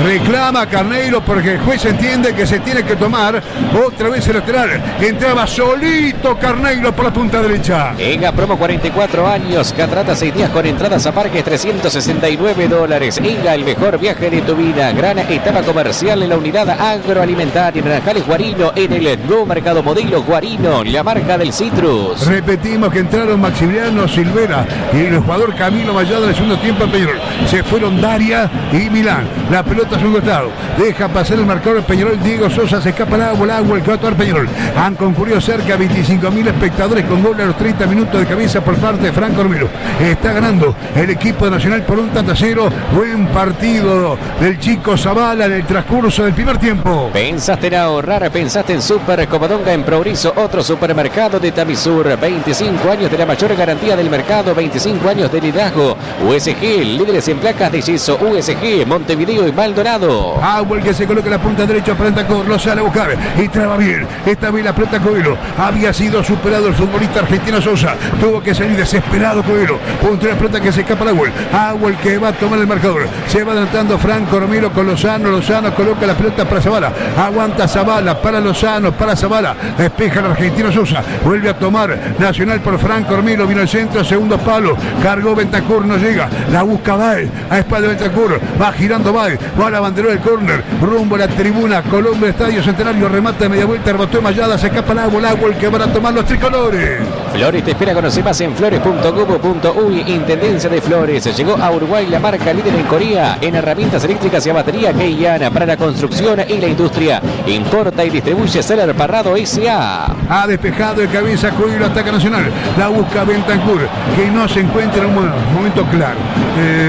Reclama Carneiro porque el juez entiende que se tiene que tomar otra vez el lateral. Entraba solito Carneiro por la punta derecha. Ega promo 44 años, Catarata 6 días con entradas a parques $369. Ega, el mejor viaje de tu vida. Gran etapa comercial en la unidad agroalimentaria Naranjales Guarino, en el nuevo mercado modelo Guarino, la marca del citrus. Repetimos que entraron Maximiliano Silvera y el jugador Camilo Mayada en el segundo tiempo en Peñarol. Se fueron Daria y Milán. La pelota a su costado, deja pasar el marcador de Peñarol. Diego Sosa, se escapa el agua el que va a actuar Peñarol. Han concurrido cerca de 25.000 espectadores con gol a los 30 minutos de cabeza por parte de Franco Romero. Está ganando el equipo de Nacional por 1-0. Buen partido del chico Zavala en el transcurso del primer tiempo. Pensaste en ahorrar, pensaste en Super Covadonga en Progreso, otro supermercado de Tamisur. 25 años de la mayor garantía del mercado, 25 años de liderazgo. USG, líderes en placas de yeso. USG, Montevideo y Maldonado. Agua que se coloca en la punta derecha para Bentancur, lo sale a buscar y traba bien. Esta vez la pelota Coelho. Había sido superado el futbolista argentino Sosa. Tuvo que salir desesperado Coelho. Punto la pelota que se escapa la Agua. Agua que va a tomar el marcador. Se va adelantando Franco Romero con Lozano. Lozano coloca la pelota para Zavala. Aguanta Zavala para Lozano, para Zavala. Despeja el argentino Sosa. Vuelve a tomar Nacional por Franco Romero. Vino el centro, segundo palo. Cargó Bentancur, no llega. La busca Baez. A espalda de Bentancur. Va girando Baez. Va a la bandera del córner. Rumbo a la tribuna. Colombia, Estadio Centenario. Remata de media vuelta. Rebotó Mayada. Se escapa el agua el que van a tomar los tricolores. Flores te espera, conoce más en flores.gobo.uy. Intendencia de Flores. Llegó a Uruguay la marca líder en Corea en herramientas eléctricas y a batería Keiyan para la construcción y la industria. Importa y distribuye Seller Parrado S.A. Ha despejado de cabeza Coelho, ataca Nacional. La busca Bentancur, que no se encuentra en un momento claro.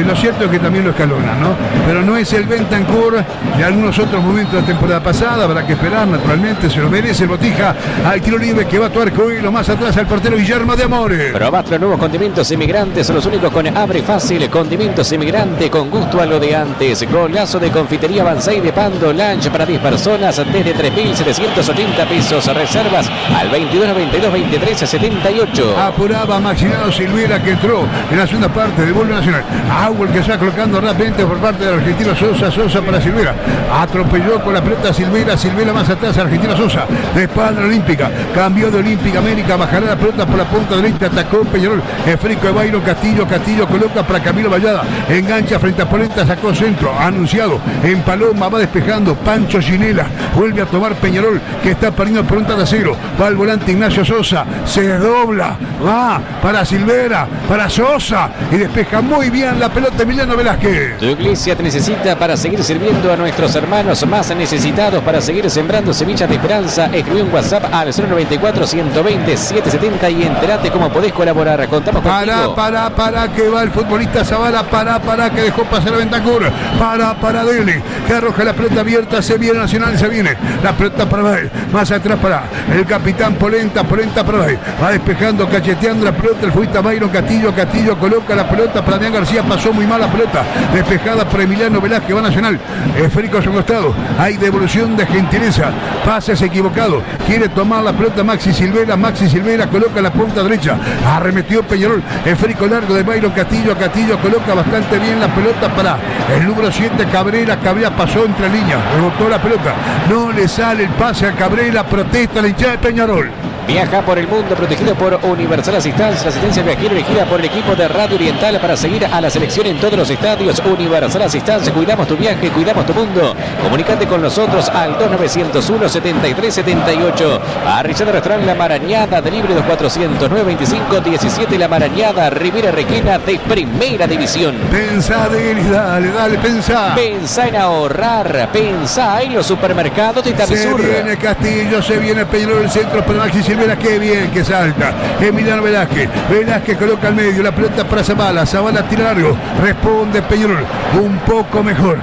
Lo cierto es que también lo escalona, ¿no? Pero no es el Bentancur de algunos otros momentos de la temporada pasada. Habrá que esperar, naturalmente, se lo merece el Botija. Al tiro libre que va a actuar Coelho, más atrás al portero Guillermo de Amores. Probad los nuevos condimentos inmigrantes, son los únicos con abre fácil. Condimentos inmigrante con gusto a lo de antes. Golazo de confitería Banzai de Pando, lunch para 10 personas desde 3.780 pesos. Reservas al 22 92 23 78. Apuraba Maximiliano Silvera, que entró en la segunda parte del vuelo Nacional. Agua el que se va colocando rápidamente por parte del argentino Sosa. Sosa para Silvera. Atropelló con la pelota Silvera. Silvera más atrás, argentino Sosa. De espalda Olímpica. Cambió de Olímpica América. Bajará la pelota por la punta derecha. Atacó Peñarol. Esférico de Bayron Castillo. Castillo coloca para Camilo Vallada. Engancha frente a Polenta. Sacó centro. Anunciado. En Paloma va despejando. Pancho Ginela. Vuelve a tomar Peñarol, que está perdiendo por un trasero. Va al volante Ignacio Sosa. Se desdobla. Va para Silvera. Para Sosa. Y despeja muy bien la pelota Emiliano Velázquez. Tu iglesia te necesita para seguir sirviendo a nuestros hermanos más necesitados, para seguir sembrando semillas de esperanza. Escribí un WhatsApp al 094 120 770 y enterate cómo podés colaborar. Contamos contigo. Para que va el futbolista Zavala. Para que dejó pasar a Bentancur. Para Dele, que arroja la pelota abierta. Se viene Nacional, se viene la pelota para Baez. Más atrás para el capitán Polenta para Baez. Va despejando, cacheteando la pelota el futbolista Bayron Castillo. Castillo coloca la pelota para Damián García. Pasó muy mal la pelota. Despejada por Emiliano Velázquez. Va Nacional. Esférico a su costado. Hay devolución de Gentileza. Pases equivocado. Quiere tomar la pelota Maxi Silvera. Coloca la punta derecha. Arremetió Peñarol. Esférico largo de Bayron Castillo. Castillo coloca bastante bien la pelota para el número 7 Cabrera. Cabrera pasó entre líneas. Rebotó la pelota. No le sale el pase a Cabrera. Protesta la hinchada de Peñarol. Viaja por el mundo protegido por Universal Asistencia. La asistencia viajera elegida por el equipo de Radio Oriental para seguir a la selección en todos los estadios. Universal Asistencia. Cuidamos tu viaje, cuidamos tu mundo. Comunicate con nosotros al 2901 73 78. Arrillada Restaurante La Marañada. Delivery 2400 925 17 La Marañada. Rivera Requena de Primera División. Pensá, dale, pensá. Pensá en ahorrar. Pensá en los supermercados de Tamisur. Se viene Castillo, se viene Peñarol, el centro para Maxi Silvera, qué bien que salta. Emiliano Velázquez coloca al medio, la pelota para Zavala tira largo, responde Peñarol, un poco mejor.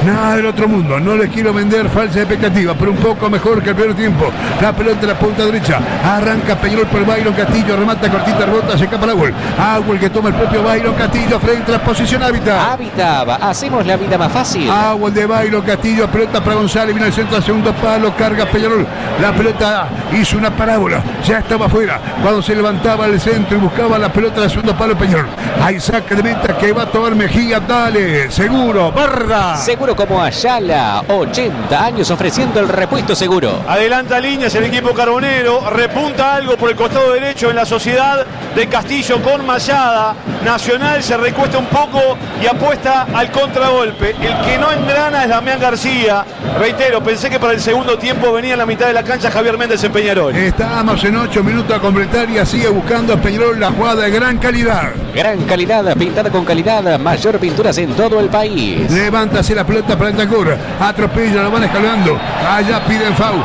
Nada del otro mundo, no les quiero vender falsa expectativa, pero un poco mejor que el primer tiempo. La pelota en la punta derecha, arranca Peñarol por Bayron Castillo, remata cortita, rebota, se escapa la gol. Agua que toma el propio Bayron Castillo frente a la posición Habitab, hacemos la vida más fácil. Agua de Bayron Castillo, pelota para González, viene al centro al segundo palo, carga Peñarol. La pelota hizo una parábola, ya estaba afuera. Cuando se levantaba el centro y buscaba la pelota del segundo palo Peñarol. Hay saque de meta que va a tomar Mejía, dale, seguro, barra. Seguro como Ayala, 80 años ofreciendo el repuesto seguro. Adelanta líneas el equipo carbonero, repunta algo por el costado derecho en la sociedad de Castillo con Mayada. Nacional se recuesta un poco y apuesta al contragolpe. El que no engrana es Damián García. Reitero, pensé que para el segundo tiempo venía en la mitad de la cancha Javier Méndez en Peñarol. Estamos en 8 minutos a completar y sigue buscando a Peñarol la jugada de gran calidad. Gran calidad, pintada con calidad, mayor pinturas en todo el país. Levántase la pelota para Bentancur, atropella, lo van escalando. Allá piden foul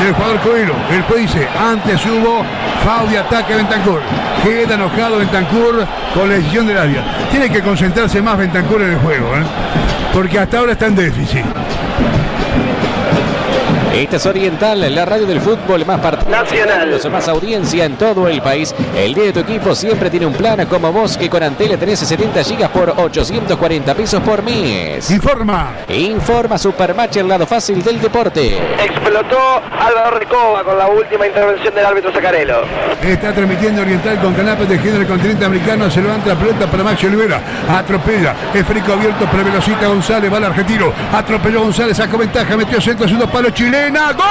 del jugador Coelho. El juez dice, antes hubo foul de ataque Bentancur. Queda enojado Bentancur con la decisión del área. Tiene que concentrarse más Bentancur en el juego, porque hasta ahora está en déficit. Esta es Oriental, la radio del fútbol más nacional, más audiencia en todo el país. El día de tu equipo siempre tiene un plan como vos, que con Antel tenés 70 gigas por 840 pesos por mes. Informa Supermatch, el lado fácil del deporte. Explotó Álvaro Recoba con la última intervención del árbitro Sacarelo. Está transmitiendo Oriental con canapes de género del continente americano. Se levanta la pelota para Maxi Olivera. Atropella. Esférico abierto para Velocita González. Va al argentino. Atropelló González. Sacó ventaja. Metió centro. Segundo palo. Chilena. ¡Gol!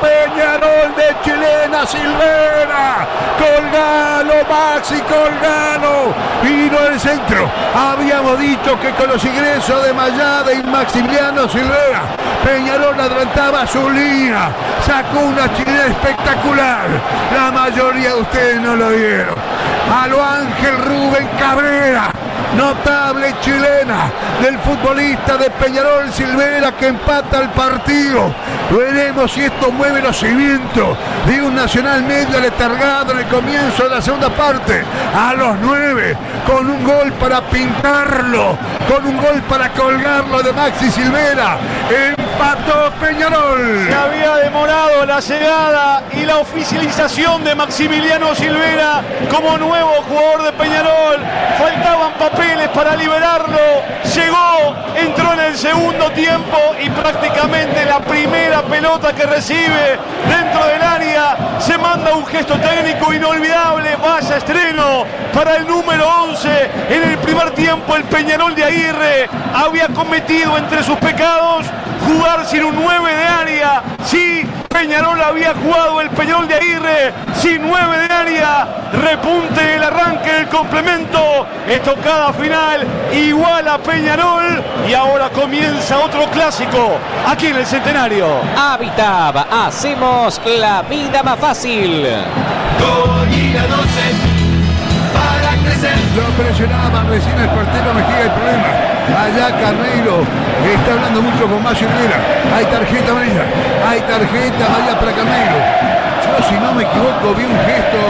Peñarol de Chilena Silvera, Colgalo, Maxi Colgalo, vino el centro. Habíamos dicho que con los ingresos de Mayada y Maximiliano Silvera, Peñarol adelantaba su línea, sacó una chilena espectacular. La mayoría de ustedes no lo vieron. A lo Ángel Rubén Cabrera, notable chilena del futbolista de Peñarol Silvera, que empata el partido. Veremos si esto mueve los cimientos de un Nacional medio letargado en el comienzo de la segunda parte. A los 9, con un gol para pintarlo, con un gol para colgarlo de Maxi Silvera. Empató Peñarol. Se había demorado la llegada y la oficialización de Maximiliano Silvera como nuevo jugador de Peñarol. Faltaban papeles para liberarlo. Llegó, entró en el segundo tiempo y prácticamente la primera pelota que recibe dentro del área se manda un gesto técnico inolvidable. Vaya estreno para el número 11. En el primer tiempo el Peñarol de Aguirre había cometido entre sus pecados jugar sin un 9 de área. Sí, Peñarol había jugado el Peñarol de Aguirre sin 9 de área. Repunte el arranque del complemento. Estocada final igual a Peñarol. Y ahora comienza otro clásico aquí en el Centenario. Habitab, hacemos la vida más fácil. Gorila 12 para crecer. Lo presionaba recién el portero Mejía. El problema, allá Carneiro está hablando mucho con Maxi Olivera. Hay tarjeta amarilla, para Carneiro. Yo, si no me equivoco, vi un gesto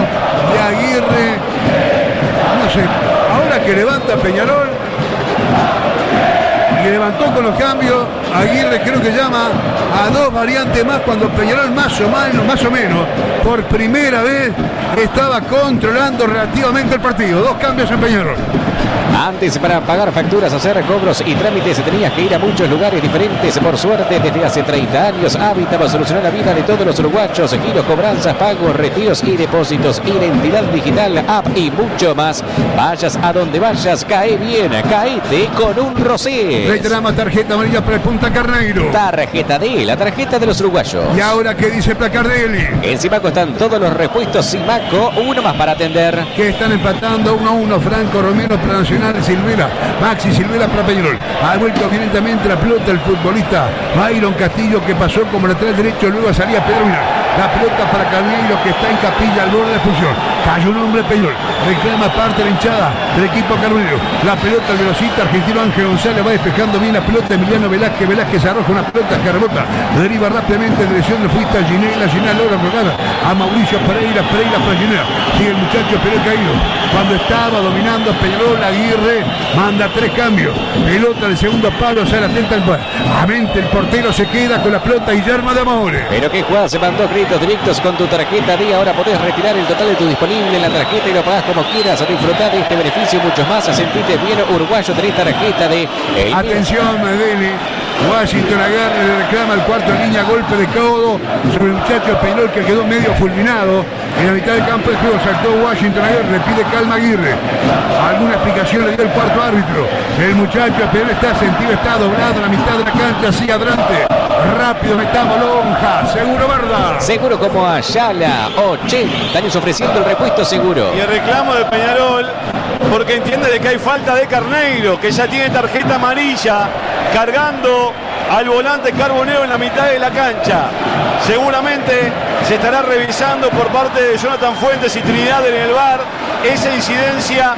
de Aguirre, no sé, ahora que levanta Peñarol y levantó con los cambios, Aguirre creo que llama a dos variantes más, cuando Peñarol más o menos por primera vez estaba controlando relativamente el partido. Dos cambios en Peñarol. Antes, para pagar facturas, hacer cobros y trámites, tenías que ir a muchos lugares diferentes. Por suerte, desde hace 30 años, Habitab solucionó la vida de todos los uruguayos. Giros, cobranzas, pagos, retiros y depósitos, identidad digital, app y mucho más. Vayas a donde vayas, cae bien, caete con un Rosé. Reiteramos, tarjeta amarilla para el Punta Carneiro. Tarjeta D, la tarjeta de los uruguayos. Y ahora, ¿qué dice Placardelli? En Simaco están todos los repuestos Simaco, uno más para atender. Que están empatando 1-1, Franco Romero para Nacional Silvera, Maxi Silvera para Peñarol. Ha vuelto violentamente la pelota el futbolista Byron Castillo, que pasó como lateral derecho, luego salía Pedro Vilar. La pelota para Carneiro, que está en capilla al borde de la expulsión. Cayó un hombre Peñarol, reclama parte de la hinchada del equipo Carneiro. La pelota al velocista argentino Ángel González, va despejando bien la pelota Emiliano Velázquez arroja una pelota que rebota, deriva rápidamente en dirección del futbolista Ginela logra colocar a Mauricio Pereira para Ginela. Sigue el muchacho Pereira caído. Cuando estaba dominando Peñarol, Aguirre manda 3 cambios. Pelota del segundo palo, se la atenta el portero, se queda con la pelota Guillermo de Amore. Pero qué jugada, se mandó créditos directos con tu tarjeta D. Ahora podés retirar el total de tu disponible en la tarjeta y lo pagás como quieras. Disfrutá de este beneficio y muchos más. Sentite bien uruguayo, tenés tarjeta de... Atención, Medellín. Washington Aguirre le reclama el cuarto en línea, golpe de codo sobre el muchacho Peñarol, que quedó medio fulminado. En la mitad del campo de juego saltó Washington Aguirre, le pide calma Aguirre. Alguna explicación le dio el cuarto árbitro. El muchacho Peñarol está sentido, está doblado en la mitad de la cancha, sigue adelante. Rápido metamos lonja, seguro verdad. Seguro como Ayala, 80 años ofreciendo el repuesto seguro. Y el reclamo de Peñarol, porque entiende de que hay falta de Carneiro, que ya tiene tarjeta amarilla, cargando al volante Carbonero en la mitad de la cancha. Seguramente se estará revisando por parte de Jonathan Fuentes y Trinidad en el VAR esa incidencia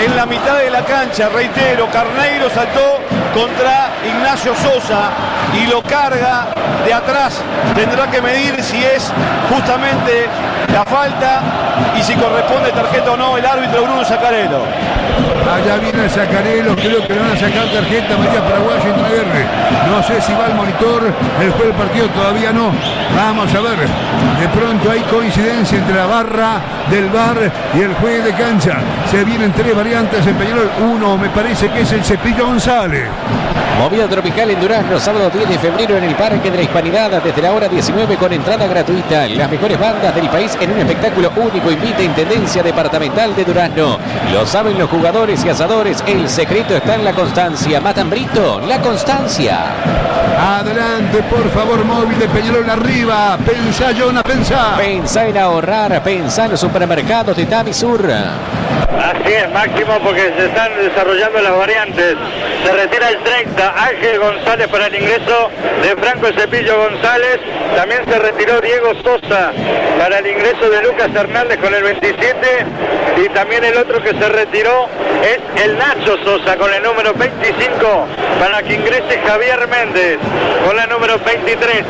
en la mitad de la cancha. Reitero, Carneiro saltó contra Ignacio Sosa y lo carga de atrás. Tendrá que medir si es justamente la falta y si corresponde tarjeta o no el árbitro Bruno Zaccarello. Allá viene Zaccarello, creo que le van a sacar tarjeta amarilla para Washington Aguirre. No sé si va al monitor, el juez del partido todavía no. Vamos a ver, de pronto hay coincidencia entre la barra del VAR y el juez de cancha. Se vienen tres variantes en Peñarol. Uno me parece que es el Cepillo González. Movida tropical en Durazno, sábado 10 de febrero en el Parque de la Hispanidad, desde la hora 19 con entrada gratuita. Las mejores bandas del país en un espectáculo único. Invita Intendencia Departamental de Durazno. Lo saben los jugadores y asadores, el secreto está en la constancia. Matambrito, la constancia. Adelante, por favor, móvil de Peñarol arriba. Pensá, Jonah, pensá. Pensá en ahorrar, pensá en los supermercados de Tamisur. Así es, Máximo, porque se están desarrollando las variantes. Se retira el 30, Ángel González para el ingreso de Franco Cepillo González. También se retiró Diego Sosa para el ingreso de Lucas Hernández con el 27. Y también el otro que se retiró es el Nacho Sosa con el número 25 para que ingrese Javier Méndez con la número 23.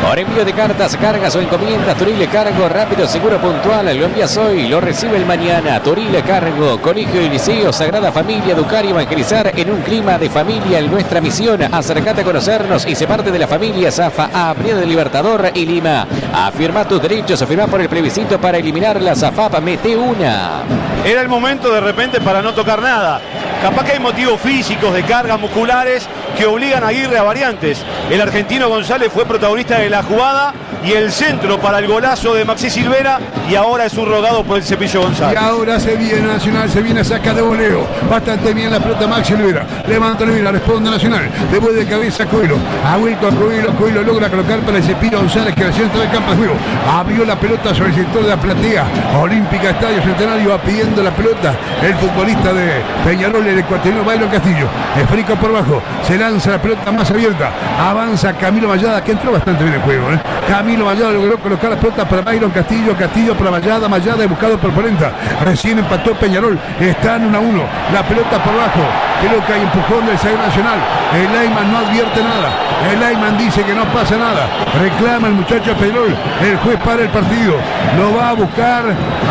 Por envío de cartas, cargas o encomiendas, Turile Cargo, rápido, seguro, puntual. Lo envías hoy, lo recibe el mañana. Turile Cargo, Colegio y Liceo, Sagrada Familia, educar y evangelizar en un clima de familia. En nuestra misión, acercate a conocernos y sé parte de la familia Zafa, Avenida del Libertador y Lima. Afirma tus derechos, afirma por el plebiscito para eliminar la Zafapa, mete una. Era el momento de repente para no tocar nada. Capaz que hay motivos físicos de cargas musculares que obligan a Aguirre a variantes. El argentino González fue protagonista de la jugada y el centro para el golazo de Maxi Silvera, y ahora es subrogado por el Cepillo González. Y ahora se viene Nacional, se viene, saca de voleo. Bastante bien la pelota Maxi Silvera. Levanta Silvera, responde Nacional. Devuelve de cabeza Coelho. Ha vuelto a Coelho. Coelho logra colocar para el Cepillo González, que al centro del campo de juego abrió la pelota sobre el sector de la platea Olímpica Estadio Centenario. Va pidiendo la pelota el futbolista de Peñarol, el ecuatoriano Byron Castillo. Esfrico por bajo. Se lanza la pelota más abierta. Avanza Camilo Vallada, que entró bastante bien el juego. Camilo Vallada logró colocar la pelota para Byron Castillo. Castillo para Vallada. Vallada es buscado por Polenta. Recién empató Peñarol. Están 1-1. La pelota por bajo. Creo que hay empujón del Zaguero Nacional. El Ayman no advierte nada. El Ayman dice que no pasa nada. Reclama el muchacho de Peñarol. El juez para el partido. Lo va a buscar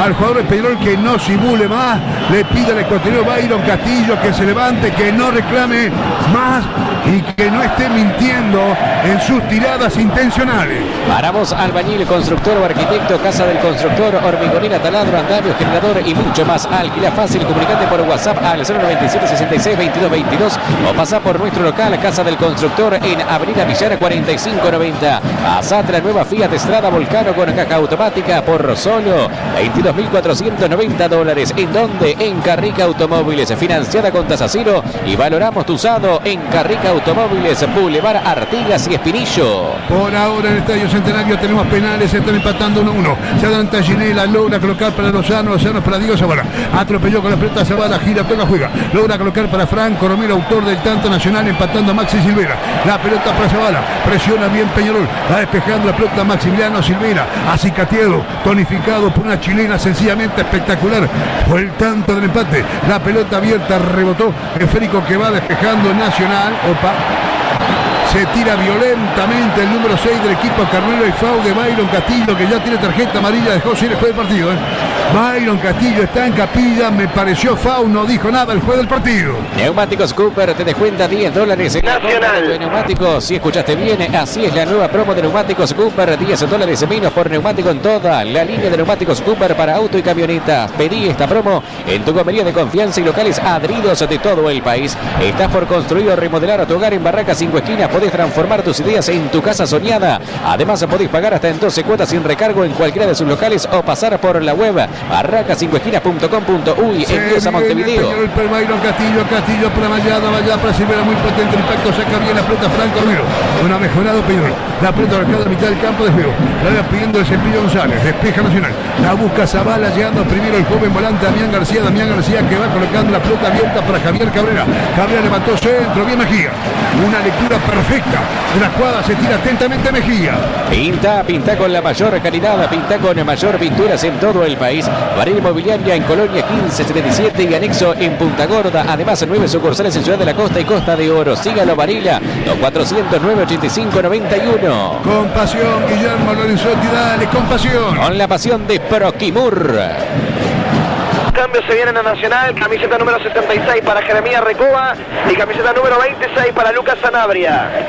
al jugador de Peñarol que no simule más. Le pide al ecuatoriano Byron Castillo que se levante, que no reclame más y que no esté mintiendo en sus tiradas intencionales. Paramos, albañil, constructor o arquitecto, casa del constructor, hormigonera, taladro, andamio, generador y mucho más. Alquila fácil, comunicate por WhatsApp al 097 66 22 22 o pasa por nuestro local, Casa del Constructor, en Avenida Villar 4590. Asatra, nueva Fiat Strada Volcano con caja automática por solo $22.490. ¿En dónde? En Carrica Automóviles, financiada con tasa cero, y valoramos tu usado en Carrica Automóviles, Boulevard Artigas y Espinillo. Por ahora en el Estadio Centenario tenemos penales, se están empatando 1-1. Se adelanta Ginela, logra colocar para Lozano para Diego Zavala. Atropelló con la pelota Zavala, gira, toca, juega. Logra colocar para Franco Romero, autor del tanto Nacional, empatando a Maxi Silvera. La pelota para Zavala, presiona bien Peñarol, va despejando la pelota Maximiliano Silvera, acicateado, tonificado por una chilena sencillamente espectacular. Fue el tanto del empate. La pelota abierta, rebotó. Esférico que va despejando Nacional. Opa. Se tira violentamente el número 6 del equipo Carnero y FAU de Byron Castillo, que ya tiene tarjeta amarilla, dejó sin el juez del partido. Byron Castillo está en capilla, me pareció FAU, no dijo nada el juez del partido. Neumáticos Cooper te descuenta $10 en Nacional. de neumáticos. Si escuchaste bien, así es la nueva promo de neumáticos Cooper, $10 menos por neumático en toda la línea de neumáticos Cooper para auto y camionetas. Pedí esta promo en tu comería de confianza y locales adheridos de todo el país. Estás por construir o remodelar tu hogar en Barracas 5 Esquinas. Podés transformar tus ideas en tu casa soñada. Además, podés pagar hasta en 12 cuotas sin recargo en cualquiera de sus locales o pasar por la web barracas5esquinas.com.uy. Envíos a Montevideo. Byron Castillo, Castillo para Vallada para Silvera, muy potente el impacto, saca bien la pelota Franco Romero. Una mejorado Peñarol. La pelota marcada a mitad del campo de juego. La va pidiendo el Cepillo González. Despeja Nacional. La busca Zavala, llegando primero el joven volante Damián García que va colocando la pelota abierta para Javier Cabrera. Cabrera levantó centro, bien Mejía. Una lectura perfecta de la jugada, se tira atentamente Mejía. Pinta con la mayor calidad, pinta con mayor pinturas en todo el país. Varela Inmobiliaria en Colonia 1577 y anexo en Punta Gorda. Además, 9 sucursales en Ciudad de la Costa y Costa de Oro. Sígalo, Varela, 2409-8591. Con pasión, Guillermo Lorenzotti, dale, con pasión. Con la pasión de Proquimur. Cambios se vienen a Nacional, camiseta número 76 para Jeremías Recoba y camiseta número 26 para Lucas Sanabria.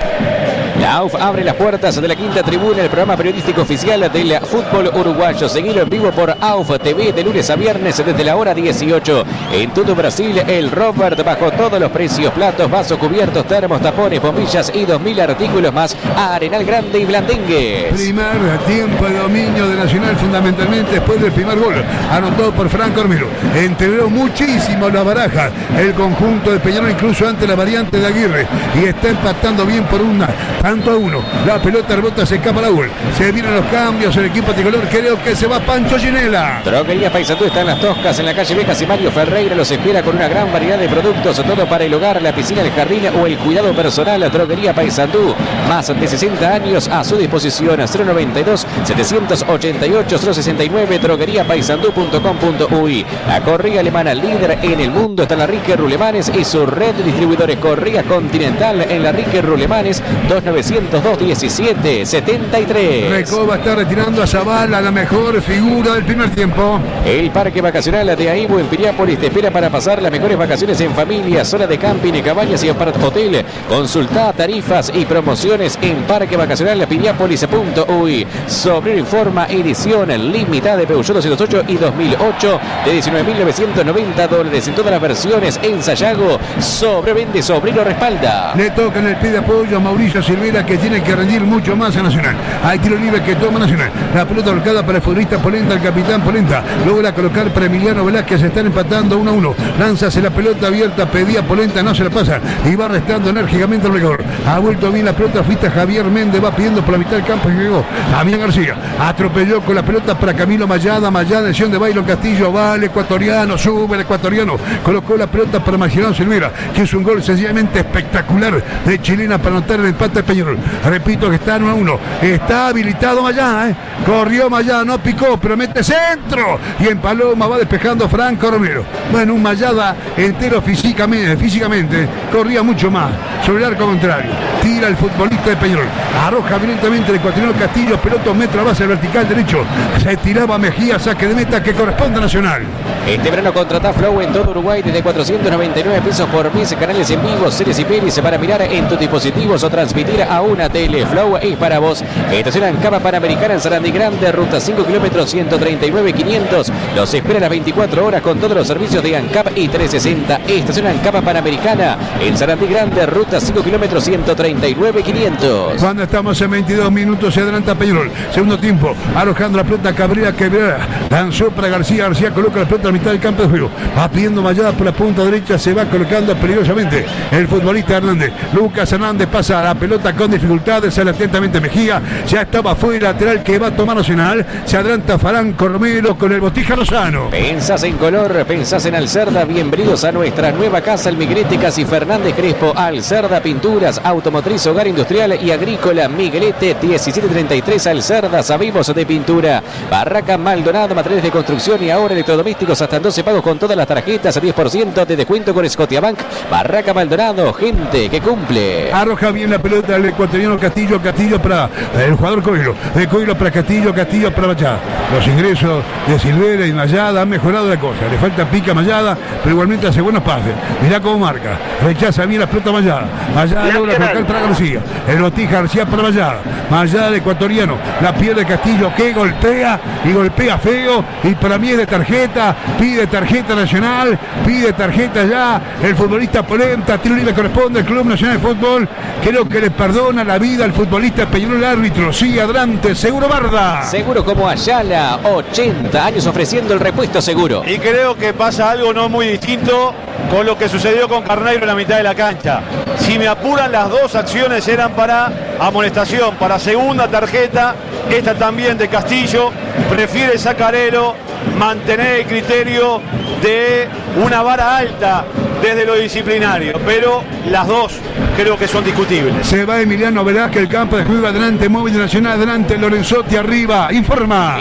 La AUF abre las puertas de la quinta tribuna, el programa periodístico oficial del fútbol uruguayo. Seguilo en vivo por AUF TV de lunes a viernes desde la hora 18. En todo Brasil, el Robert bajo todos los precios: platos, vasos, cubiertos, termos, tapones, bombillas y 2000 artículos más a Arenal Grande y Blandengues. Primer tiempo de dominio de Nacional, fundamentalmente después del primer gol anotado por Franco Armero. Integró muchísimo la baraja el conjunto de Peñarol, incluso ante la variante de Aguirre, y está empatando bien por una tanto a uno. La pelota rebota, se escapa la gol. Se vienen los cambios en el equipo tricolor. Creo que se va Pancho Ginela. Droguería Paysandú está en Las Toscas, en la calle Becas, y Mario Ferreira los espera con una gran variedad de productos, todo para el hogar, la piscina, el jardín o el cuidado personal. Droguería Paysandú, más de 60 años a su disposición. 092-788-069, drogueriapaysandú.com.uy. La correa alemana líder en el mundo está en la Rique Rulemanes y su red de distribuidores Correa Continental en la Rique Rulemanes, 2902-1773. Recoba está retirando a Zavala, la mejor figura del primer tiempo. El Parque Vacacional de Aibo en Piriápolis te espera para pasar las mejores vacaciones en familia, zona de camping, cabañas y apart hotel. Consulta tarifas y promociones en parquevacacionalpiriápolis.uy. Sobrero informa, edición limitada de Peugeot 208 y 2008 de $19.990 en todas las versiones en Sayago. Sobrevende, Sobrero respalda. Le toca en el pie de apoyo a Mauricio Silvera, que tiene que rendir mucho más a Nacional. Hay tiro libre que toma Nacional. La pelota volcada para el futbolista Polenta, el capitán Polenta. Logra colocar para Emiliano Velázquez, se están empatando 1-1. Lánzase la pelota abierta, pedía Polenta, no se la pasa y va restando enérgicamente el rigor. Ha vuelto bien la pelota, fuiste Javier Méndez, va pidiendo por la mitad del campo y llegó Damián García. Atropelló con la pelota para Camilo Mayada, decisión de Bailo Castillo, va el ecuatoriano, sube el ecuatoriano, colocó la pelota para Maximiliano Silvera, que es un gol sencillamente espectacular de chilena para anotar el empate de Peñarol. Repito que está 1-1, está habilitado Mayada, corrió Mayada, no picó, pero mete centro y en Paloma va despejando Franco Romero. Bueno, un Mayada entero físicamente, corría mucho más sobre el arco contrario. Tira el futbolista de Peñarol, arroja violentamente el ecuatoriano Castillo, pelota un metro a base vertical derecho, se tiraba Mejía, saque de meta que corresponde a Nacional. Este verano contrata Flow en todo Uruguay desde 499 pesos por mes, canales en vivo, series y pelis para mirar en tus dispositivos o transmitir a una tele. Flow es para vos. Estación Ancapa Panamericana en Sarandí Grande, ruta 5 kilómetros 139.500. Los espera las 24 horas con todos los servicios de Ancap y 360. Estación Ancapa Panamericana en Sarandí Grande, ruta 5 kilómetros 139.500. Cuando estamos en 22 minutos se adelanta Peñarol. Segundo tiempo, arrojando la pelota Cabrera, que lanzó para García, coloca la pelota a la mitad del campo de juego, va pidiendo Mayada por la punta derecha, se va colocando peligrosamente el futbolista Hernández. Lucas Hernández pasa la pelota con dificultades, sale atentamente Mejía, ya estaba fuera, lateral que va a tomar Nacional, se adelanta Franco Romero con el Botija Lozano. Pensás en color, pensás en Alcerda, bienvenidos a nuestra nueva casa, el Miguelete Casi Fernández Crespo. Alcerda Pinturas, automotriz, hogar industrial y agrícola. Miguelete 1733 Alcerda, sabemos de pintura. Barraca Maldonado, materiales de construcción y ahora electrodomésticos hasta 12 pagos con todas las tarjetas, 10% de descuento con Scotiabank. Barraca Maldonado, gente que cumple. Arroja bien la pelota el ecuatoriano Castillo para el jugador Coelho, Coelho para Castillo para Mayada. Los ingresos de Silvera y Mayada han mejorado la cosa, le falta pica Mayada, pero igualmente hace buenos pases. Mirá cómo marca, rechaza bien la pelota Mayada logra colocar para García, el Botija García para Mayada el ecuatoriano, la pierde Castillo, que golpea feo, y para mí es de tarjeta, pide tarjeta Nacional, pide tarjeta ya el futbolista Polenta, tiro libre corresponde al Club Nacional de Fútbol. Creo que le perdona la vida al futbolista Peñarol, árbitro. Sigue adelante, Seguro Barda. Seguro como Ayala, 80 años ofreciendo el repuesto seguro. Y creo que pasa algo no muy distinto con lo que sucedió con Carneiro en la mitad de la cancha. Si me apuran, las dos acciones eran para amonestación, para segunda tarjeta, esta también de Castillo. Prefiere Sacarelo mantener el criterio de una vara alta desde lo disciplinario, pero las dos creo que son discutibles. Se va Emiliano Velázquez, el campo de juego adelante, Móvil Nacional adelante, Lorenzotti arriba, informa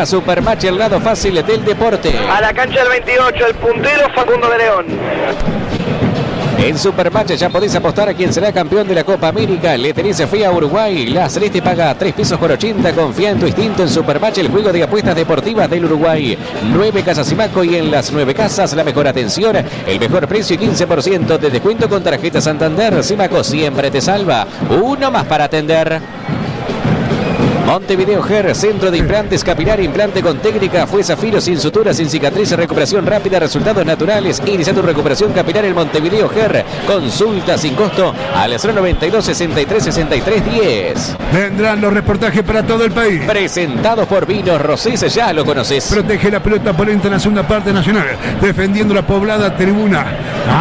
Supermatch, el lado fácil del deporte. A la cancha del 28, el puntero Facundo de León. En Supermatch ya podéis apostar a quien será campeón de la Copa América. Le tenés fe a Uruguay. La Celeste paga 3 pesos por 80. Confía en tu instinto en Supermatch, el juego de apuestas deportivas del Uruguay. 9 casas Simaco y en las 9 casas la mejor atención, el mejor precio y 15% de descuento con tarjeta Santander. Simaco siempre te salva. Uno más para atender. Montevideo Hair, centro de implantes capilar, implante con técnica, fue Zafiro, sin suturas, sin cicatrices, recuperación rápida, resultados naturales. Inicia tu recuperación capilar en Montevideo Hair. Consulta sin costo al 092 63 63 10. Vendrán los reportajes para todo el país. Presentados por Vinos Rosés, ya lo conoces. Protege la pelota polenta en la segunda parte nacional, defendiendo la poblada tribuna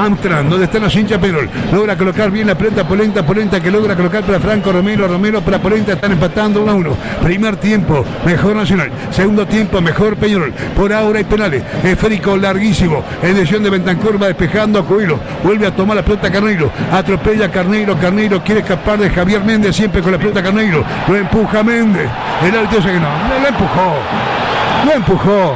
Amsterdam, donde están los hinchas Peñarol. Logra colocar bien la pelota polenta que logra colocar para Franco Romero para Polenta, están empatando 1-1. Primer tiempo, mejor Nacional. Segundo tiempo, mejor Peñarol. Por ahora hay penales. Esférico larguísimo. En dirección de Bentancur, va despejando a Coelho. Vuelve a tomar la pelota Carneiro. Atropella a Carneiro. Carneiro quiere escapar de Javier Méndez, siempre con la pelota Carneiro. Lo empuja Méndez. El árbitro dice que no. Lo empujó.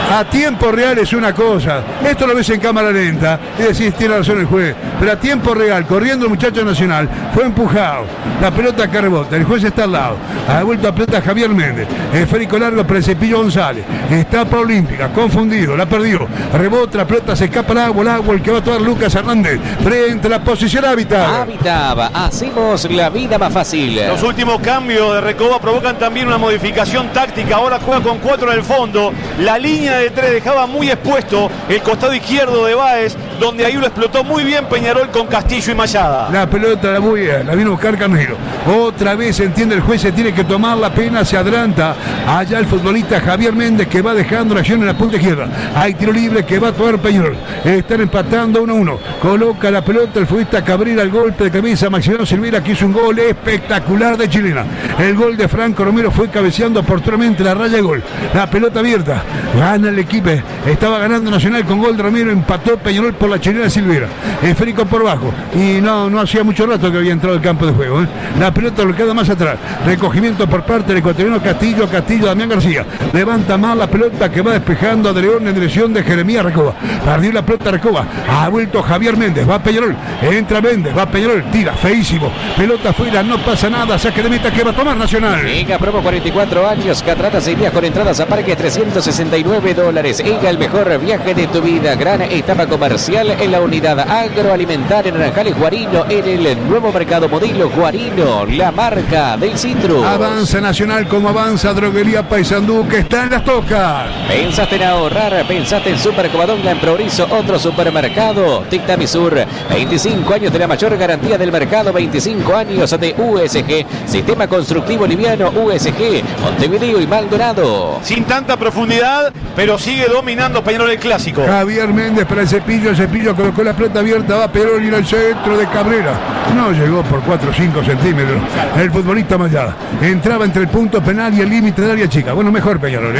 A tiempo real es una cosa. Esto lo ves en cámara lenta y decís, tiene razón el juez. Pero a tiempo real, corriendo el muchacho Nacional, fue empujado. La pelota que rebota, el juez está al lado. Ha vuelto a pelota Javier Méndez. Esférico largo para el Cepillo González. Está para Olímpica, confundido, la perdió. Rebota, la pelota se escapa al agua, el que va a tomar Lucas Hernández. Frente a la posición Habitaba. Hacemos la vida más fácil. Los últimos cambios de Recoba provocan también una modificación táctica. Ahora juega con 4 en el fondo. La línea de 3 dejaba muy expuesto el costado izquierdo de Báez, donde ahí lo explotó muy bien Peñarol con Castillo y Mayada. La pelota la vino a buscar Carneiro. Otra vez entiende el juez, se tiene que tomar la pena, se adelanta allá el futbolista Javier Méndez, que va dejando la acción en la punta izquierda. Hay tiro libre que va a tomar Peñarol. Están empatando 1-1. Coloca la pelota el futbolista Cabrera, el golpe de cabeza Maximiliano Silveira, que hizo un gol espectacular de chilena. El gol de Franco Romero fue cabeceando oportunamente la raya de gol. La pelota abierta, gana el equipo. Estaba ganando Nacional con gol de Romero, empató Peñarol por la chilena Silveira. Esférico por bajo. Y no hacía mucho rato que había entrado al campo de juego. La pelota bloqueada más atrás. Recogimiento por parte del ecuatoriano Castillo, Damián García. Levanta más la pelota que va despejando a De León en dirección de Jeremías Recoba. Perdió la pelota Recoba. Ha vuelto Javier Méndez. Va Peñarol. Entra Méndez. Va Peñarol. Tira. Feísimo. Pelota afuera. No pasa nada. Saque de meta que va a tomar Nacional. Liga Promo 44 años. Catrata seguiría con entradas a parque $369. Liga el mejor viaje de tu vida. Gran etapa comercial en la unidad agroalimentaria en Naranjales Guarino, en el nuevo mercado modelo Guarino, la marca del citrus. Avanza Nacional como avanza Droguería Paysandú, que está en las tocas. Pensaste en ahorrar, pensaste en Super Covadonga, en Progreso, otro supermercado. Tictamisur, 25 años de la mayor garantía del mercado, 25 años de USG, Sistema Constructivo Liviano USG, Montevideo y Maldonado. Sin tanta profundidad, pero sigue dominando Peñarol el clásico. Javier Méndez para el Cepillo colocó la pelota abierta, va Peñarol y en el centro de Cabrera. No llegó por 4 o 5 centímetros. El futbolista Mayada entraba entre el punto penal y el límite de área chica. Bueno, mejor Peñarol,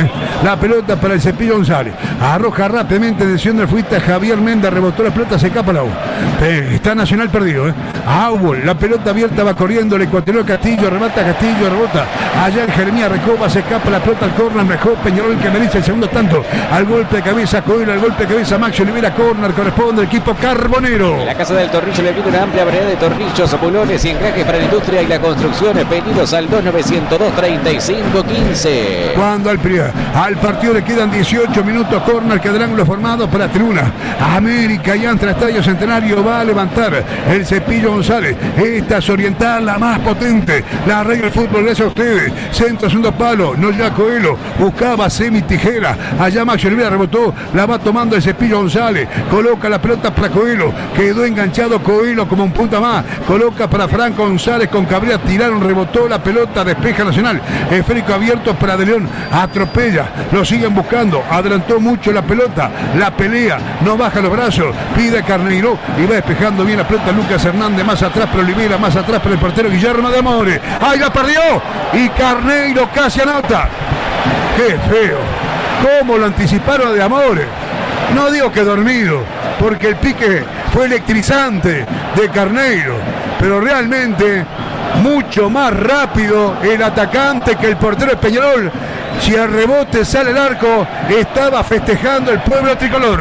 La pelota para el Cepillo González. Arroja rápidamente en dirección del futbolista Javier Méndez, rebotó la pelota, se escapa la U. Está Nacional perdido, Aubol, la pelota abierta, va corriendo el ecuatoriano Castillo, remata Castillo, rebota. Allá el Jeremías Recoba, se escapa la pelota al córner, mejor Peñarol que merece el segundo tanto. Al golpe de cabeza Coelho, al golpe de cabeza Maxi Olivera, córner, corresponde al equipo carbonero. La Casa del Tornillo le brinda una amplia variedad de tornillos, bulones y encajes para la industria y la construcción. Pedidos al 2902-3515. Cuando al partido le quedan 18 minutos, córner que del ángulo formado para tribuna. América y Antra Estadio Centenario va a levantar el Cepillo González. Esta es Oriental, la más potente. La radio del fútbol, gracias a ustedes. Centro, segundo palo, no ya Coelho. Buscaba semi tijera. Allá Maxi Olivera rebotó, la va tomando el Cepillo González. Coloca la pelota para Coelho. Quedó enganchado Coelho como un punta más. Coloca para Franco González con Cabrera. Tiraron, rebotó la pelota, despeja Nacional. Esférico abierto para De León. Atropella, lo siguen buscando. Adelantó mucho la pelota. La pelea, no baja los brazos. Pide Carneiro y va despejando bien la pelota Lucas Hernández. Más atrás para Olivera, más atrás para el portero Guillermo de Amore. ¡Ahí la perdió! Y Carneiro casi anota. ¡Qué feo! ¿Cómo lo anticiparon a De Amore? No digo que dormido, porque el pique fue electrizante de Carneiro, pero realmente mucho más rápido el atacante que el portero de Peñarol. Si al rebote sale el arco, estaba festejando el pueblo tricolor.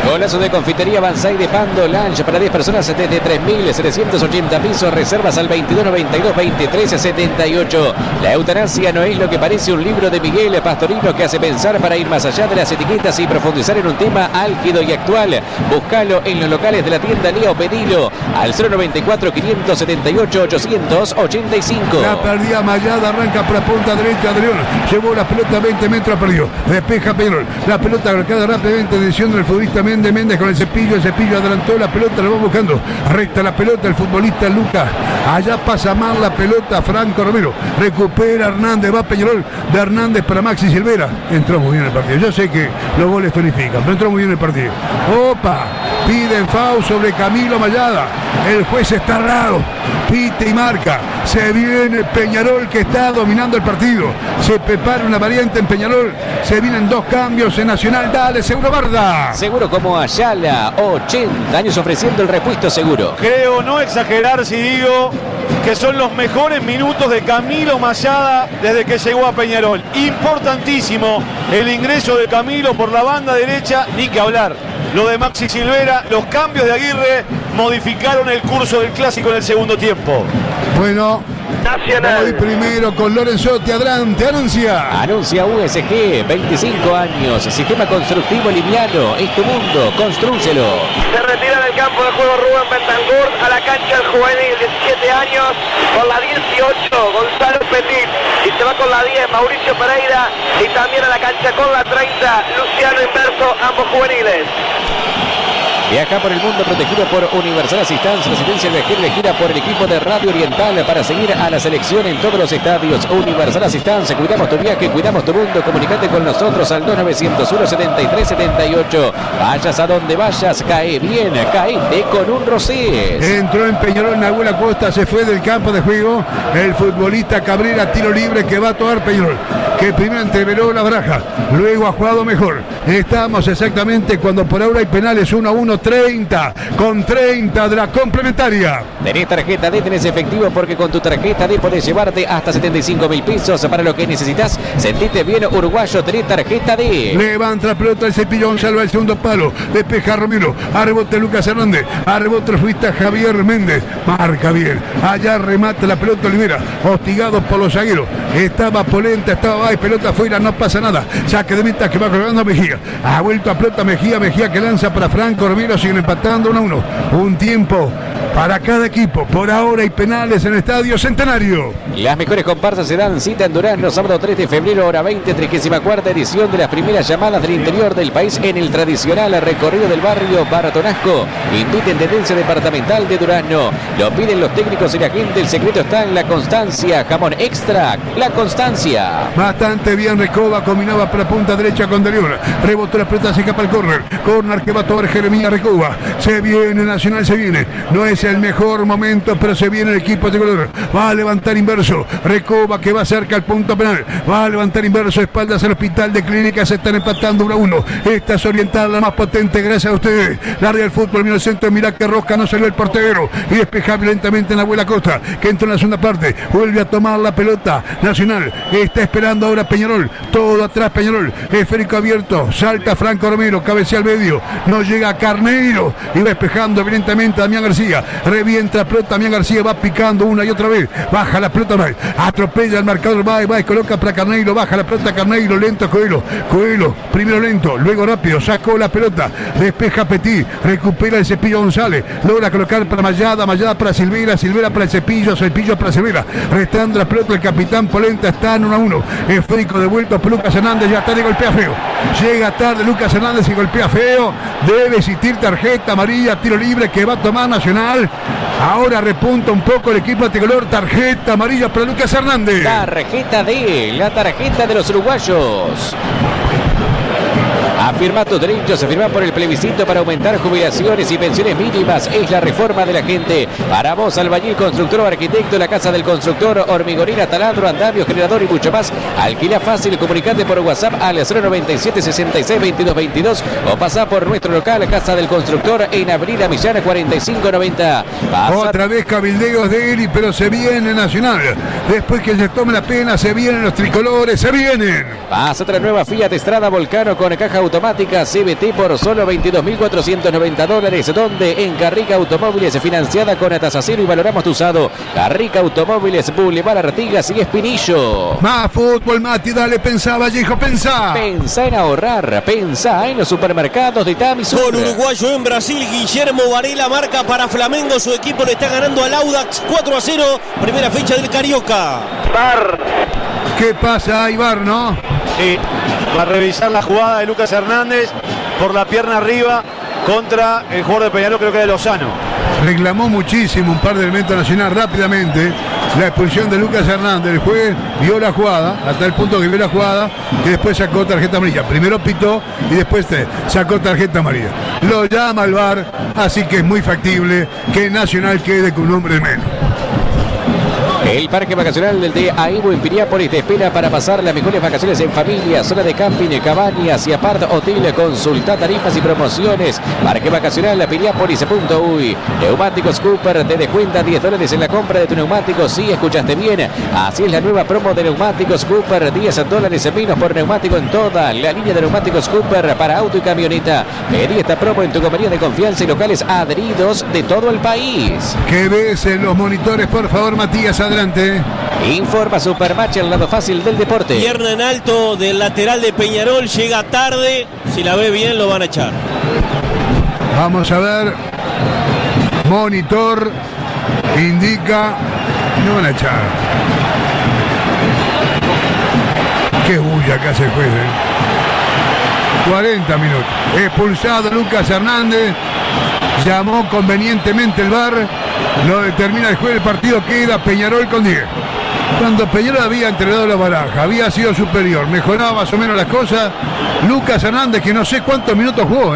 Golazo de Confitería Banzai de Pando Lunch para 10 personas desde 3.780 pesos. Reservas al 2292-2378. La eutanasia no es lo que parece. Un libro de Miguel Pastorino que hace pensar para ir más allá de las etiquetas y profundizar en un tema álgido y actual. Búscalo en los locales de la tienda Leo. Pedilo al 094-578-885. La perdida Mayada, arranca para punta derecha de León. Llevó la pelota 20 metros, perdió. Despeja Peñarol. La pelota arrancada rápidamente, decisión del futbolista Méndez con el cepillo adelantó la pelota, lo va buscando, recta la pelota el futbolista Lucas, allá pasa mal la pelota Franco Romero, recupera Hernández, va Peñarol, de Hernández para Maxi Silvera, entró muy bien el partido, yo sé que los goles tonifican, pero entró muy bien el partido. Opa, piden foul sobre Camilo Mayada, el juez está al lado, pite y marca, se viene Peñarol que está dominando el partido, se prepara una variante en Peñarol, se vienen dos cambios en Nacional, dale Seguro Barda. Seguro como Ayala, 80 años ofreciendo el repuesto seguro. Creo no exagerar si digo que son los mejores minutos de Camilo Mayada desde que llegó a Peñarol. Importantísimo el ingreso de Camilo por la banda derecha, ni que hablar. Lo de Maxi Silvera, los cambios de Aguirre modificaron el curso del clásico en el segundo tiempo. Bueno, Nacional. Hoy primero con Lorenzotti, adelante, anuncia. Anuncia USG, 25 años, sistema constructivo liviano, es tu mundo, constrúyelo. Se retira del campo de juego Rubén Betancourt a la cancha del juvenil, 17 años, con la 18, Gonzalo Petit, y se va con la 10, Mauricio Pereira, y también a la cancha con la 30, Luciano Inverso, ambos juveniles. Viaja por el mundo protegido por Universal Assistance. La asistencia viajera elegida por el equipo de Radio Oriental para seguir a la selección en todos los estadios. Universal Assistance, cuidamos tu viaje, cuidamos tu mundo. Comunicate con nosotros al 2901-7378. Vayas a donde vayas, cae bien, caete con un Rosés. Entró en Peñarol Nahuel Acosta, se fue del campo de juego. El futbolista Cabrera, tiro libre que va a tomar Peñarol, que primero entreveró la baraja, luego ha jugado mejor. Estamos exactamente cuando por ahora hay penales 1-1, 30, con 30 de la complementaria. Tenés tarjeta D, tenés efectivo, porque con tu tarjeta D podés llevarte hasta 75.000 pesos para lo que necesitas. Sentite bien, uruguayo, tenés tarjeta D. Levanta la pelota el Cepillón, salva el segundo palo, despeja Romero, a rebote Lucas Hernández, a rebote el futbolista Javier Méndez, marca bien, allá remata la pelota Olivera, hostigado por los zagueros, estaba Polenta, estaba Báez, pelota afuera, no pasa nada, saque de meta que va colgando Mejía, ha vuelto a pelota Mejía que lanza para Franco Romero, siguen empatando 1-1, un tiempo para cada equipo. Por ahora hay penales en el Estadio Centenario. Las mejores comparsas se dan cita en Durazno, sábado 3 de febrero, hora 20, 34ª edición de las primeras llamadas del interior del país en el tradicional recorrido del barrio Baratonasco. Inviten Tendencia Departamental de Durazno. Lo piden los técnicos y la gente. El secreto está en la constancia. Jamón extra, la constancia. Bastante bien Recoba, combinaba para punta derecha con De León. Rebotó la pelota, se escapa el córner. Córner que va a tomar Jeremías Recoba. Se viene Nacional, se viene. No es el mejor momento, pero se viene el equipo de color. Va a levantar Inverso. Recoba que va cerca al punto penal. Va a levantar Inverso, espaldas al Hospital de Clínicas. Se están empatando 1-1. Esta es Oriental, la más potente, gracias a ustedes. Larga el fútbol, mira el centro, mira que Rosca, no salió el portero. Y despeja violentamente en la Abuela Costa, que entró en la segunda parte. Vuelve a tomar la pelota. Nacional está esperando ahora Peñarol. Todo atrás Peñarol. Esférico abierto. Salta Franco Romero, cabecea al medio. No llega Carneiro. Y va despejando evidentemente a Damián García. Revienta la pelota, Damián García va picando una y otra vez. Baja la pelota, atropella el marcador, va y coloca para Carneiro. Baja la pelota Carneiro, lento Coelho. Coelho, primero lento, luego rápido. Sacó la pelota. Despeja Petit. Recupera el Cepillo González. Logra colocar para Mayada. Mayada para Silvera. Silvera para el Cepillo. Cepillo para Silvera. Restando la pelota el capitán Polenta. Está en 1-1. Esférico devuelto por Lucas Hernández. Ya está de golpea feo. Llega tarde Lucas Hernández y golpea feo. Debe existir tarjeta amarilla. Tiro libre que va a tomar Nacional. Ahora repunta un poco el equipo tricolor. Tarjeta amarilla para Lucas Hernández. Tarjeta D, la tarjeta de los uruguayos. Afirma tus derechos, se firma por el plebiscito para aumentar jubilaciones y pensiones mínimas. Es la reforma de la gente. Para vos, albañil, constructor o arquitecto, la casa del constructor, hormigonera, taladro, andamio, generador y mucho más. Alquila fácil, comunicate por WhatsApp al 097 66 22 22 o pasá por nuestro local, Casa del Constructor, en Avenida Millán 4590. Otra vez cabildeos de Eri, pero se viene Nacional. Después que se tome la pena, se vienen los tricolores, se vienen. Pasa otra nueva Fiat Strada Volcano con caja automática CVT por solo $22.490, donde en Carrica Automóviles, financiada con tasa cero y valoramos tu usado. Carrica Automóviles, Boulevard Artigas y Espinillo. Más fútbol, Mati, dale, pensá, Vallejo, pensá. Pensá en ahorrar, pensá en los supermercados de Tamisur. Con uruguayo en Brasil, Guillermo Varela marca para Flamengo. Su equipo le está ganando al Audax 4-0. Primera fecha del Carioca. Bar. ¿Qué pasa, Ibar, no? Sí, va a revisar la jugada de Lucas Hernández por la pierna arriba contra el jugador de Peñarol, creo que de Lozano. Reclamó muchísimo un par de elementos Nacional rápidamente la expulsión de Lucas Hernández. El juez vio la jugada, hasta el punto que vio la jugada, y después sacó tarjeta amarilla. Primero pitó y después sacó tarjeta amarilla. Lo llama al VAR, así que es muy factible que Nacional quede con un hombre menos. El Parque Vacacional del de Aibo en Piriápolis te espera para pasar las mejores vacaciones en familia, zona de camping, cabañas y apart hotel. Consulta tarifas y promociones. Parque Vacacional Piriápolis.uy. Neumáticos Cooper te descuenta $10 en la compra de tu neumático. Sí, escuchaste bien. Así es la nueva promo de neumáticos Cooper. $10 menos por neumático en toda la línea de neumáticos Cooper para auto y camioneta. Pedí esta promo en tu compañía de confianza y locales adheridos de todo el país. ¿Qué ves en los monitores, por favor, Matías? Adelante. Informa Supermatch, el lado fácil del deporte. Pierna en alto del lateral de Peñarol, llega tarde. Si la ve bien, lo van a echar. Vamos a ver. Monitor indica. No van a echar. Qué bulla que hace el juez, 40 minutos. Expulsado Lucas Hernández. Llamó convenientemente el VAR. Lo determina el juez del partido. Queda Peñarol con 10. Cuando Peñarol había entregado la baraja, había sido superior, mejoraba más o menos las cosas. Lucas Hernández, que no sé cuántos minutos jugó,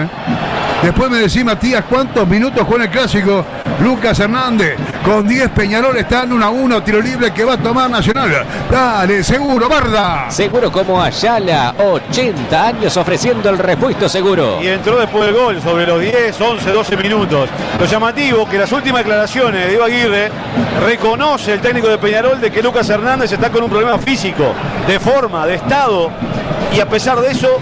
Después me decís, Matías, cuántos minutos jugó en el clásico. Lucas Hernández, con 10, Peñarol está en 1-1, tiro libre que va a tomar Nacional. Dale, seguro, Barda. Seguro como Ayala, 80 años ofreciendo el repuesto seguro. Y entró después del gol, sobre los 10, 11, 12 minutos. Lo llamativo que las últimas declaraciones de Diego Aguirre reconoce el técnico de Peñarol de que Lucas Hernández está con un problema físico, de forma, de estado, y a pesar de eso,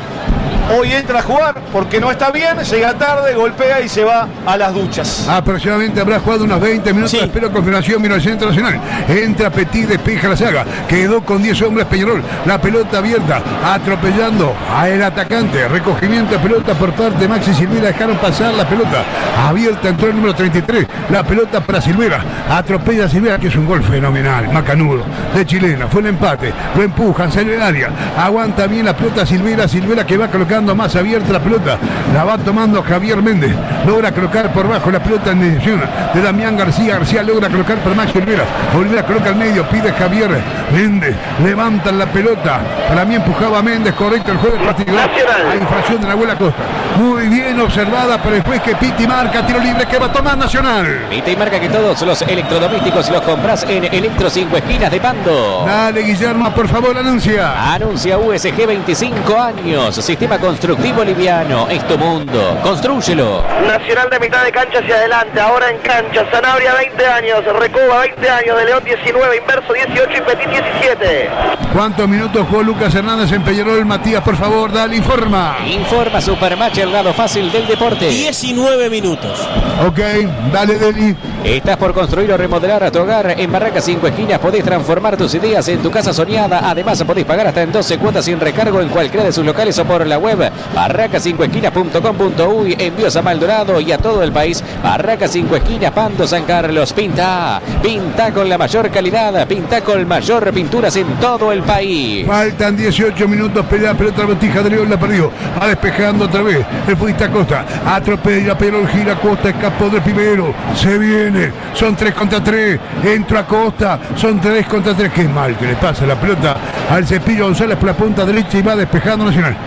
hoy entra a jugar porque no está bien, llega tarde, golpea y se va a las duchas. Aproximadamente habrá jugado unos 20 minutos, sí. Espero confirmación, mira el centro Nacional. Entra Petit, despeja la saga, quedó con 10 hombres Peñarol, la pelota abierta, atropellando al atacante, recogimiento de pelota por parte de Maxi Silvera, dejaron pasar la pelota abierta, entró el número 33, la pelota para Silvera, atropella a Silvera, que es un gol fenomenal, macanudo, de chilena, fue el empate, lo empujan, sale el área, aguanta bien la pelota Silvera, Silvera que va a colocar más abierta la pelota, la va tomando Javier Méndez, logra colocar por bajo la pelota en dirección de Damián García, García logra colocar para Max Olivera coloca al medio, pide Javier Méndez, levantan la pelota, para mí empujaba Méndez, correcto el juego del partido, a infracción de la Abuela Costa, muy bien observada, pero después que Piti marca, tiro libre que va a tomar Nacional. Piti marca que todos los electrodomésticos los compras en Electro 5 Esquinas de Pando. Dale, Guillermo, por favor, anuncia. Anuncia USG, 25 años, sistema constructivo liviano, es tu mundo, constrúyelo. Nacional de mitad de cancha hacia adelante, ahora en cancha, Sanabria 20 años, Recoba 20 años, De León 19, Inverso 18 y Petit 17. ¿Cuántos minutos jugó Lucas Hernández en Peñarol? Matías, por favor, dale, informa. Informa Supermatch, el lado fácil del deporte. 19 minutos. Ok, dale, Deli. ¿Estás por construir o remodelar a tu hogar? En Barracas 5 Esquinas podés transformar tus ideas en tu casa soñada. Además podés pagar hasta en 12 cuotas sin recargo en cualquiera de sus locales o por la web barracas5esquinas.com.uy. Envíos a Maldonado y a todo el país. Barracas 5 Esquinas, Pando, San Carlos. Pinta con la mayor calidad, pinta con mayor pinturas en todo el país. Faltan 18 minutos, pelea pelota Botija de León, la perdió, va despejando otra vez el futbolista Costa, atropella Peñarol, gira Costa, escapó del primero, se viene, son 3 contra 3, entra Costa, son 3 contra 3, qué mal que le pasa la pelota al Cepillo González por la punta derecha y va despejando Nacional.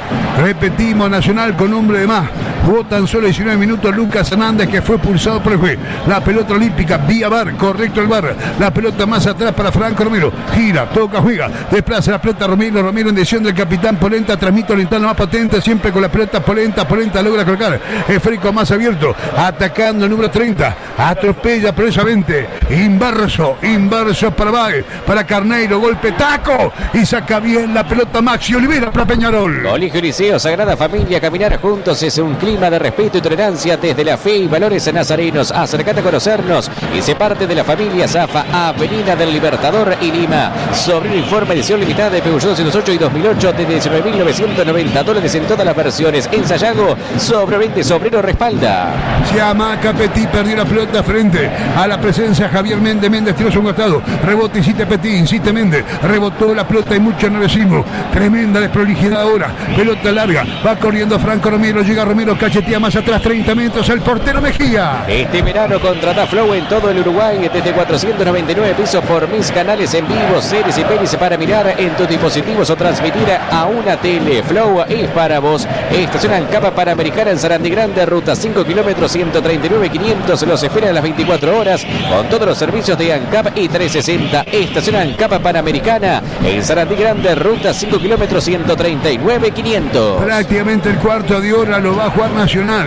Repetimos, Nacional con hombre de más. Jugó tan solo 19 minutos Lucas Hernández, que fue pulsado por el juez. La pelota olímpica, vía VAR, correcto el VAR. La pelota más atrás para Franco Romero. Gira, toca, juega. Desplaza la pelota Romero. Romero en decisión del capitán Polenta. Transmite oriental más potente, siempre con la pelota Polenta. Polenta logra colocar el Férico más abierto. Atacando el número 30. Atropella precisamente. Inverso para Baez. Para Carneiro. Golpe, taco. Y saca bien la pelota Maxi Olivera para Peñarol. Colegio Liceo Sagrada Familia, caminar juntos es un clima de respeto y tolerancia desde la fe y valores nazarenos. Acércate a conocernos y sé parte de la familia Zafa, Avenida del Libertador y Lima. Sobre un informe edición limitada de Peugeot 208 y 2008 de $19.990 en todas las versiones. En Sayago, Sobrevente Sobrero respalda. Siamaca Petit perdió la pelota frente a la presencia Javier Méndez. Méndez tiró a un costado. Rebote, insiste Petit, insiste Méndez. Rebotó la pelota y mucho nerviosismo. Tremenda desprolijidad ahora. Pelota larga. Va corriendo Franco Romero. Llega Romero, cachetea más atrás, 30 metros. El portero Mejía. Este verano contrata Flow en todo el Uruguay desde 499 pesos por mis canales en vivo, series y pelis para mirar en tus dispositivos o transmitir a una tele. Flow es para vos. Estación Ancapa Panamericana en Sarandí Grande, ruta 5 kilómetros 139.500. Los espera a las 24 horas con todos los servicios de Ancap y 360. Estación Ancapa Panamericana en Sarandí Grande, ruta 5 kilómetros 139.500. Prácticamente el cuarto de hora lo va a jugar Nacional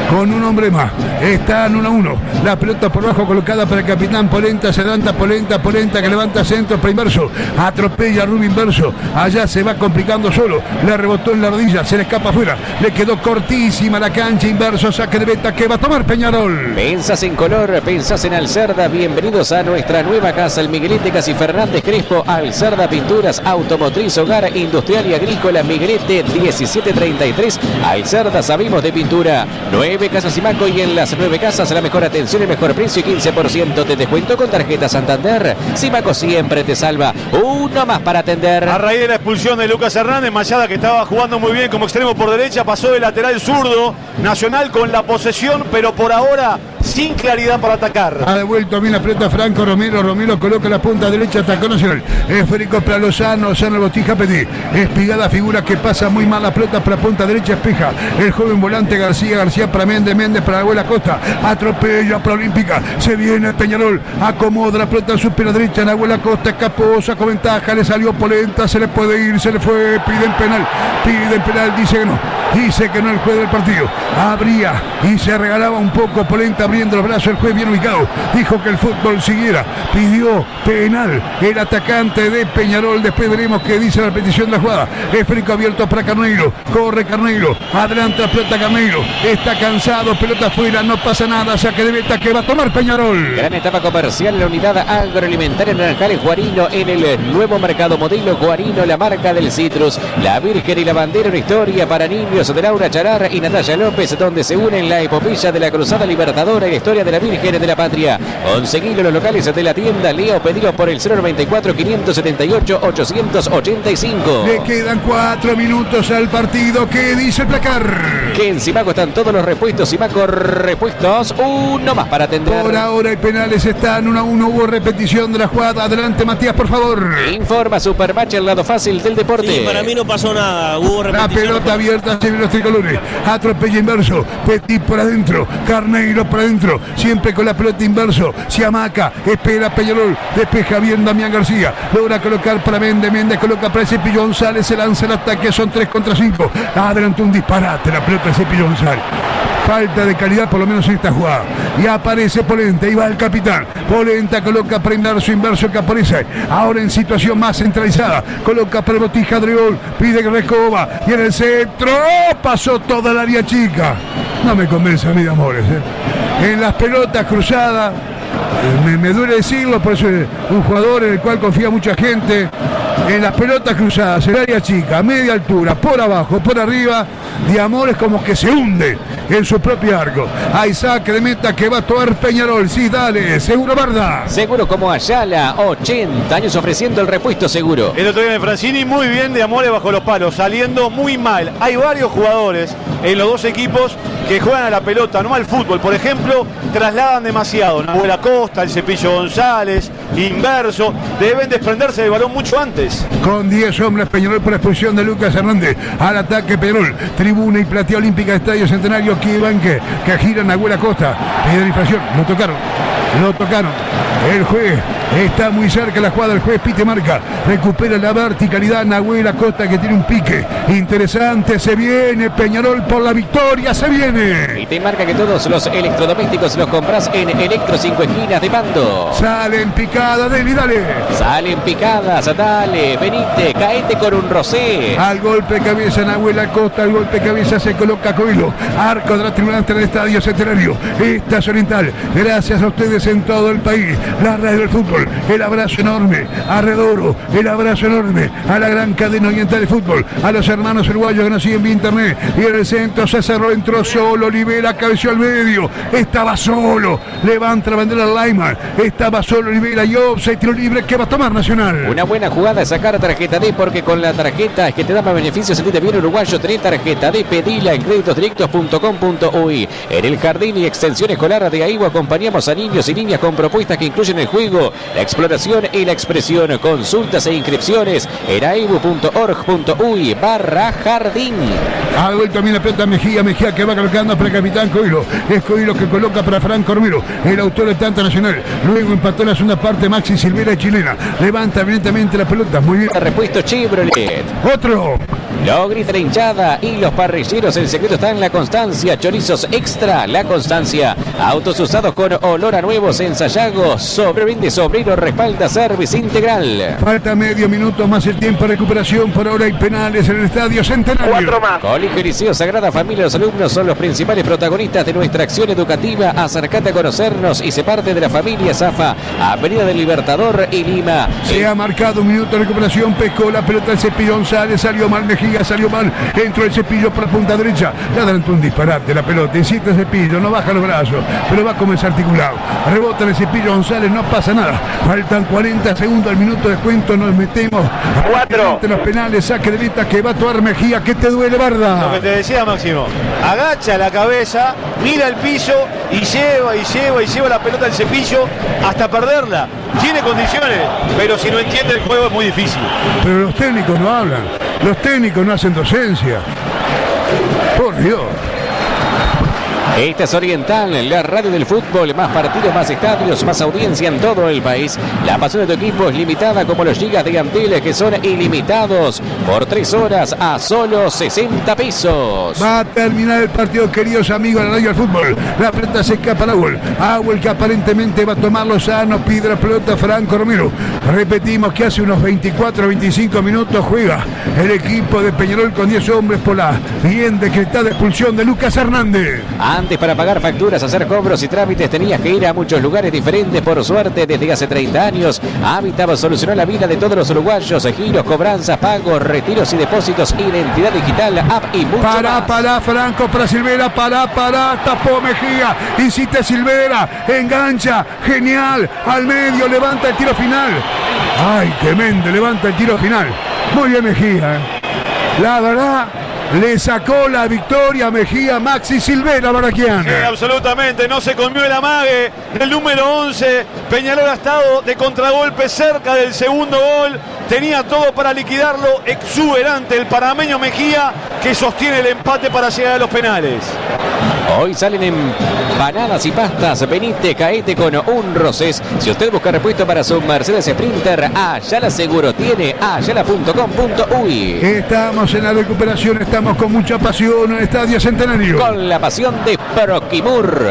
con un hombre más. Están 1-1. La pelota por abajo colocada para el capitán Polenta. Se levanta Polenta que levanta centro para Inverso. Atropella a Rubio Inverso. Allá se va complicando solo. Le rebotó en la rodilla. Se le escapa afuera. Le quedó cortísima la cancha. Inverso, saque de meta que va a tomar Peñarol. Pensás en color, pensás en Alcerda. Bienvenidos a nuestra nueva casa, el Miguelete Casi Fernández Crespo. Alcerda Pinturas, Automotriz, Hogar, Industrial y Agrícola. Miguelete 1733. Alcerda, sabemos de pintura. 9 casas Simaco, y en las 9 casas la mejor atención, el mejor precio y 15% de descuento con tarjeta Santander. Simaco siempre te salva. Uno más para atender. A raíz de la expulsión de Lucas Hernández, Mayada, que estaba jugando muy bien como extremo por derecha, pasó de lateral zurdo. Nacional con la posesión, pero por ahora sin claridad para atacar. Ha devuelto bien la pelota Franco Romero. Romero coloca la punta derecha, atacó Nacional. Esférico para Lozano Botija Petit. Espigada figura que pasa muy mal la pelota para la punta derecha, espeja. El joven volante García para Méndez para Abuela Costa. Atropella para Olímpica. Se viene Peñarol. Acomoda la pelota en su pierna derecha. Abuela Costa escapó, sacó ventaja. Le salió Polenta. Se le puede ir, se le fue. Piden penal. Dice que no. Dice que no el juez del partido. Abría y se regalaba un poco Polenta abriendo los brazos. El juez bien ubicado. Dijo que el fútbol siguiera. Pidió penal el atacante de Peñarol. Después veremos qué dice la petición de la jugada. Esférico abierto para Carneiro. Corre Carneiro. Adelanta la pelota Carneiro. Está cansado. Pelota afuera. No pasa nada. Saque de meta que va a tomar Peñarol. Gran etapa comercial en la unidad agroalimentaria Naranjales Guarino, en el nuevo mercado modelo Guarino, la marca del citrus. La Virgen y la Bandera, una historia para niños de Laura Charar y Natalia López, donde se unen la epopeya de la Cruzada Libertadora y la historia de la Virgen de la Patria. Conseguilo los locales de la tienda Leo, pedidos por el 094 578 885. Le quedan 4 minutos al partido. ¿Qué dice el placar? Que en Simaco están todos los repuestos. Simaco Repuestos, uno más para atender. Por ahora hay penales, están 1-1. Hubo repetición de la jugada. Adelante, Matías, por favor. Informa Supermatch, el lado fácil del deporte. Sí, para mí no pasó nada. Hubo repetición. La pelota abierta, se ven los tricolores. Atropella Inverso. Petit por adentro. Carneiro por adentro. Siempre con la pelota Inverso. Siamaca. Espera Peñarol. Despeja bien Damián García. Logra colocar para Méndez. Méndez coloca para Cepillo González. Se lanza el ataque. Son 3 contra 5. Adelante un disparate. La pelota de Cepillo González. Falta de calidad por lo menos en esta jugada. Y aparece Polenta, y va el capitán. Polenta coloca para Inverso que aparece ahora en situación más centralizada. Coloca para Botija Adriol, pide que recoba y en el centro pasó toda el área chica. No me convence a mí de amores. En las pelotas cruzadas, me duele decirlo, por eso es un jugador en el cual confía mucha gente. En las pelotas cruzadas, el área chica, media altura, por abajo, por arriba, de Amor es como que se hunde en su propio arco. Hay saque de meta que va a tomar Peñarol. Sí, dale, seguro Barda. Seguro como Ayala, 80 años ofreciendo el repuesto seguro. El otro día de Francini, muy bien de Amores bajo los palos, saliendo muy mal. Hay varios jugadores en los dos equipos que juegan a la pelota, no al fútbol. Por ejemplo, trasladan demasiado. Nahuel Acosta, el Cepillo González, inverso. Deben desprenderse del balón mucho antes. Con 10 hombres, Peñarol por expulsión de Lucas Hernández. Al ataque Peñarol, tribuna y platea olímpica, Estadio Centenario, que gira Nahuel Acosta. Pide infracción, lo tocaron. El juez está muy cerca de la jugada, el juez pite marca, recupera la verticalidad Nahuel Acosta, que tiene un pique interesante. Se viene Peñarol por la victoria, se viene. Y te marca que todos los electrodomésticos los compras en Electro 5 Esquinas de Pando. Salen picadas, dale. Salen picadas, dale, venite, caete con un rosé. Al golpe de cabeza Nahuel Acosta, al golpe de cabeza se coloca Coelho. Arco de la tribuna ante el Estadio Centenario. Esta es Oriental, gracias a ustedes en todo el país. La radio del fútbol, el abrazo enorme a Redoro, el abrazo enorme a la gran cadena oriental de fútbol, a los hermanos uruguayos que nos siguen vía internet. Y en el centro César lo entró solo, Olivera cabeció al medio, estaba solo, levanta la bandera al Lyman, estaba solo Olivera y offside, tiro libre que va a tomar Nacional. Una buena jugada es sacar tarjeta D, porque con la tarjeta es que te da más beneficios. Sentite bien uruguayo, tenés tarjeta D, pedila en creditosdirectos.com.uy. En el jardín y extensión escolar de AIGO acompañamos a niños y niñas con propuestas que incluyen el juego, la exploración y la expresión. Consultas e inscripciones en aibu.org.uy/jardín. Ha vuelto también la pelota Mejía que va colocando para el capitán Coelho. Es Coelho que coloca para Franco Romero, el autor del tanto Nacional. Luego empató en la segunda parte Maxi Silvera, chilena. Levanta evidentemente la pelota, muy bien. Repuesto Chevrolet. Otro. Lo grita la hinchada y los parrilleros. El secreto está en la constancia. Chorizos extra, la constancia. Autos usados con olor a nuevos en Sayago. Sobrevende Sobrero, respalda Service Integral. Falta medio minuto más el tiempo de recuperación. Por ahora hay penales en el Estadio Centenario. 4 más. Colegio Liceo Sagrada Familia. Los alumnos son los principales protagonistas de nuestra acción educativa. Acércate a conocernos y sé parte de la familia Zafa. Avenida del Libertador y Lima. Se ha marcado un minuto de recuperación. Pescó la pelota el Cepillo González. Salió mal Mejía, salió mal. Entró el Cepillo por la punta derecha. Le adelantó un disparate la pelota. Insiste el Cepillo, no baja los brazos, pero va como desarticulado. Rebota el Cepillo González, no pasa nada. Faltan 40 segundos al minuto de descuento. Nos metemos 4. Los penales, saque de meta que va a tomar Mejía. ¿Qué te duele, Barda? Lo que te decía, Máximo. Agacha la cabeza, mira el piso y lleva la pelota al Cepillo hasta perderla. Tiene condiciones, pero si no entiende el juego es muy difícil. Pero los técnicos no hablan. Los técnicos no hacen docencia. Por Dios. Esta es Oriental, la radio del fútbol, más partidos, más estadios, más audiencia en todo el país. La pasión de tu equipo es limitada como los gigas de Antel, que son ilimitados por 3 horas a solo 60 pesos. Va a terminar el partido, queridos amigos de la radio del fútbol. La pelota se escapa al Agüel. Agüel que aparentemente va a tomar Lozano, pide la pelota Franco Romero. Repetimos que hace unos 24-25 minutos juega el equipo de Peñarol con 10 hombres por la bien decretada expulsión de Lucas Hernández. Antes, para pagar facturas, hacer cobros y trámites, tenías que ir a muchos lugares diferentes. Por suerte, desde hace 30 años, Habitat solucionó la vida de todos los uruguayos. Giros, cobranzas, pagos, retiros y depósitos, identidad digital, app y mucho más. Para Franco, para Silvera, tapó Mejía, insiste Silvera, engancha, genial, al medio, levanta el tiro final. Ay, tremendo, levanta el tiro final. Muy bien Mejía, la verdad. Le sacó la victoria a Mejía, Maxi Silvera, Baraquiano. Sí, absolutamente, no se comió el amague del número 11. Peñarol ha estado de contragolpe cerca del segundo gol. Tenía todo para liquidarlo, exuberante el panameño Mejía, que sostiene el empate para llegar a los penales. Hoy salen empanadas y pastas. Venite, caete con un Rosés. Si usted busca repuesto para su Mercedes Sprinter, Ayala seguro tiene, ayala.com.uy. Estamos en la recuperación, estamos con mucha pasión en el Estadio Centenario. Con la pasión de Proquimur.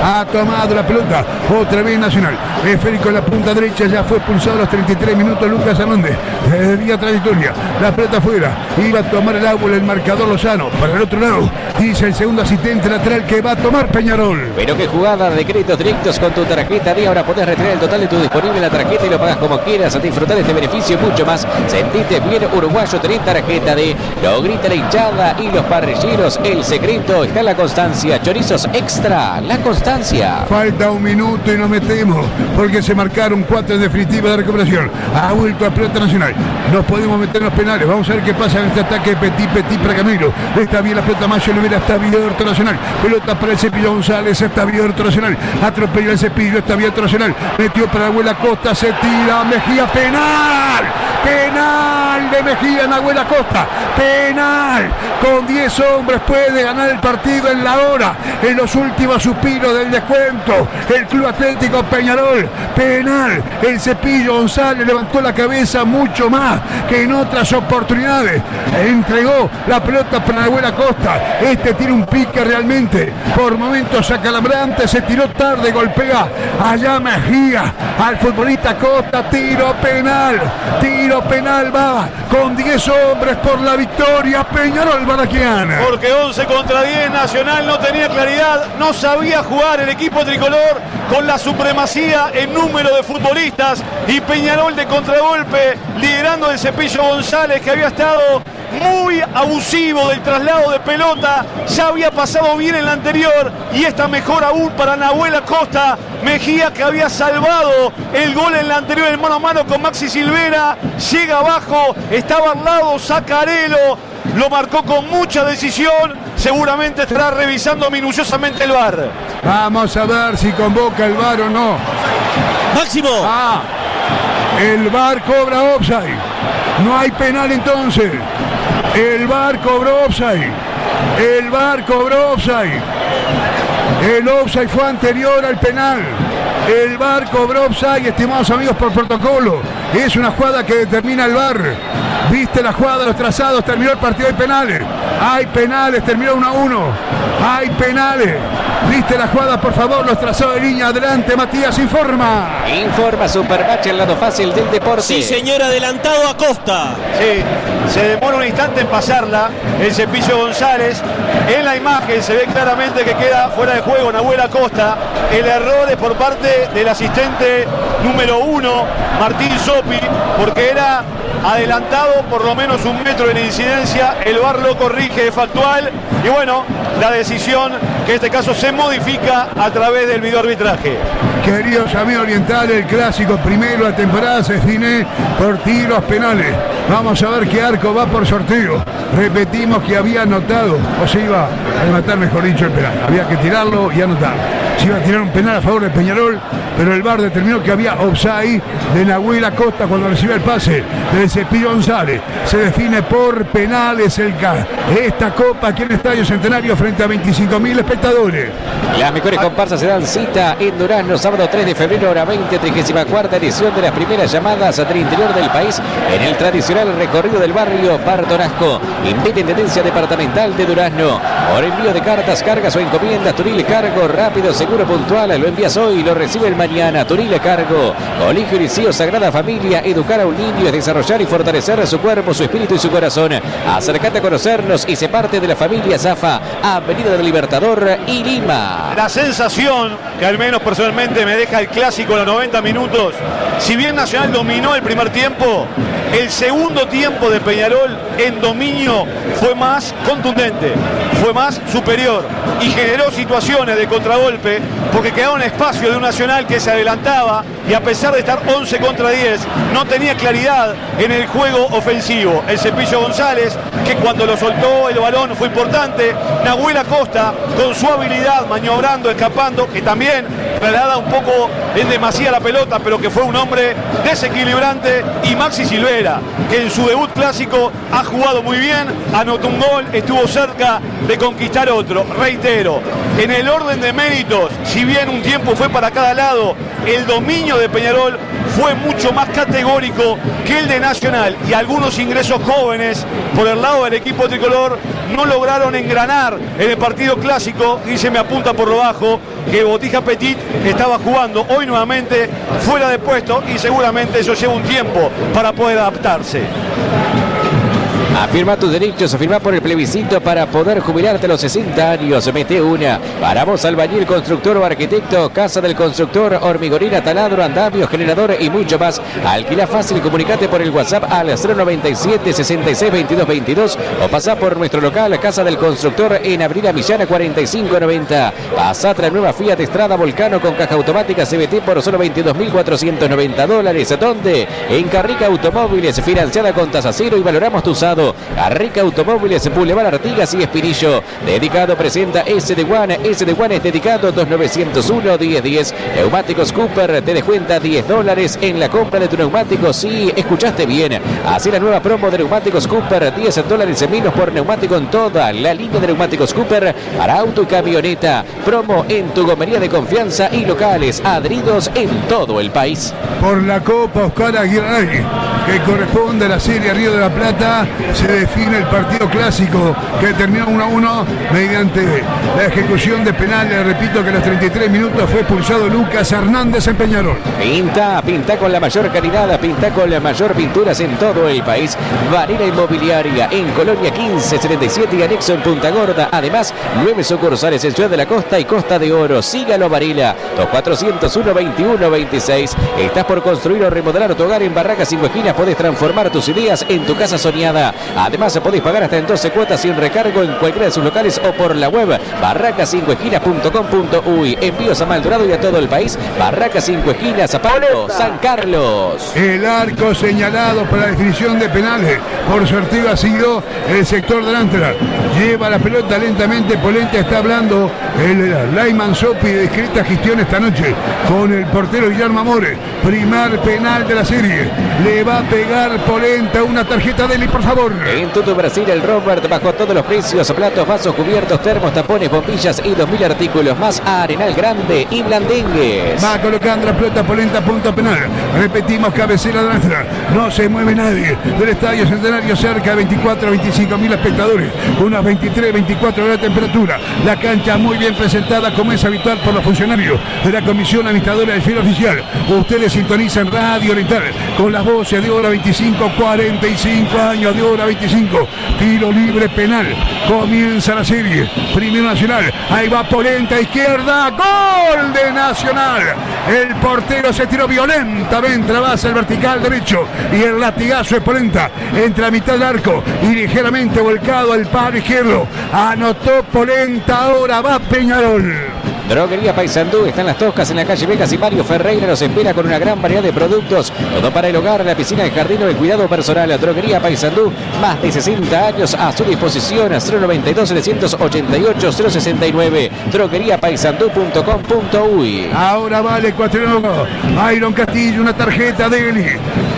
Ha tomado la pelota, otra vez Nacional. Esférico en la punta derecha, ya fue expulsado a los 33 minutos Lucas Hernández. Vía trayectoria, la pelota afuera. Iba a tomar el árbol el marcador Lozano. Para el otro lado, dice el segundo asistente lateral que va a tomar Peñarol. Pero qué jugada de créditos directos con tu tarjeta de ahora podés retirar el total de tu disponible en la tarjeta y lo pagas como quieras a disfrutar de este beneficio y mucho más. Sentite bien uruguayo, tenés tarjeta de lo grita la hinchada y los parrilleros. El secreto está en la constancia. Chorizos extra, la constancia. Falta un minuto y nos metemos porque se marcaron 4 en definitiva de recuperación. Ha vuelto a pelota Nacional. Nos podemos meter en los penales. Vamos a ver qué pasa en este ataque. Petit para Camilo. Está bien la pelota Mayo Olivera. Está abierto Nacional. Pelota para el Cepillo González. Está abierto Nacional. Atropella el Cepillo. Está abierto Nacional. Metió para Nahuel Costa. Se tira Mejía. Penal. Penal de Mejía Nahuel Costa. Penal. Con 10 hombres puede ganar el partido en la hora. En los últimos suspiros del descuento. El Club Atlético Peñarol. Penal. El Cepillo González levantó la cabeza mucho más que en otras oportunidades. Entregó la pelota para Nahuel Costa. Este tiene un pique realmente. Por momentos acalambrante. Se tiró tarde. Golpea allá Mejía. Al futbolista Costa. Tiro penal. Tiro penal. Va con 10 hombres por la victoria. Peñarol Baraquiana. Porque 11 contra 10. Nacional no tenía claridad. No sabía jugar el equipo tricolor con la supremacía en número de futbolistas. Y Peñarol de contragolpe liderando el Cepillo González, que había estado muy abusivo del traslado de pelota. Ya había pasado bien en la anterior y esta mejor aún para Nahuel Costa. Mejía, que había salvado el gol en la anterior en mano a mano con Maxi Silvera, llega abajo, estaba al lado Zacarelo, lo marcó con mucha decisión. Seguramente estará revisando minuciosamente el VAR. Vamos a ver si convoca el VAR o no. Máximo. El VAR cobra offside. No hay penal entonces. El VAR cobró offside. El VAR cobró offside. El offside fue anterior al penal. El VAR cobró offside, estimados amigos, por protocolo. Es una jugada que determina el VAR. Viste la jugada, los trazados, terminó el partido, hay penales. Hay penales, terminó 1-1. Hay penales. Viste la jugada, por favor, los trazados de línea. Adelante, Matías, informa. Informa Supermatch, el lado fácil del deporte. Sí, señor, adelantado a Costa. Sí, se demora un instante en pasarla el Cepillo González. En la imagen se ve claramente que queda fuera de juego Nahuel Costa. El error es por parte del asistente número 1, Martín Sopi, porque era adelantado por lo menos 1 metro de la incidencia. El VAR lo corrige, es factual. Y bueno, la decisión que en este caso se modifica a través del videoarbitraje. Queridos amigos orientales, el clásico primero de la temporada se define por tiros penales. Vamos a ver qué arco va por sorteo. Repetimos que había anotado, o se iba a matar, mejor dicho, el penal. Había que tirarlo y anotar. Se iba a tirar un penal a favor de Peñarol, pero el VAR determinó que había offside de Nahuel Costa cuando recibe el pase del Cepillo González. Se define por penales esta copa aquí en el Estadio Centenario frente a 25.000 espectadores. Las mejores comparsas se dan cita en Durazno, sábado 3 de febrero, hora 20, 34ª edición de las primeras llamadas del interior del país en el tradicional recorrido del barrio Bartonasco. Invita Intendencia Departamental de Durazno. Por envío de cartas, cargas o encomiendas, Turil Cargo, rápido, seguro, puntual. Lo envías hoy y lo recibe el mañana. Turil Cargo. Colegio Liceo Sagrada Familia. Educar a un niño es desarrollar y fortalecer su cuerpo, su espíritu y su corazón. Acércate a conocernos y sé parte de la familia Zafa, Avenida del Libertador y Lima. La sensación que al menos personalmente me deja el clásico en los 90 minutos, si bien Nacional dominó el primer tiempo, el segundo tiempo de Peñarol en dominio fue más contundente, fue más superior y generó situaciones de contragolpe porque quedaba un espacio de un Nacional que se adelantaba y a pesar de estar 11 contra 10 no tenía claridad en el juego ofensivo. El Cepillo González, que cuando lo soltó el balón fue importante. Nahuel Costa con su habilidad maniobrando, escapando, que también traslada un poco en demasía la pelota, pero que fue un hombre desequilibrante. Y Maxi Silvera, que en su debut clásico ha jugado muy bien, anotó un gol, estuvo cerca de conquistar otro. Reitero, en el orden de mérito minutos, si bien un tiempo fue para cada lado, el dominio de Peñarol fue mucho más categórico que el de Nacional, y algunos ingresos jóvenes por el lado del equipo tricolor no lograron engranar en el partido clásico, y se me apunta por lo bajo que Botija Petit estaba jugando hoy nuevamente fuera de puesto, y seguramente eso lleva un tiempo para poder adaptarse. Afirma tus derechos, afirma por el plebiscito para poder jubilarte a los 60 años. Mete una. Para vos, albañil, constructor o arquitecto, casa del constructor, hormigonera, taladro, andamios, generador y mucho más. Alquila fácil, comunicate por el WhatsApp al 097 66 22 22 o pasá por nuestro local, Casa del Constructor, en Avenida Millana 4590. Pasá la nueva Fiat Strada Volcano con caja automática CVT por solo $22.490. ¿Dónde? En Carrica Automóviles, financiada con tasa cero, y valoramos tu usado. Carrica Automóviles, Boulevard Artigas y Espinillo. Dedicado presenta SD1. SD1 es dedicado 2901-1010. Neumáticos Cooper, te descuenta $10 en la compra de tu neumático. Sí, escuchaste bien. Así la nueva promo de neumáticos Cooper, $10 menos por neumático en toda la línea de neumáticos Cooper para auto y camioneta. Promo en tu gomería de confianza y locales adheridos en todo el país. Por la Copa Oscar Aguirre, que corresponde a la Serie Río de la Plata, se define el partido clásico que terminó 1-1 mediante la ejecución de penales. Repito que a los 33 minutos fue expulsado Lucas Hernández en Peñarol. Pinta con la mayor calidad, pinta con las mayor pinturas en todo el país. Varela Inmobiliaria en Colonia 1577 y anexo en Punta Gorda. Además, 9 sucursales en Ciudad de la Costa y Costa de Oro. Sígalo, Varela, 2401-2126. Estás por construir o remodelar tu hogar en Barracas 5 Esquinas. Podés transformar tus ideas en tu casa soñada. Además, podéis pagar hasta en 12 cuotas sin recargo en cualquiera de sus locales o por la web barracas5esquinas.com.uy. Envíos a Maldonado y a todo el país. Barracas 5 Esquinas, Zapallo, San Carlos. El arco señalado para la definición de penales por sorteo ha sido el sector delantero. Lleva la pelota lentamente. Polenta está hablando el Lyman Sopi de discreta gestión esta noche con el portero Guillermo Amore. Primer penal de la serie. Le va a pegar Polenta una tarjeta de él, por favor. En Tuto Brasil, el Robert bajó todos los precios: platos, vasos, cubiertos, termos, tapones, bombillas y 2000 artículos más a Arenal Grande y Blandengues. Va colocando la pelota Polenta, punto penal. Repetimos, cabecera nuestra. No se mueve nadie del Estadio Centenario, cerca de 24-25.000 espectadores. Unas 23-24 de la temperatura. La cancha muy bien presentada, como es habitual por los funcionarios de la Comisión Administradora del Fiel Oficial. Ustedes sintonizan Radio Oriental con las voces de Hora 25, 45 años de Hora 25. Tiro libre penal. Comienza la serie. Primero Nacional. Ahí va Polenta, izquierda. Gol de Nacional. El portero se tiró violentamente a base el vertical derecho. Y el latigazo de Polenta entre la mitad del arco y ligeramente volcado al palo izquierdo. Anotó Polenta. Ahora va Peñarol. Droguería Paysandú, están las Toscas en la calle Vegas y Mario Ferreira los espera con una gran variedad de productos. Todo para el hogar, la piscina, el jardín o el cuidado personal. Droguería Paysandú, más de 60 años a su disposición. 092-788-069. Drogueríapaysandú.com.uy. Ahora va el ecuatoriano Byron Castillo, una tarjeta de Eli.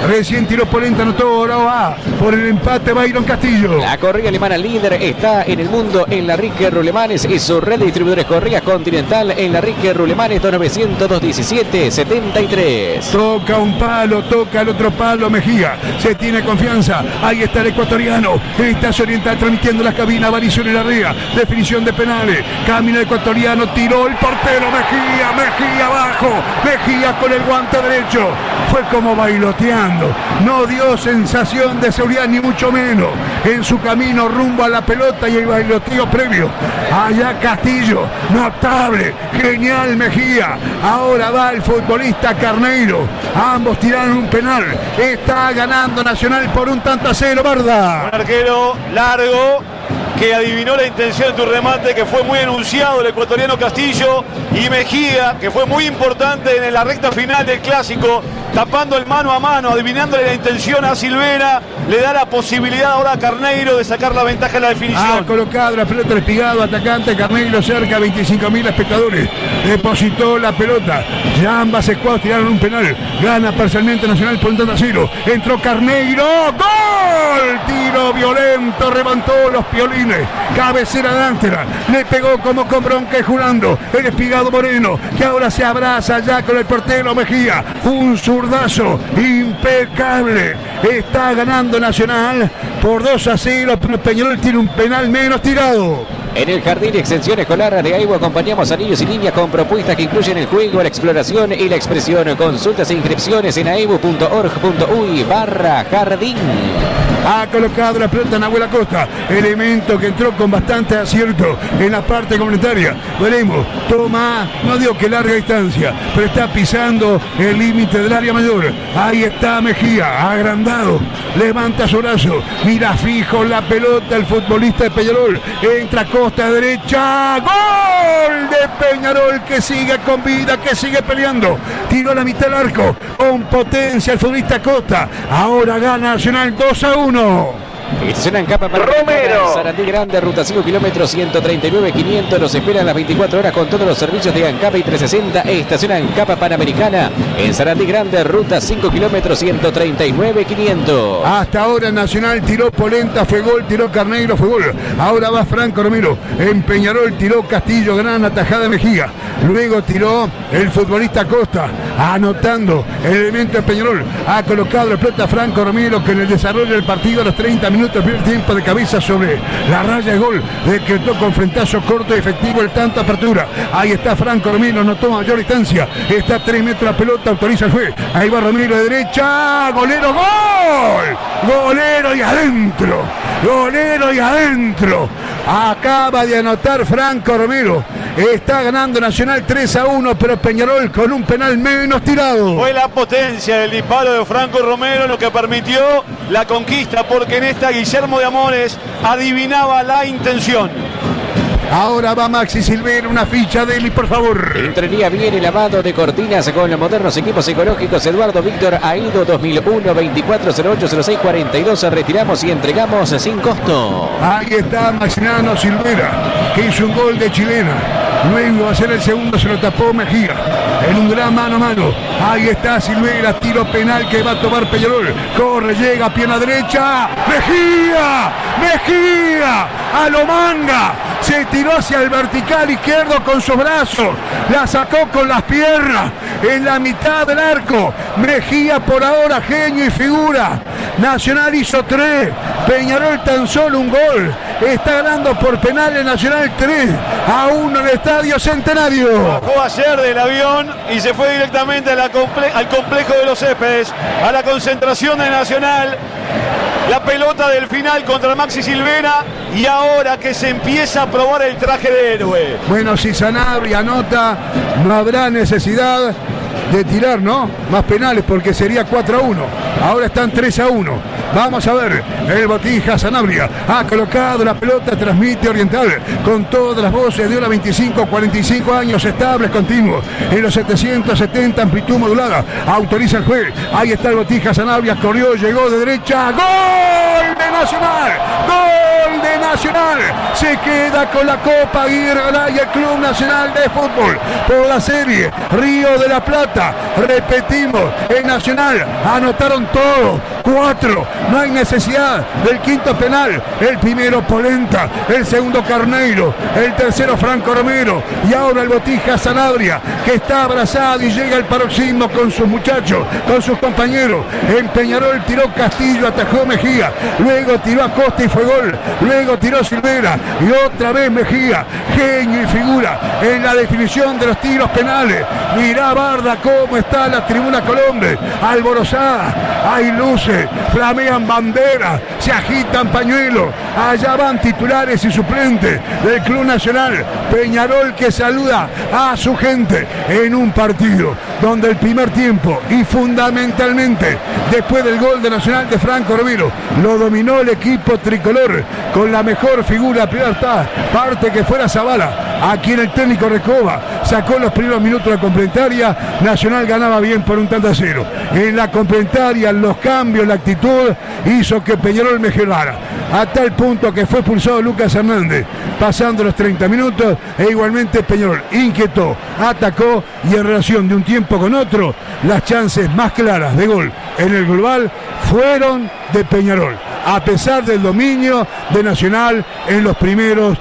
Recién tiró Polenta, anotó, ahora va por el empate Byron Castillo. La correa alemana líder está en el mundo en la Rique Rulemanes y su red de distribuidores Correas Continental en la Rique Rulemanes 2900-217-73. Toca un palo, toca el otro palo Mejía. Se tiene confianza. Ahí está el ecuatoriano. Estación Oriental transmitiendo la cabina. Varición en la ría. Definición de penales. Camina el ecuatoriano. Tiró el portero Mejía. Mejía abajo. Mejía con el guante derecho. Fue como bailoteando. No dio sensación de seguridad ni mucho menos. En su camino rumbo a la pelota y el bailoteo previo. Allá Castillo. Notable. Genial Mejía. Ahora va el futbolista Carneiro. Ambos tiraron un penal. Está ganando Nacional por 1-0, Barda. Un arquero largo que adivinó la intención de tu remate, que fue muy anunciado el ecuatoriano Castillo, y Mejía, que fue muy importante en la recta final del clásico, tapando el mano a mano, adivinándole la intención a Silvera, le da la posibilidad ahora a Carneiro de sacar la ventaja en la definición. Ha colocado la pelota Espigado, atacante Carneiro, cerca de 25.000 espectadores. Depositó la pelota. Ya ambas escuadras tiraron un penal. Gana parcialmente Nacional por un tanto a 0. Entró Carneiro. ¡Gol! Tiro violento, levantó los piolines. Cabecera de Ángela. Le pegó como con bronca jurando. El Espigado Moreno, que ahora se abraza ya con el portero Mejía. Un zurdazo impecable. Está ganando Nacional por 2-0, pero Peñarol tiene un penal menos tirado. En el Jardín de Extensión Escolar de AIBO acompañamos a niños y niñas con propuestas que incluyen el juego, la exploración y la expresión. Consultas e inscripciones en aibo.org.uy/jardín. Ha colocado la pelota Nahuel Acosta, elemento que entró con bastante acierto en la parte comunitaria. Veremos, toma, no digo que larga distancia, pero está pisando el límite del área mayor. Ahí está Mejía, agrandado, levanta su brazo, mira fijo la pelota el futbolista de Peñarol. Entra Costa derecha, gol de Peñarol, que sigue con vida, que sigue peleando. Tiró a la mitad del arco, con potencia el futbolista Costa. Ahora gana Nacional 2-1. Estación Ancapa para Romero. Sarandí Grande, ruta 5 kilómetros 139.500. Los esperan las 24 horas con todos los servicios de Ancapa y 360. Estación Ancapa Panamericana en Sarandí Grande, ruta 5 kilómetros 139.500. Hasta ahora Nacional tiró Polenta, fue gol, tiró Carneiro, fue gol. Ahora va Franco Romero. En Peñarol tiró Castillo, gran atajada de Mejía. Luego tiró el futbolista Costa, anotando el elemento de Peñarol. Ha colocado la pelota Franco Romero, que en el desarrollo del partido a los 30 minutos del primer tiempo de cabeza sobre la raya de gol, decretó con frentazo corto y efectivo el tanto apertura. Ahí está Franco Romero, no toma mayor distancia, está a 3 metros la pelota, autoriza el juez. Ahí va Romero de derecha, golero, gol, golero y adentro, golero y adentro. Acaba de anotar Franco Romero. Está ganando Nacional 3-1, pero Peñarol con un penal menos tirado. Fue la potencia del disparo de Franco Romero lo que permitió la conquista, porque en esta Guillermo de Amores adivinaba la intención. Ahora va Maxi Silvera, una ficha de él, por favor. Entrería bien el lavado de cortinas con los modernos equipos ecológicos. Eduardo Víctor Aido 2001 24080642. Retiramos y entregamos sin costo. Ahí está Maximiliano Silvera, que hizo un gol de chilena. Luego va a ser el segundo, se lo tapó Mejía en un gran mano a mano. Ahí está Silvera, tiro penal que va a tomar Peñarol. Corre, llega, pierna derecha. Mejía, Mejía, a lo manga. Se tiró hacia el vertical izquierdo con sus brazos. La sacó con las piernas en la mitad del arco. Mejía por ahora genio y figura. Nacional hizo 3. Peñarol tan solo un gol. Está ganando por penales Nacional 3-1 en el Estadio Centenario. Bajó ayer del avión y se fue directamente al complejo de los Céspedes, a la concentración de Nacional. La pelota del final contra Maxi Silvera, y ahora que se empieza a probar el traje de héroe. Bueno, si Sanabria anota, no habrá necesidad de tirar, ¿no? Más penales, porque sería 4-1. Ahora están 3-1. Vamos a ver, el Botija Sanabria ha colocado la pelota, transmite Oriental con todas las voces de hora 25, 45 años estables, continuos, en los 770, amplitud modulada, autoriza el juez. Ahí está el Botija Sanabria, corrió, llegó de derecha, ¡gol de Nacional! ¡Gol de Nacional! Se queda con la Copa Aguirre Garay, el Club Nacional de Fútbol por la serie Río de la Plata. Repetimos, en Nacional anotaron todos, 4. No hay necesidad del quinto penal. El primero Polenta, el segundo Carneiro, el tercero Franco Romero, y ahora el Botija Sanabria, que está abrazado y llega al paroxismo con sus muchachos, con sus compañeros. En Peñarol tiró Castillo, atajó Mejía, luego tiró Acosta y fue gol, luego tiró Silvera y otra vez Mejía, genio y figura en la definición de los tiros penales. Mirá Barda cómo está la tribuna Colombe, alborozada, hay luces, flamean banderas, se agitan pañuelos, allá van titulares y suplentes del Club Nacional. Peñarol que saluda a su gente en un partido donde el primer tiempo y fundamentalmente después del gol de Nacional de Franco Romero lo dominó el equipo tricolor con la mejor figura, primera parte que fuera Zavala, a quien el técnico Recoba sacó los primeros minutos de la complementaria, Nacional ganaba bien por 1-0. En la complementaria, los cambios, la actitud hizo que Peñarol mejorara, a tal punto que fue expulsado Lucas Hernández pasando los 30 minutos, e igualmente Peñarol inquietó, atacó, y en relación de un tiempo con otro, las chances más claras de gol en el global fueron de Peñarol, a pesar del dominio de Nacional en los primeros